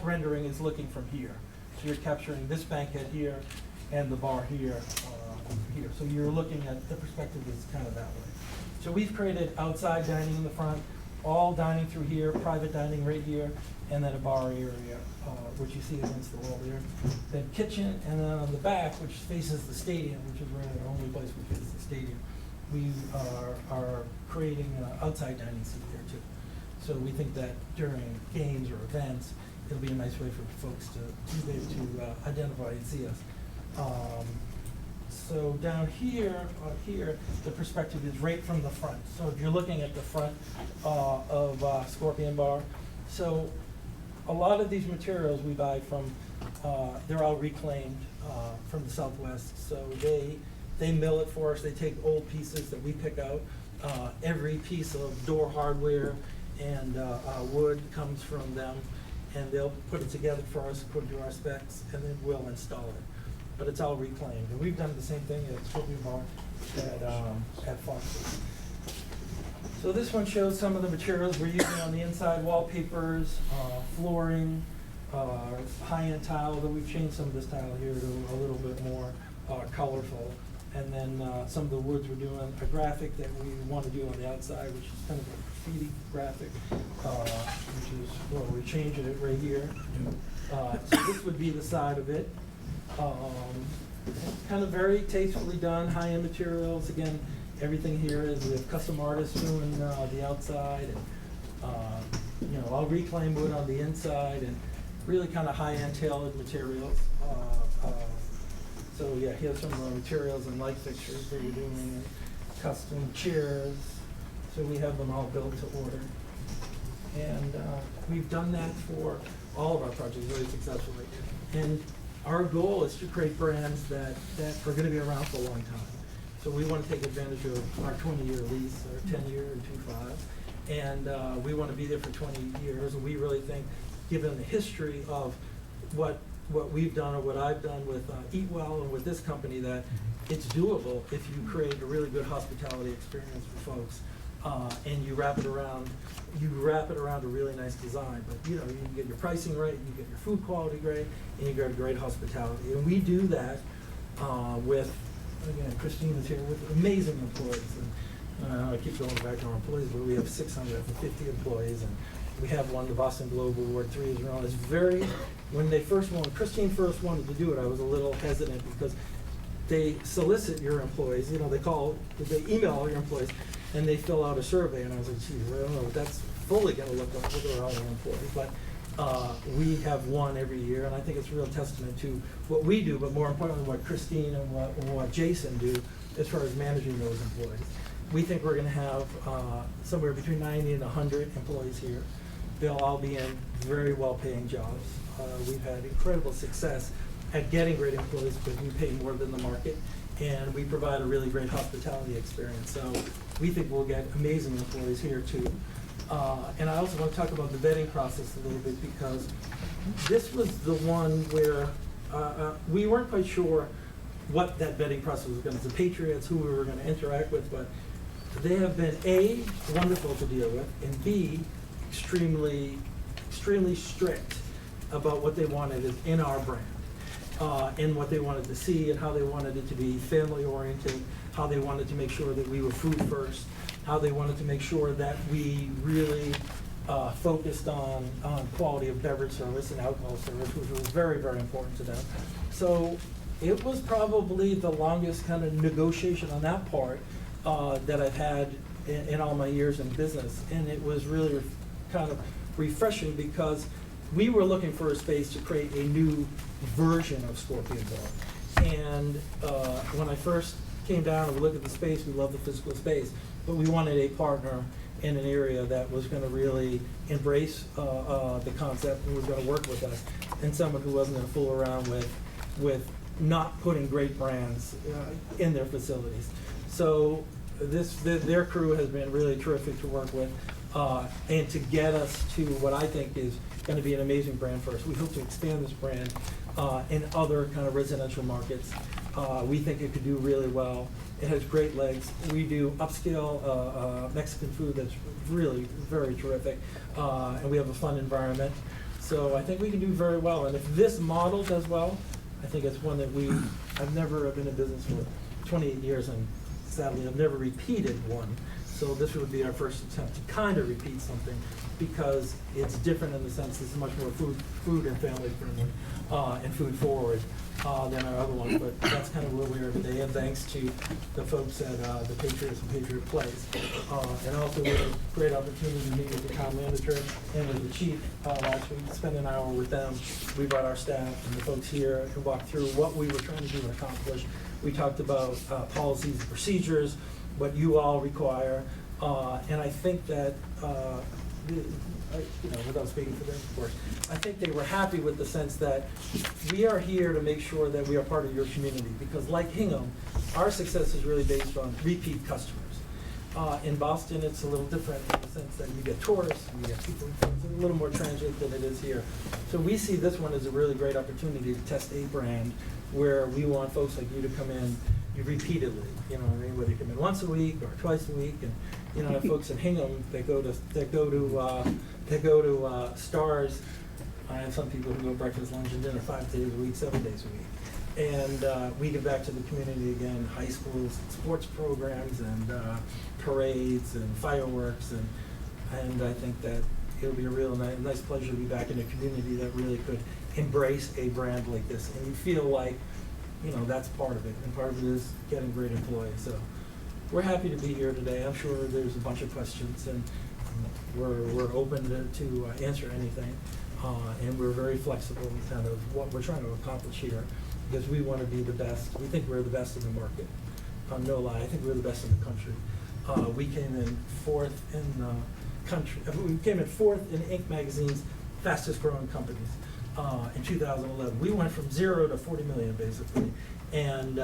rendering is looking from here. So you're capturing this banquet here and the bar here, here. So you're looking at, the perspective is kind of that way. So we've created outside dining in the front, all dining through here, private dining right here, and then a bar area, which you see against the wall there. Then kitchen, and then on the back, which faces the stadium, which is really the only place we face the stadium, we are creating outside dining seat there too. So we think that during games or events, it'll be a nice way for folks to be able to identify and see us. So down here, the perspective is right from the front. So if you're looking at the front of Scorpion Bar, so a lot of these materials we buy from, they're all reclaimed from the Southwest. So they mill it for us. They take old pieces that we pick out. Every piece of door hardware and wood comes from them, and they'll put it together for us according to our specs, and then we'll install it. But it's all reclaimed. And we've done the same thing at Scorpion Bar at Foxborough. So this one shows some of the materials we're using on the inside: wallpapers, flooring, high-end tile, though we've changed some of this tile here to a little bit more colorful. And then some of the woods, we're doing a graphic that we want to do on the outside, which is kind of a graffiti graphic, which is, well, we're changing it right here. So this would be the side of it. Kind of very tastefully done, high-end materials. Again, everything here is with custom artists doing the outside, and you know, all reclaimed wood on the inside, and really kind of high-end tailored materials. So yeah, here's some of the materials and light fixtures that we're doing, and custom chairs. So we have them all built to order, and we've done that for all of our projects very successfully. And our goal is to create brands that are going to be around for a long time. So we want to take advantage of our 20-year lease, our 10-year or 2.5, and we want to be there for 20 years. And we really think, given the history of what we've done or what I've done with Eat Well and with this company, that it's doable if you create a really good hospitality experience for folks, and you wrap it around a really nice design. But you know, you can get your pricing right, you get your food quality great, and you get a great hospitality. And we do that with, again, Christine is here with amazing employees. And I keep going back to our employees, but we have 650 employees, and we have won the Boston Globe Award 3 years in a row. It's very, when Christine first wanted to do it, I was a little hesitant because they solicit your employees. You know, they email all your employees, and they fill out a survey. And I was like, geez, I don't know what that's fully going to look like with all our employees. But we have won every year, and I think it's a real testament to what we do, but more importantly, what Christine and what Jason do as far as managing those employees. We think we're going to have somewhere between 90 and 100 employees here. They'll all be in very well-paying jobs. We've had incredible success at getting great employees because we pay more than the market, and we provide a really great hospitality experience. So we think we'll get amazing employees here too. And I also want to talk about the vetting process a little bit, because this was the one where we weren't quite sure what that vetting process was going to be. The Patriots, who we were going to interact with, but they have been A, wonderful to deal with, and B, extremely strict about what they wanted in our brand, and what they wanted to see, and how they wanted it to be family oriented, how they wanted to make sure that we were food first, how they wanted to make sure that we really focused on quality of beverage service and alcohol service, which was very, very important to them. So it was probably the longest kind of negotiation on that part that I've had in all my years in business. And it was really kind of refreshing, because we were looking for a space to create a new version of Scorpion Bar. And when I first came down and we looked at the space, we loved the physical space, but we wanted a partner in an area that was going to really embrace the concept and was going to work with us, and someone who wasn't going to fool around with not putting great brands in their facilities. So
their crew has been really terrific to work with, and to get us to what I think is going to be an amazing brand for us. We hope to expand this brand in other kind of residential markets. We think it could do really well. It has great legs. We do upscale Mexican food that's really very terrific, and we have a fun environment. So I think we can do very well. And if this model does well, I think it's one that I've never been in business for 28 years, and sadly I've never repeated one. So this would be our first attempt to kind of repeat something, because it's different in the sense this is much more food and family friendly and food forward than our other ones. But that's kind of where we are today, and thanks to the folks at the Patriots and Patriot Place. And also we had a great opportunity to meet with the town manager and with the chief last week, spend an hour with them. We brought our staff and the folks here and walked through what we were trying to do and accomplish. We talked about policies and procedures, what you all require, and I think that, without speaking for them, of course, I think they were happy with the sense that we are here to make sure that we are part of your community, because like Hingham, our success is really based on repeat customers. In Boston, it's a little different in the sense that you get tourists, and you get people, it's a little more transient than it is here. So we see this one as a really great opportunity to test a brand where we want folks like you to come in repeatedly, whether you come in once a week or twice a week, and folks at Hingham that go to Stars. I have some people who go breakfast, lunch, and dinner 5 days a week, 7 days a week, and we give back to the community again, high schools, sports programs, and parades and fireworks, and I think that it'll be a real nice pleasure to be back in a community that really could embrace a brand like this, and you feel like that's part of it, and part of it is getting great employees. So we're happy to be here today. I'm sure there's a bunch of questions, and we're open to answer anything, and we're very flexible in kind of what we're trying to accomplish here, because we want to be the best. We think we're the best in the market. No lie, I think we're the best in the country. We came in 4th in the country. We came in 4th in Inc. magazine's fastest growing companies. In 2011. We went from 0 to 40 million, basically, and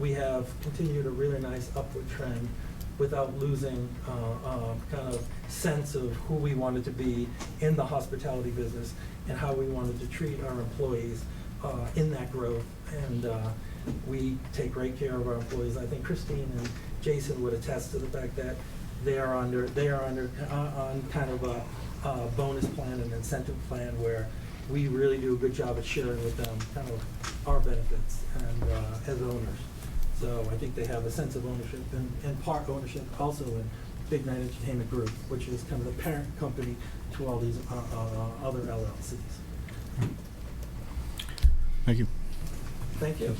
we have continued a really nice upward trend without losing kind of sense of who we wanted to be in the hospitality business and how we wanted to treat our employees in that growth. And we take great care of our employees. I think Christine and Jason would attest to the fact that they are on kind of a bonus plan and incentive plan where we really do a good job at sharing with them kind of our benefits and as owners. So I think they have a sense of ownership and part ownership also in Big Night Entertainment Group, which is kind of the parent company to all these other LLCs.
Thank you.
Thank you.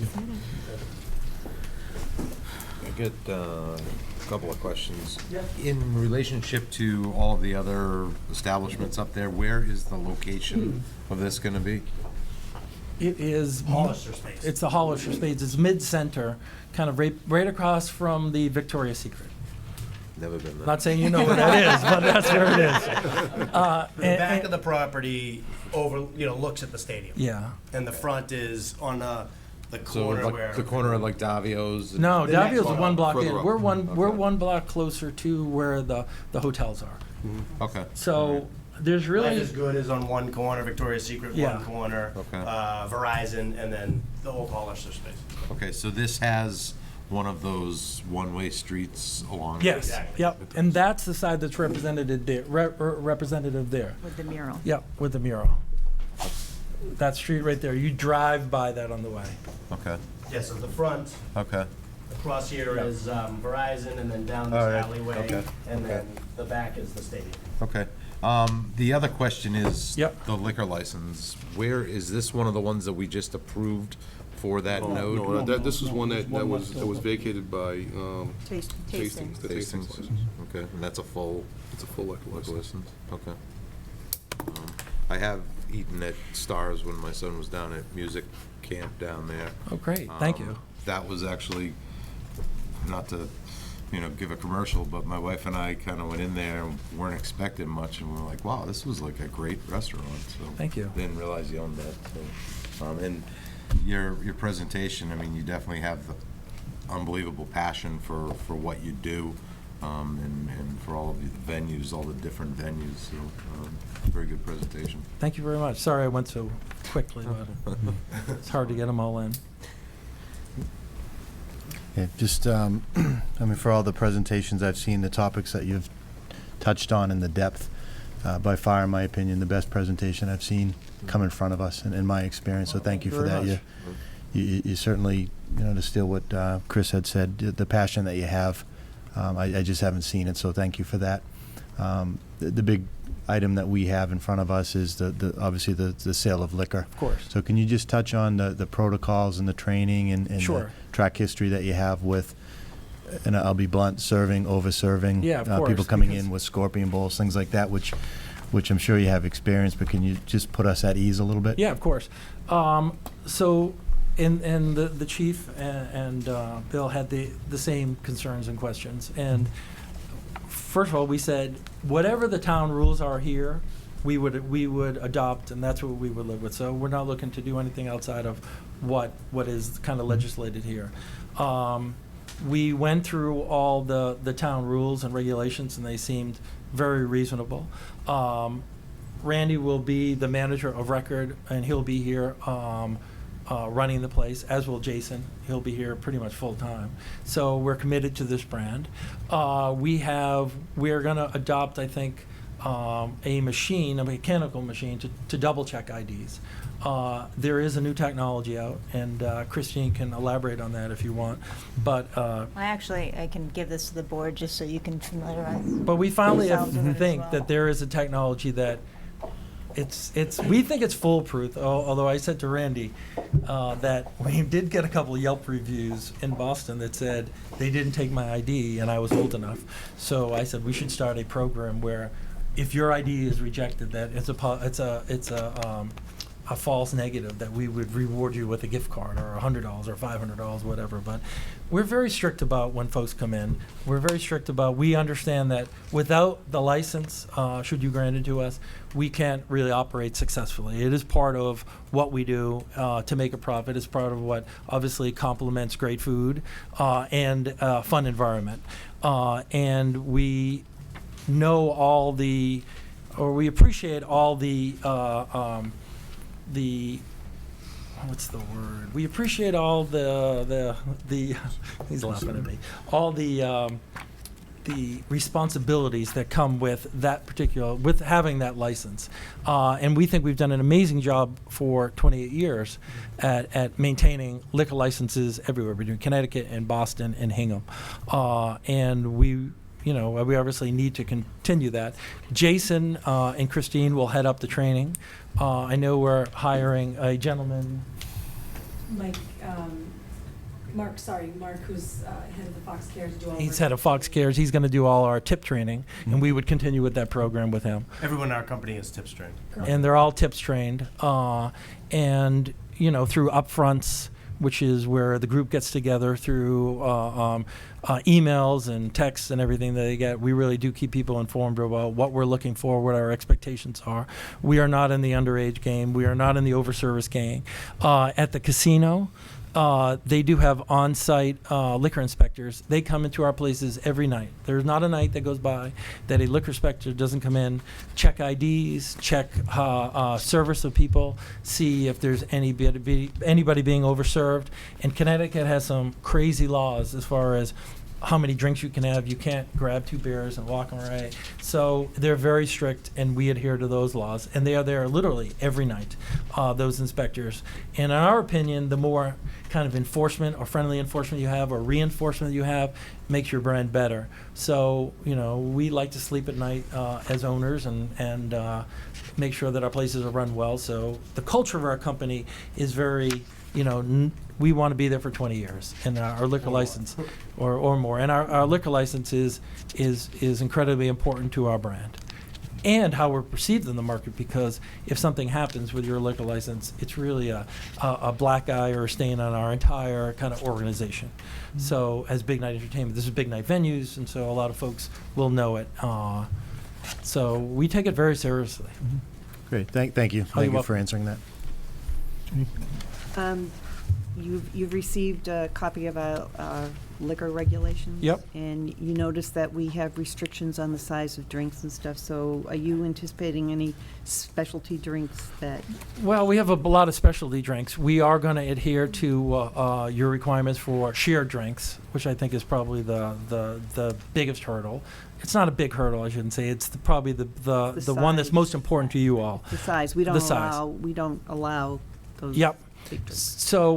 I get a couple of questions.
Yeah.
In relationship to all of the other establishments up there, where is the location of this going to be?
It is
Hollister Space.
It's the Hollister Space. It's mid-center, kind of right across from the Victoria's Secret.
Never been there.
Not saying you know where that is, but that's where it is.
The back of the property looks at the stadium.
Yeah.
And the front is on the
So
corner
like
where
the corner of like Davio's? and-
No,
The next
Davio's
one
one
up,
block
further
in.
up.
We're
Okay.
one block closer to where the hotels are.
Okay.
So there's
Life
really
is Good is on one corner, Victoria's Secret
Yeah.
one corner,
Okay.
Verizon, and then the whole Hollister Space.
Okay, so this has one of those one-way streets along.
yes,
Exactly.
yep, and that's the side that's represented there. Representative there.
With the mural.
Yep, with the mural. That street right there. You drive by that on the way.
Okay,
Yeah, so the front
okay.
across here
Yep.
is Verizon, and then down this
All right.
alleyway,
Okay.
and
Okay.
then the back is the stadium.
Okay. The other question is
Yep.
the liquor license. Where, is this one of the ones that we just approved for that node?
No, this is one that was vacated by
Taste-
Tastings, the Tastings
Tastings?
license.
Okay, and that's a full
It's a full liquor license.
license? Okay. I have eaten at Stars when my son was down at music camp down there.
Oh, great. Thank you.
That was actually, not to, give a commercial, but my wife and I kind of went in there and weren't expecting much, and we were like, wow, this was like a great restaurant, so.
Thank you.
Didn't realize you owned that, so. And your presentation, I mean, you definitely have unbelievable passion for what you do, and for all of the venues, all the different venues. So, very good presentation.
Thank you very much. Sorry I went so quickly, but it's hard to get them all in.
Yeah, just, I mean, for all the presentations I've seen, the topics that you've touched on and the depth, by far, in my opinion, the best presentation I've seen come in front of us in my experience. So thank you for
Very
that.
much.
You certainly, to steal what Chris had said, the passion that you have, I just haven't seen it. So thank you for that. The big item that we have in front of us is obviously the sale of liquor.
Of course.
So can you just touch on the protocols and the training and
Sure.
the track history that you have with, and I'll be blunt, serving, over-serving,
Yeah, of course,
people coming
because-
in with scorpion bowls, things like that, which I'm sure you have experience, but can you just put us at ease a little bit?
Yeah, of course. So, and the chief and Bill had the same concerns and questions. And first of all, we said, whatever the town rules are here, we would adopt, and that's what we would live with. So we're not looking to do anything outside of what is kind of legislated here. We went through all the town rules and regulations, and they seemed very reasonable. Randy will be the manager of record, and he'll be here running the place, as will Jason. He'll be here pretty much full time. So we're committed to this brand. We're going to adopt, I think, a mechanical machine to double check IDs. There is a new technology out, and Christine can elaborate on that if you want. But
I can give this to the board just so you can familiarize.
But we finally
yourselves with it as
think
well.
that there is a technology that we think it's foolproof. Although I said to Randy that we did get a couple of Yelp reviews in Boston that said they didn't take my ID and I was old enough. So I said we should start a program where if your ID is rejected, that it's a false negative, that we would reward you with a gift card or $100 or $500, whatever. But we're very strict about when folks come in. We're very strict about, we understand that without the license, should you grant it to us, we can't really operate successfully. It is part of what we do to make a profit. It's part of what obviously complements great food and a fun environment. And we know all the, or we appreciate all the what's the word? We appreciate all the he's laughing at me. All the responsibilities that come with that particular, with having that license. And we think we've done an amazing job for 28 years at maintaining liquor licenses everywhere between Connecticut and Boston and Hingham. And we obviously need to continue that. Jason and Christine will head up the training. I know we're hiring a gentleman.
Mark, who's head of the Fox Cares.
He's head of Fox Cares. He's going to do all our tip training, and we would continue with that program with him.
Everyone in our company is tips trained.
And they're all tips trained. And, through upfronts, which is where the group gets together through emails and texts and everything that they get. We really do keep people informed about what we're looking for, what our expectations are. We are not in the underage game. We are not in the overservice game. At the casino, they do have on-site liquor inspectors. They come into our places every night. There's not a night that goes by that a liquor inspector doesn't come in, check IDs, check service of people, see if there's anybody being overserved. And Connecticut has some crazy laws as far as how many drinks you can have. You can't grab 2 beers and walk away. So they're very strict, and we adhere to those laws. And they are there literally every night, those inspectors. And in our opinion, the more kind of enforcement or friendly enforcement you have or reinforcement you have makes your brand better. So, we like to sleep at night as owners and make sure that our places are run well. So the culture of our company is very, we want to be there for 20 years, and our liquor license, or more. And our liquor license is incredibly important to our brand and how we're perceived in the market, because if something happens with your liquor license, it's really a black eye or a stain on our entire kind of organization. So as Big Night Entertainment, this is Big Night Venues, and so a lot of folks will know it. So we take it very seriously.
Great. Thank you. Thank you for answering that.
you've received a copy of our liquor regulations?
Yep.
And you notice that we have restrictions on the size of drinks and stuff, so are you anticipating any specialty drinks that?
Well, we have a lot of specialty drinks. We are going to adhere to your requirements for shared drinks, which I think is probably the biggest hurdle. It's not a big hurdle, I shouldn't say. It's probably the one that's
size.
most important to you all.
The size, we don't
The size.
allow those.
Yep.
big drinks.
So,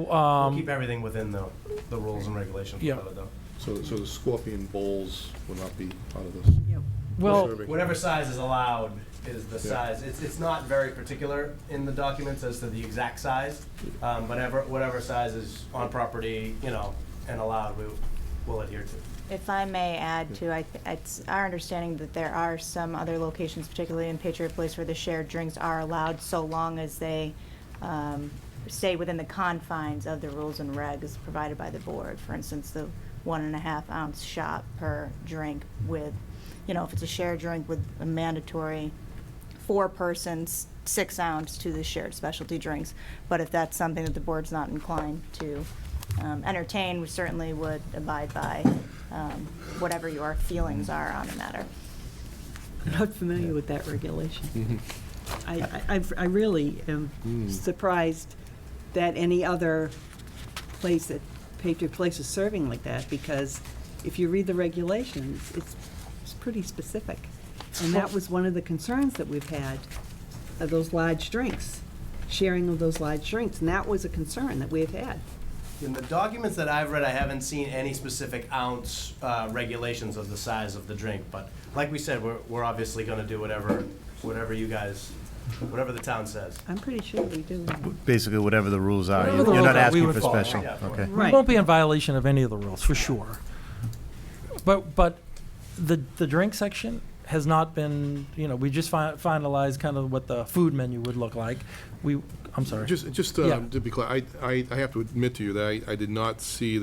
We'll keep everything within the rules and regulations.
Yeah.
without a doubt.
So the Scorpion bowls will not be part of this?
Yep.
well,
Serving.
Whatever size is allowed is the
Yeah.
size. It's not very particular in the documents as to the exact size, but whatever size is on property, and allowed, we'll adhere to.
If I may add to, it's our understanding that there are some other locations, particularly in Patriot Place, where the shared drinks are allowed so long as they stay within the confines of the rules and regs provided by the board. For instance, the 1.5 ounce shot per drink with, if it's a shared drink with a mandatory 4 persons, 6 ounce to the shared specialty drinks. But if that's something that the board's not inclined to entertain, we certainly would abide by whatever your feelings are on the matter.
I'm not familiar with that regulation. I really am surprised that any other place that Patriot Place is serving like that, because if you read the regulations, it's pretty specific. And that was one of the concerns that we've had, of those large drinks, sharing of those large drinks, and that was a concern that we've had.
In the documents that I've read, I haven't seen any specific ounce regulations of the size of the drink, but like we said, we're obviously gonna do whatever you guys, whatever the town says.
I'm pretty sure we do.
Basically, whatever the rules are,
Whatever the
you're
rules
not
are, we
asking
would
for
follow.
special,
Yeah.
okay?
we
Right.
won't be in violation of any of the rules, for sure. But the drink section has not been, we just finalized kind of what the food menu would look like. I'm sorry.
Just
Yeah.
to be clear, I have to admit to you that I did not see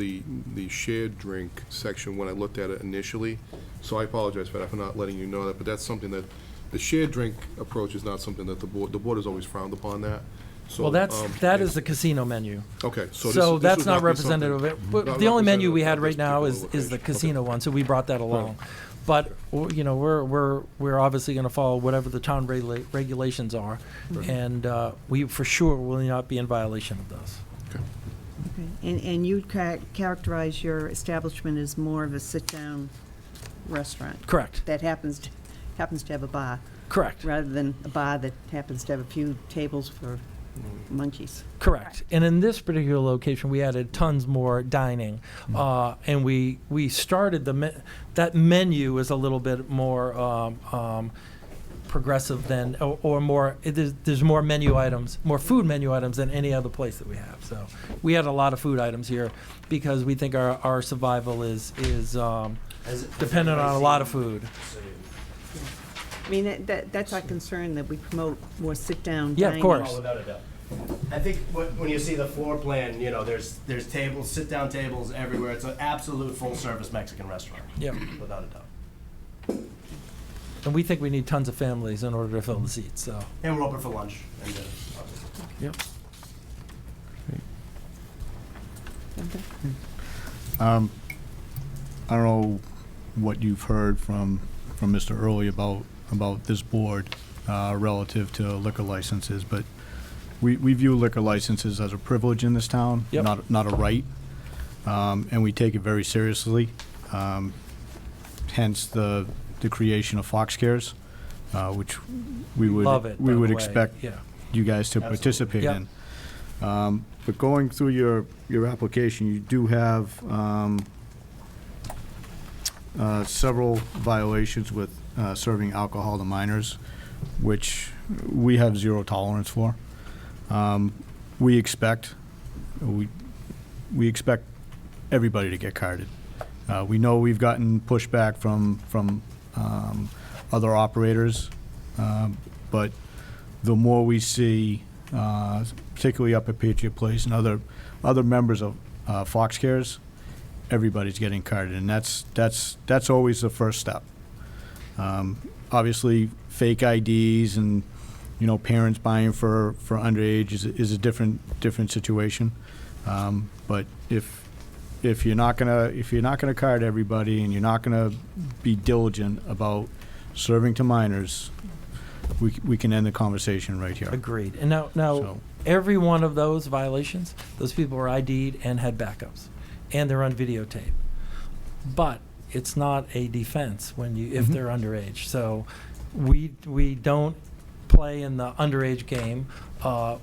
the shared drink section when I looked at it initially, so I apologize for that, for not letting you know that, but that's something that, the shared drink approach is not something that the board has always frowned upon that. So,
Well, that is the casino menu.
Okay, so
So
this
that's
would
not
be
representative of
something-
it. But
not
the only menu
representative
we
of
had right
this
now
particular
is the
location.
casino
Okay.
one, so we brought that along. But, we're obviously going to follow whatever the town regulations are, and we for sure will not be in violation of those.
Okay. And you'd characterize your establishment as more of a sit-down restaurant?
Correct.
That happens to have a bar?
Correct.
Rather than a bar that happens to have a few tables for munchies?
Correct. And in this particular location, we added tons more dining, and we started that menu is a little bit more progressive than, or more. There's more menu items, more food menu items than any other place that we have. So we had a lot of food items here because we think our survival is dependent on a lot of food.
I mean, that's our concern, that we promote more sit-down dining.
Yeah, of course.
Oh, without a doubt. I think when you see the floor plan, there's tables, sit-down tables everywhere. It's an absolute full-service Mexican restaurant.
Yep.
Without a doubt.
And we think we need tons of families in order to fill the seats. So.
And we're open for lunch and dinner.
Yep.
I don't know what you've heard from Mr. Early about this board relative to liquor licenses, but we view liquor licenses as a privilege in this town,
Yep.
not a right, and we take it very seriously. Hence the creation of Fox Cares, which we would
Love it, by the way.
expect
Yeah.
you guys to
Absolutely.
participate
Yep.
in. But going through your application, you do have several violations with serving alcohol to minors, which we have zero tolerance for. We expect everybody to get carded. We know we've gotten pushback from other operators, but the more we see, particularly up at Patriot Place and other members of Fox Cares, everybody's getting carded, and that's always the first step. Obviously, fake IDs and parents buying for underage is a different situation. But if you're not gonna card everybody and you're not gonna be diligent about serving to minors, we can end the conversation right here.
Agreed. And now,
So-
every one of those violations, those people were ID'd and had backups, and they're on videotape. But it's not a defense if they're underage. So we don't play in the underage game.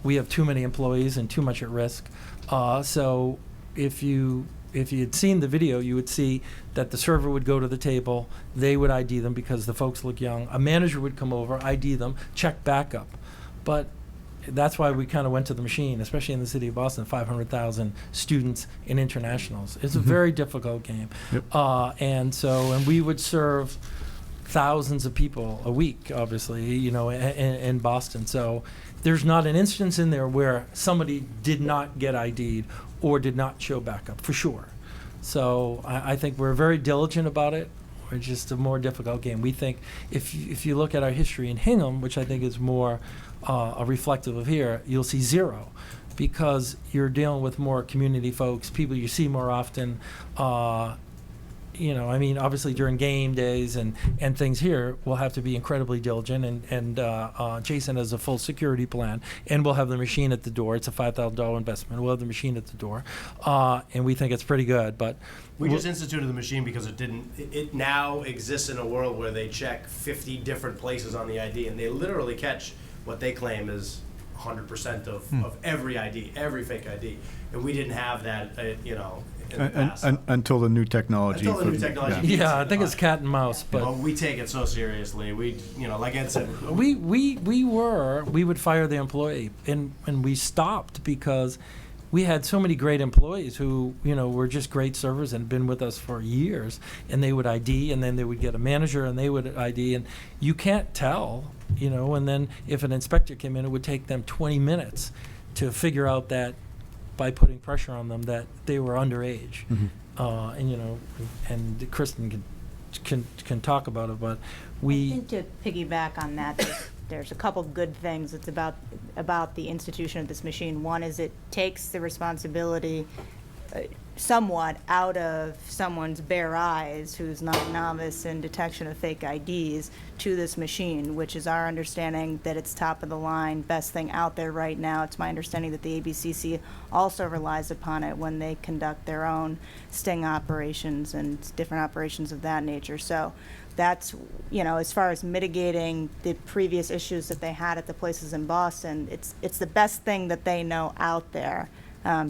We have too many employees and too much at risk. So if you had seen the video, you would see that the server would go to the table, they would ID them because the folks look young. A manager would come over, ID them, check backup. But that's why we kind of went to the machine, especially in the city of Boston, 500,000 students and internationals. It's a very difficult game.
Yep.
And we would serve thousands of people a week, obviously, in Boston. So there's not an instance in there where somebody did not get ID'd or did not show backup, for sure. So I think we're very diligent about it. It's just a more difficult game. We think if you look at our history in Hingham, which I think is more reflective of here, you'll see zero, because you're dealing with more community folks, people you see more often. Obviously during game days and things here, we'll have to be incredibly diligent, and Jason has a full security plan, and we'll have the machine at the door. It's a $5,000 investment. We'll have the machine at the door, and we think it's pretty good. But
We just instituted the machine because it now exists in a world where they check 50 different places on the ID, and they literally catch what they claim is 100% of every ID, every fake ID. And we didn't have that, in the past.
Until the new technology.
Until the new technology.
yeah, I think it's cat and mouse. But
we take it so seriously. Like Ed said,
we would fire the employee, and we stopped because we had so many great employees who, were just great servers and been with us for years, and they would ID, and then they would get a manager, and they would ID, and you can't tell, and then if an inspector came in, it would take them 20 minutes to figure out that, by putting pressure on them, that they were underage. And Kristen can talk about it, but
I think to piggyback on that, there's a couple good things. It's about the institution of this machine. One is it takes the responsibility somewhat out of someone's bare eyes who's not a novice in detection of fake IDs to this machine, which is our understanding that it's top of the line, best thing out there right now. It's my understanding that the ABCC also relies upon it when they conduct their own sting operations and different operations of that nature. So that's, as far as mitigating the previous issues that they had at the places in Boston, it's the best thing that they know out there.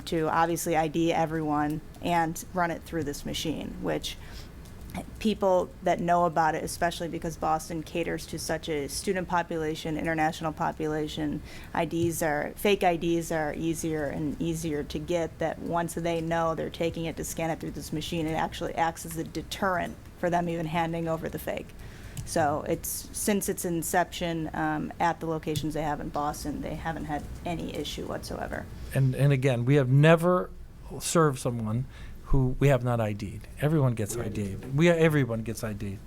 To obviously ID everyone and run it through this machine, which people that know about it, especially because Boston caters to such a student population, international population, fake IDs are easier and easier to get, that once they know they're taking it to scan it through this machine, it actually acts as a deterrent for them even handing over the fake. So since its inception at the locations they have in Boston, they haven't had any issue whatsoever.
And again, we have never served someone who we have not ID'd. Everyone gets ID'd. Everyone gets ID'd.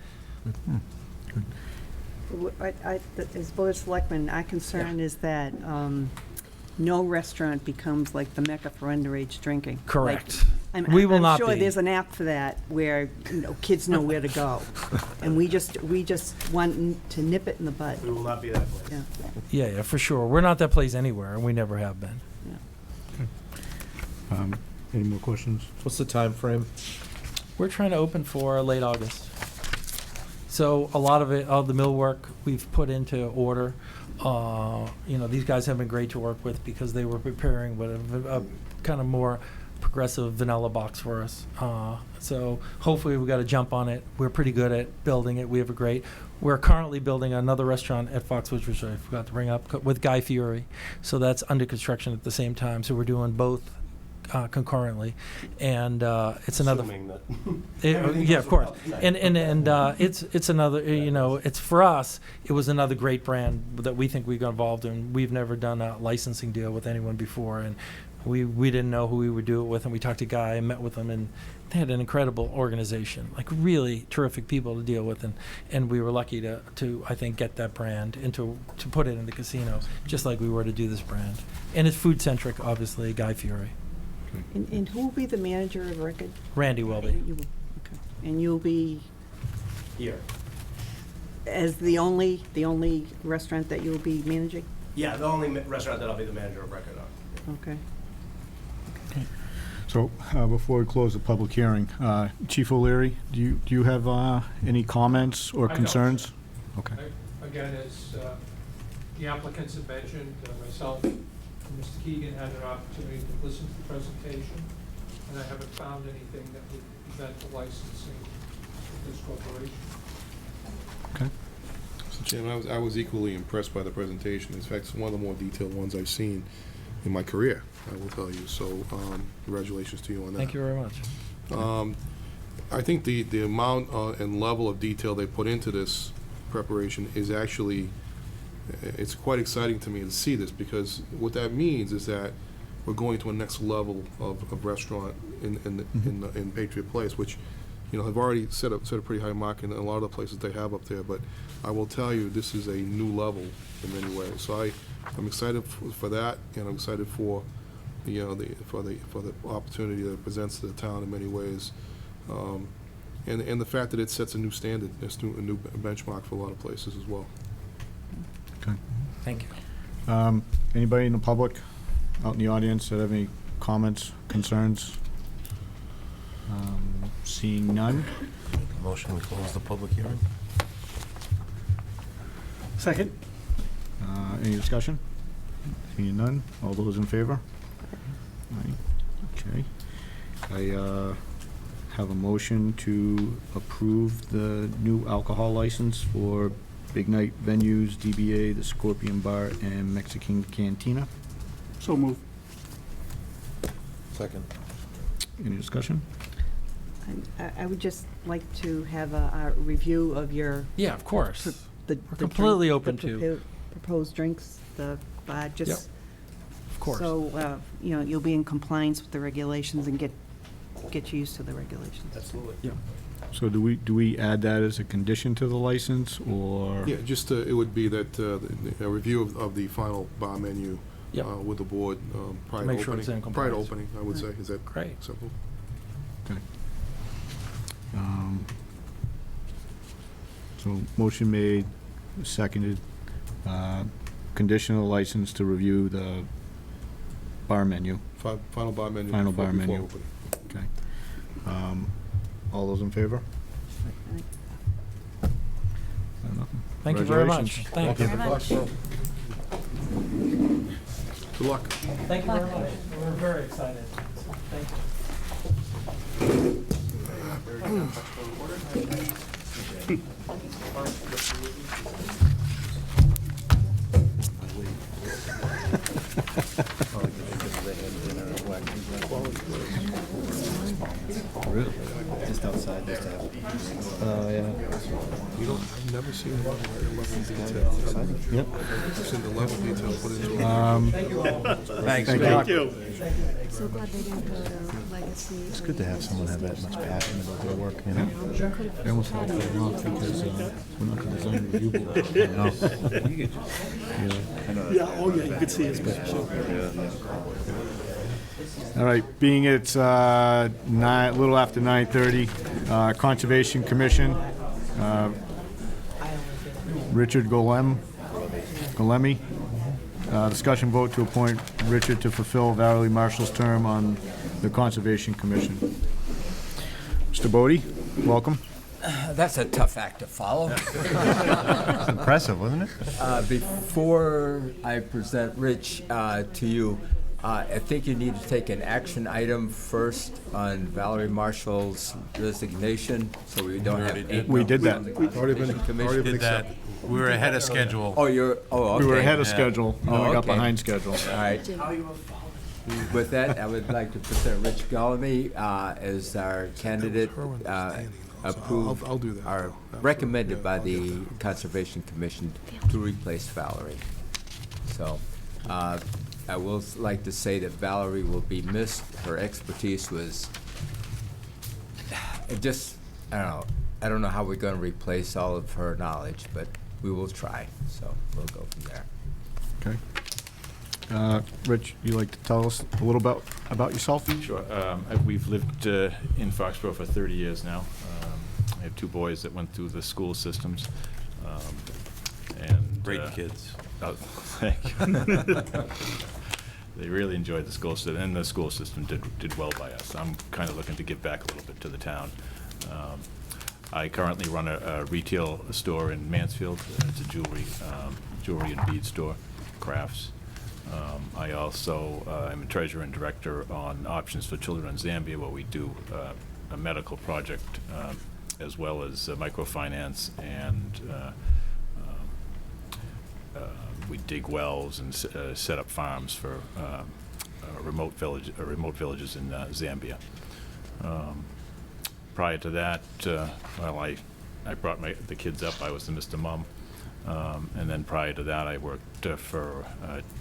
As Board of Selectmen, our concern is that no restaurant becomes like the mecca for underage drinking.
Correct. We will not
I'm sure
be.
there's an app for that where kids know where to go, and we just want to nip it in the bud.
we will not be that place.
Yeah, for sure. We're not that place anywhere, and we never have been.
Any more questions?
What's the time frame?
We're trying to open for late August. So a lot of it, all the millwork we've put into order. These guys have been great to work with because they were preparing a kind of more progressive vanilla box for us. So hopefully we got a jump on it. We're pretty good at building it. We're currently building another restaurant at Foxborough, which I forgot to bring up, with Guy Fieri. So that's under construction at the same time. So we're doing both concurrently, and it's another.
Assuming that
Yeah, of course. And it's another. It's for us. It was another great brand that we think we got involved in. We've never done a licensing deal with anyone before, and we didn't know who we would do it with. And we talked to Guy and met with them, and they had an incredible organization, like really terrific people to deal with, and we were lucky to I think get that brand and to put it in the casino, just like we were to do this brand. And it's food centric, obviously, Guy Fieri.
And who will be the manager of record?
Randy will be.
You will, okay. And you'll be
Here.
as the only restaurant that you'll be managing?
Yeah, the only restaurant that I'll be the manager of record on.
Okay.
So, before we close the public hearing, Chief O'Leary, do you have any comments or
I don't.
concerns? Okay.
Again, as the applicants have mentioned, myself and Mr. Keegan had an opportunity to listen to the presentation, and I haven't found anything that would prevent the licensing of this corporation.
Okay.
Mr. Chairman, I was equally impressed by the presentation. In fact, it's one of the more detailed ones I've seen in my career, I will tell you. So, congratulations to you on that.
Thank you very much.
I think the amount and level of detail they put into this preparation is actually, it's quite exciting to me to see this, because what that means is that we're going to a next level of restaurant in Patriot Place, which, have already set a pretty high mark in a lot of the places they have up there. But I will tell you, this is a new level in many ways. So I'm excited for that, and I'm excited for the opportunity that it presents to the town in many ways, and the fact that it sets a new standard, a new benchmark for a lot of places as well.
Okay.
Thank you.
Anybody in the public, out in the audience, that have any comments, concerns? Seeing none.
Motion to close the public hearing?
Second?
Any discussion? Seeing none. All those in favor? Aye. Okay. I have a motion to approve the new alcohol license for Big Night Venues, DBA, the Scorpion Bar, and Mexican Cantina.
So move.
Second.
Any discussion?
I would just like to have a review of your.
Yeah, of course.
The
We're completely
drink-
open
the
to.
Proposed drinks, just.
Yep. Of course.
So, you'll be in compliance with the regulations and get you used to the regulations.
Absolutely.
Yep.
So do we add that as a condition to the license, or?
Yeah, just, it would be that, a review of the final bar menu
Yep.
with the board prior to
Make
opening.
sure it's in
Prior to
compliance.
opening, I would say. Is that
Great.
acceptable?
Okay. So motion made, seconded, conditional license to review the bar menu.
Final bar menu.
Final
before-
bar
before
menu.
opening.
Okay. All those in favor? Nothing.
Thank you very much.
Congratulations.
Thank you.
Very much.
Good luck.
Thank you very much. We're very excited. Thank
Really? Just outside this time.
Oh, yeah.
I've never seen a level of detail.
Yep.
I've seen the level of detail put into it.
Thanks.
Thank you.
So glad they didn't go to Legacy.
It's good to have someone have that much passion about their work, you know?
I almost had to cut it off because we're not the design review board.
Yeah, oh yeah, you could see his picture.
All right, being it's a little after 9:30, Conservation Commission, Richard Golemi, discussion vote to appoint Richard to fulfill Valerie Marshall's term on the Conservation Commission. Mr. Bodie, welcome.
That's a tough act to follow.
It's impressive, wasn't it?
Before I present Rich to you, I think you need to take an action item first on Valerie Marshall's resignation, so we don't have eight.
We did that.
Already been
Did that. We were ahead of schedule.
Oh, okay.
We were ahead of
Yeah.
schedule, and we got
okay.
behind schedule.
All right. With that, I would like to present Rich Golemy as our candidate, approved,
I'll do that.
or recommended by the Conservation Commission to replace Valerie. So, I will like to say that Valerie will be missed. Her expertise was just, I don't know how we're going to replace all of her knowledge, but we will try. So we'll go from there.
Okay. Rich, you like to tell us a little about yourself?
Sure. We've lived in Foxborough for 30 years now. I have two boys that went through the school systems. And
Great kids.
Oh, thank you. They really enjoyed the school system, and the school system did well by us. I'm kind of looking to give back a little bit to the town. I currently run a retail store in Mansfield. It's a jewelry and bead store, crafts. I also am a treasurer and director on Options for Children in Zambia, where we do a medical project as well as microfinance, and we dig wells and set up farms for remote villages in Zambia. Prior to that, I brought the kids up. I was the Mr. Mum. And then prior to that, I worked for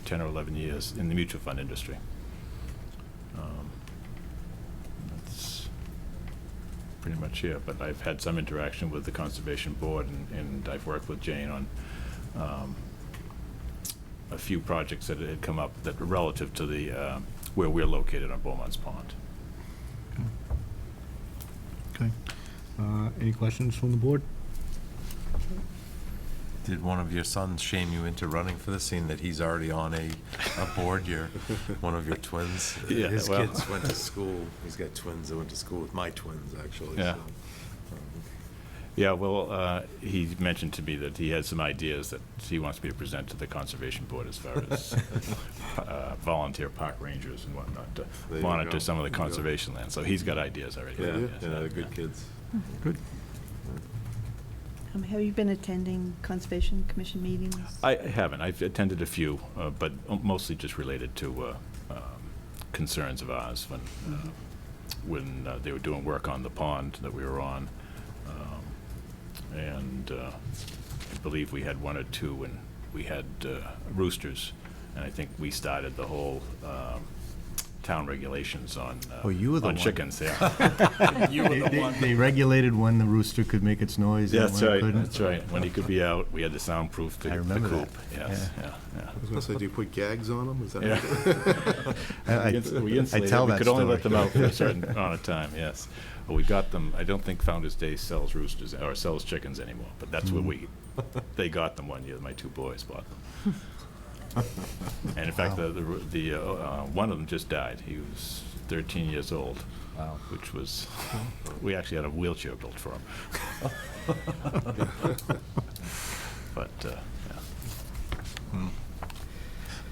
10 or 11 years in the mutual fund industry. That's pretty much it. But I've had some interaction with the Conservation Board, and I've worked with Jane on a few projects that had come up that were relative to the where we're located on Beaumont's Pond.
Okay. Any questions from the board?
Did one of your sons shame you into running for this, seeing that he's already on a board? One of your twins.
Yeah,
His
well.
kids went to school. He's got twins that went to school with my twins, actually.
Yeah.
So,
Yeah, well, he mentioned to me that he had some ideas that he wants me to present to the Conservation Board as far as volunteer park rangers and whatnot to
There you
monitor
go.
some of the
There you go.
conservation land. So he's got ideas already.
Yeah,
Yes,
they're good kids.
Good.
Have you been attending Conservation Commission meetings?
I haven't. I've attended a few, but mostly just related to concerns of ours when they were doing work on the pond that we were on. And I believe we had one or two, and we had roosters, and I think we started the whole town regulations on
You were the
on
one.
chickens. Yeah, you were the one.
They regulated when the rooster could make its noise.
Yeah,
and
that's
when it
right.
couldn't.
That's right. When he could be out, we had to soundproof the
I remember
coop.
that.
Yes,
Yeah.
yeah.
I was gonna say, do you put gags on them? Is that?
Yeah. We insulated.
tell
We
that
could only
story.
let them out for a certain amount of time, yes. But we got them, I don't think Founder's Day sells roosters, or sells chickens anymore, but that's where they got them one year, my two boys bought them. And in fact, one of them just died. He was 13 years old.
Wow.
Which was, we actually had a wheelchair built for him. But,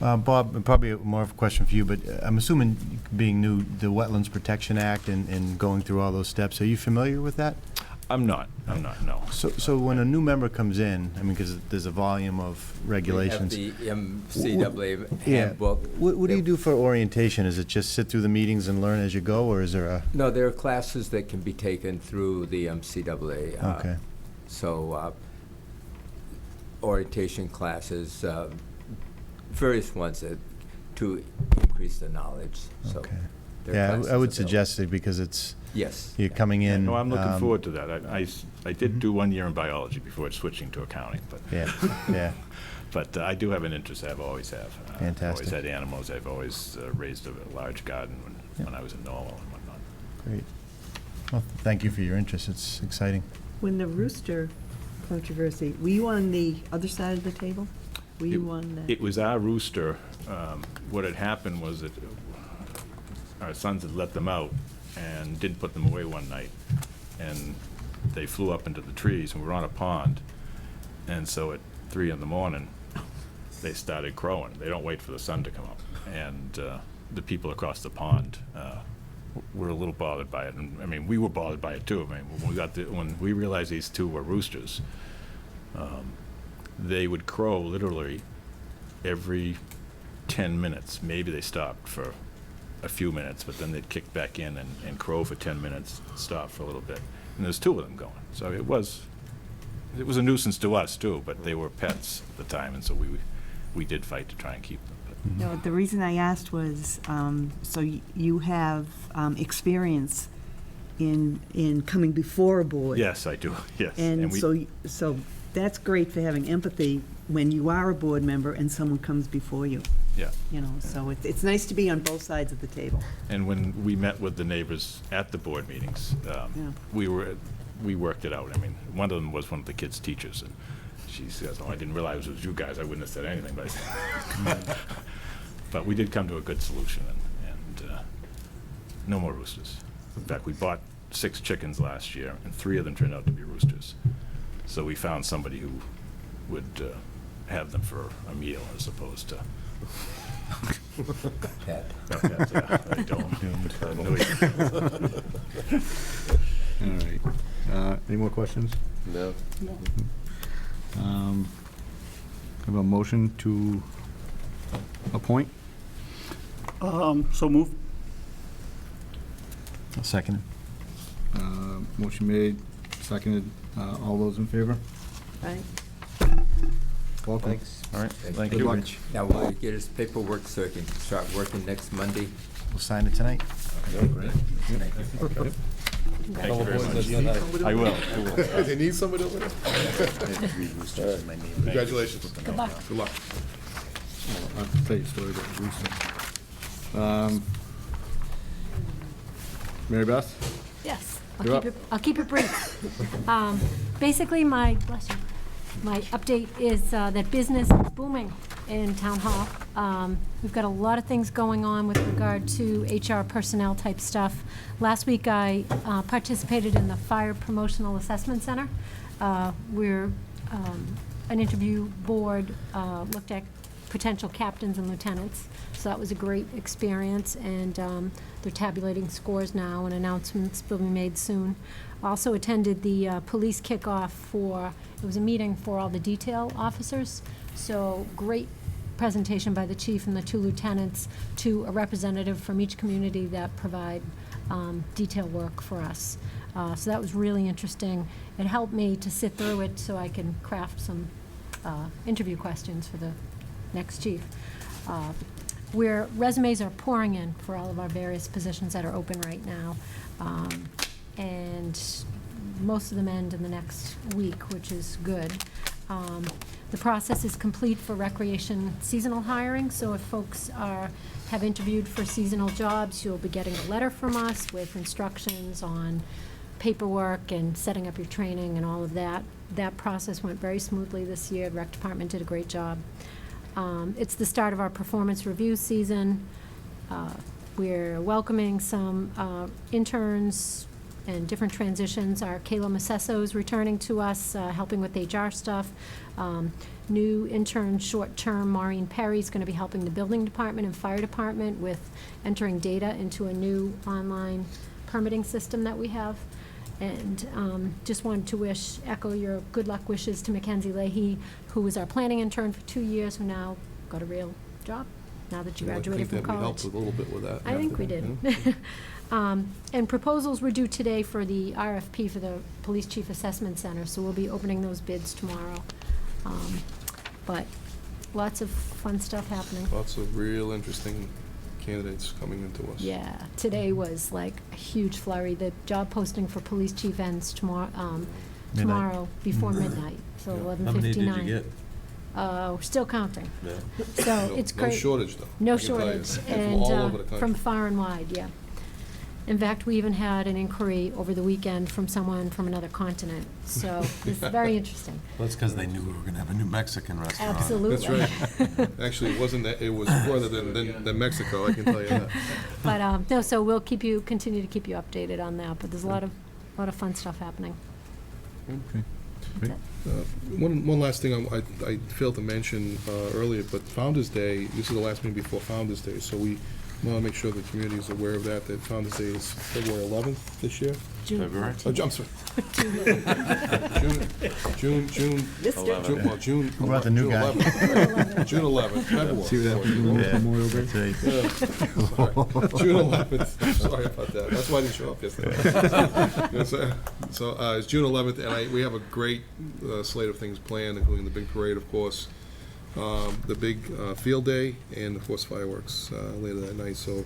yeah.
Bob, probably more of a question for you, but I'm assuming, being new, the Wetlands Protection Act and going through all those steps, are you familiar with that?
I'm not, no.
So when a new member comes in, I mean, because there's a volume of regulations.
We have the MCAA
Yeah.
handbook.
What do you do for orientation? Is it just sit through the meetings and learn as you go, or is there a?
No, there are classes that can be taken through the MCAA.
Okay.
So orientation classes, various ones to increase the knowledge. So
Okay.
there are
Yeah,
classes
I would
available.
suggest it because it's.
Yes.
You're coming in.
No, I'm looking forward to that. I did
Mhm.
do 1 year in biology before switching to accounting, but.
Yeah, yeah.
But I do have an interest, I always have. I've
Fantastic.
always had animals, I've always raised a large garden when I was in Norwell and whatnot.
Great. Well, thank you for your interest. It's exciting.
When the rooster controversy, were you on the other side of the table? Were you on that?
It was our rooster. What had happened was that our sons had let them out and didn't put them away one night. And they flew up into the trees, and we were on a pond. And so at 3 in the morning, they started crowing. They don't wait for the sun to come up. And the people across the pond were a little bothered by it. And, I mean, we were bothered by it too. I mean, when we realized these two were roosters, they would crow literally every 10 minutes. Maybe they stopped for a few minutes, but then they'd kick back in and crow for 10 minutes, stop for a little bit. And there's two of them going. So it was a nuisance to us too, but they were pets at the time, and so we did fight to try and keep them. But
No, the reason I asked was, so you have experience in coming before a board.
yes, I do, yes.
And
we-
so that's great for having empathy when you are a board member and someone comes before you.
Yeah.
You know, so it's nice to be on both sides of the table.
And when we met with the neighbors at the board meetings,
Yeah.
we worked it out. I mean, one of them was one of the kids' teachers, and she says, "Oh, I didn't realize it was you guys. I wouldn't have said anything." But we did come to a good solution, and no more roosters. In fact, we bought 6 chickens last year, and 3 of them turned out to be roosters. So we found somebody who would have them for a meal as opposed to
Pet.
No, pets, yeah, I don't.
All right. Any more questions?
No.
Have a motion to appoint?
So move.
I'll second it.
Motion made, seconded. All those in favor?
Right?
Welcome.
Thanks.
All right, thank
Good
you.
luck.
Now, will you get his paperwork so he can start working next Monday?
We'll sign it tonight.
Great.
Thank you very much. I will.
They need somebody over there? Congratulations.
Good luck.
Good luck.
I'll tell you a story about the rooster. Mary Beth?
Yes,
You're up.
I'll keep it brief. Basically, my update is that business is booming in Town Hall. We've got a lot of things going on with regard to HR personnel type stuff. Last week, I participated in the Fire Promotional Assessment Center. We're an interview board looked at potential captains and lieutenants. So that was a great experience, and they're tabulating scores now, and announcements will be made soon. Also attended the police kickoff it was a meeting for all the detail officers. So great presentation by the chief and the 2 lieutenants to a representative from each community that provide detail work for us. So that was really interesting. It helped me to sit through it so I can craft some interview questions for the next chief. Where resumes are pouring in for all of our various positions that are open right now. And most of them end in the next week, which is good. The process is complete for recreation seasonal hiring, so if folks have interviewed for seasonal jobs, you'll be getting a letter from us with instructions on paperwork and setting up your training and all of that. That process went very smoothly this year. The rec department did a great job. It's the start of our performance review season. We're welcoming some interns and different transitions. Our Kayla Massesso is returning to us, helping with HR stuff. New intern short-term, Maureen Perry, is going to be helping the building department and fire department with entering data into a new online permitting system that we have. And just wanted to echo your good luck wishes to Mackenzie Leahy, who was our planning intern for 2 years, who now got a real job, now that you graduated from
I think that we college. helped a little bit with that.
I think we did. And proposals were due today for the RFP for the Police Chief Assessment Center, so we'll be opening those bids tomorrow. But lots of fun stuff happening.
Lots of real interesting candidates coming into us.
Yeah, today was like a huge flurry. The job posting for police chief ends tomorrow before midnight, so 11:59.
How many did you get?
We're still counting.
Yeah.
So it's great.
No shortage, though.
No
I can tell you.
shortage,
From
and
all over the country.
from far and wide, yeah. In fact, we even had an inquiry over the weekend from someone from another continent, so it's very interesting.
Well, that's because they knew we were going to have a new Mexican restaurant.
Absolutely.
That's right. Actually, it wasn't that, it was further than Mexico, I can tell you that.
But, no, so we'll continue to keep you updated on that, but there's a lot of fun stuff happening.
Okay. Great.
One last thing I failed to mention earlier, but Founder's Day, this is the last meeting before Founder's Day, so we want to make sure the community is aware of that Founder's Day is February 11th this year.
February?
Oh, I'm sorry. June. Well, June.
Who brought the new guy?
June 11th, February.
See what happened with Memorial Day?
Sorry. June 11th. Sorry about that. That's why I didn't show up yesterday. So it's June 11th, and we have a great slate of things planned, including the big parade, of course, the big field day, and of course fireworks later that night. So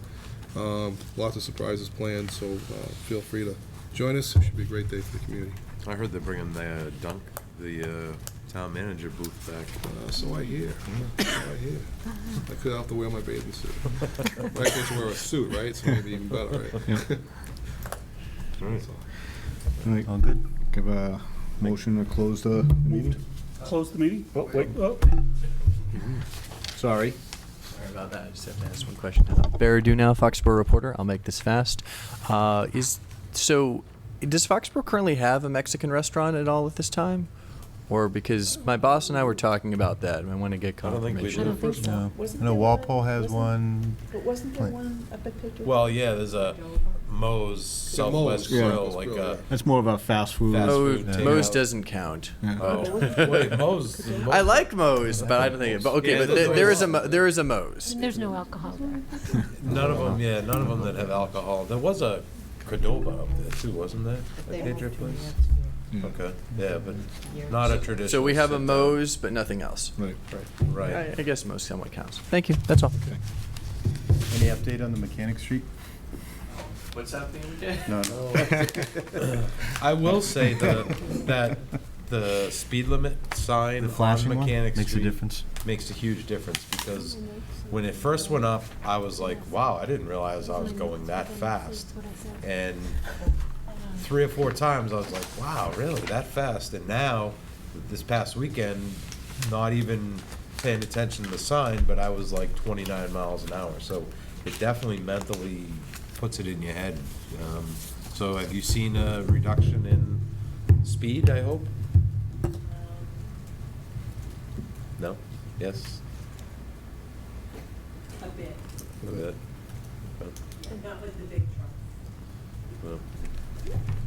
lots of surprises planned. So feel free to join us. It should be a great day for the community.
I heard they're bringing the town manager booth back.
So I hear. So I hear. I could have to wear my bathing suit. But I can't wear a suit, right? So maybe even better, right?
All right. All good. Give a motion to close the meeting?
Close the meeting? Oh, wait, oh.
Sorry.
Sorry about that. I just have to ask one question. Barry Dunow, Foxborough reporter. I'll make this fast. Does Foxborough currently have a Mexican restaurant at all at this time? Or because my boss and I were talking about that, and I want to get confirmation.
I don't think so.
No. I know Walpole has one.
But wasn't there one up at Patriot?
Well, yeah, there's a Moe's Southwest
Moe's.
Grill,
Yeah.
like
That's more of a fast food.
takeout.
Moe's doesn't count.
Yeah.
Oh, wait, Moe's.
I like Moe's, but I don't think it. But okay,
Yeah,
but there is a Moe's.
And there's no alcohol there.
None of them, none of them that have alcohol. There was a Cordoba up there too, wasn't there? A Patriot place? Okay, yeah, but not a traditional.
So we have a
sit-down.
Moe's, but nothing else.
Right.
Right.
I guess Moe's somewhat counts. Thank you. That's all.
Any update on the Mechanic Street?
What's happening again?
No.
I will say that the speed limit sign
The
on
flashing one
Mechanic
makes a
Street
difference.
makes a huge difference, because when it first went up, I was like, wow, I didn't realize I was going that fast. And 3 or 4 times I was like, wow, really, that fast? And now, this past weekend, not even paying attention to the sign, but I was like 29 miles an hour. So it definitely mentally puts it in your head. So have you seen a reduction in speed, I hope? No? Yes?
A bit.
A bit?
And not with the big truck.
Well,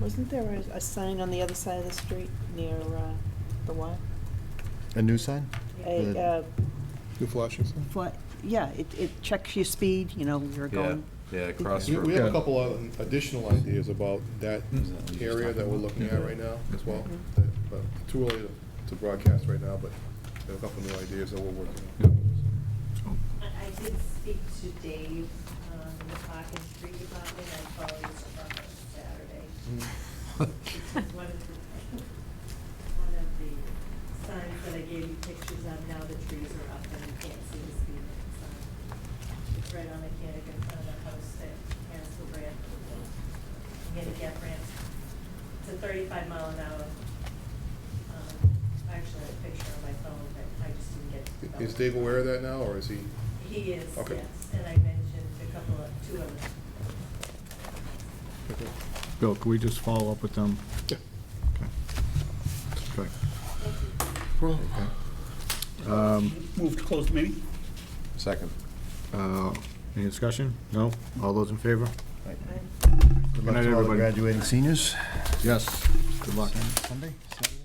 Wasn't there a sign on the other side of the street near the Y?
A new sign?
New flashing sign?
Yeah, it checks your speed, you're going.
Yeah, across
We
from.
have a couple of additional ideas about that area that we're looking at right now as well. But too early to broadcast right now, but there are a couple new ideas that we're working on.
I did speak to Dave in the Park and Street Department. I called his truck on Saturday. One of the signs that I gave you pictures of, now the trees are up and you can't see the speed limit sign. It's right on Mechanic in front of the house that has the ramp, handicap ramp. It's a 35 mile an hour. I actually have a picture on my phone, but I just didn't get to develop.
Is Dave aware of that now, or is he?
He is,
Okay.
yes, and I mentioned two of them.
Okay.
Bill, can we just follow up with them?
Yeah.
Okay.
Move to close the meeting?
Second.
Any discussion? No? All those in favor?
Good luck
night,
to all the
everybody.
graduating seniors.
Yes. Good luck.
Sunday? Saturday?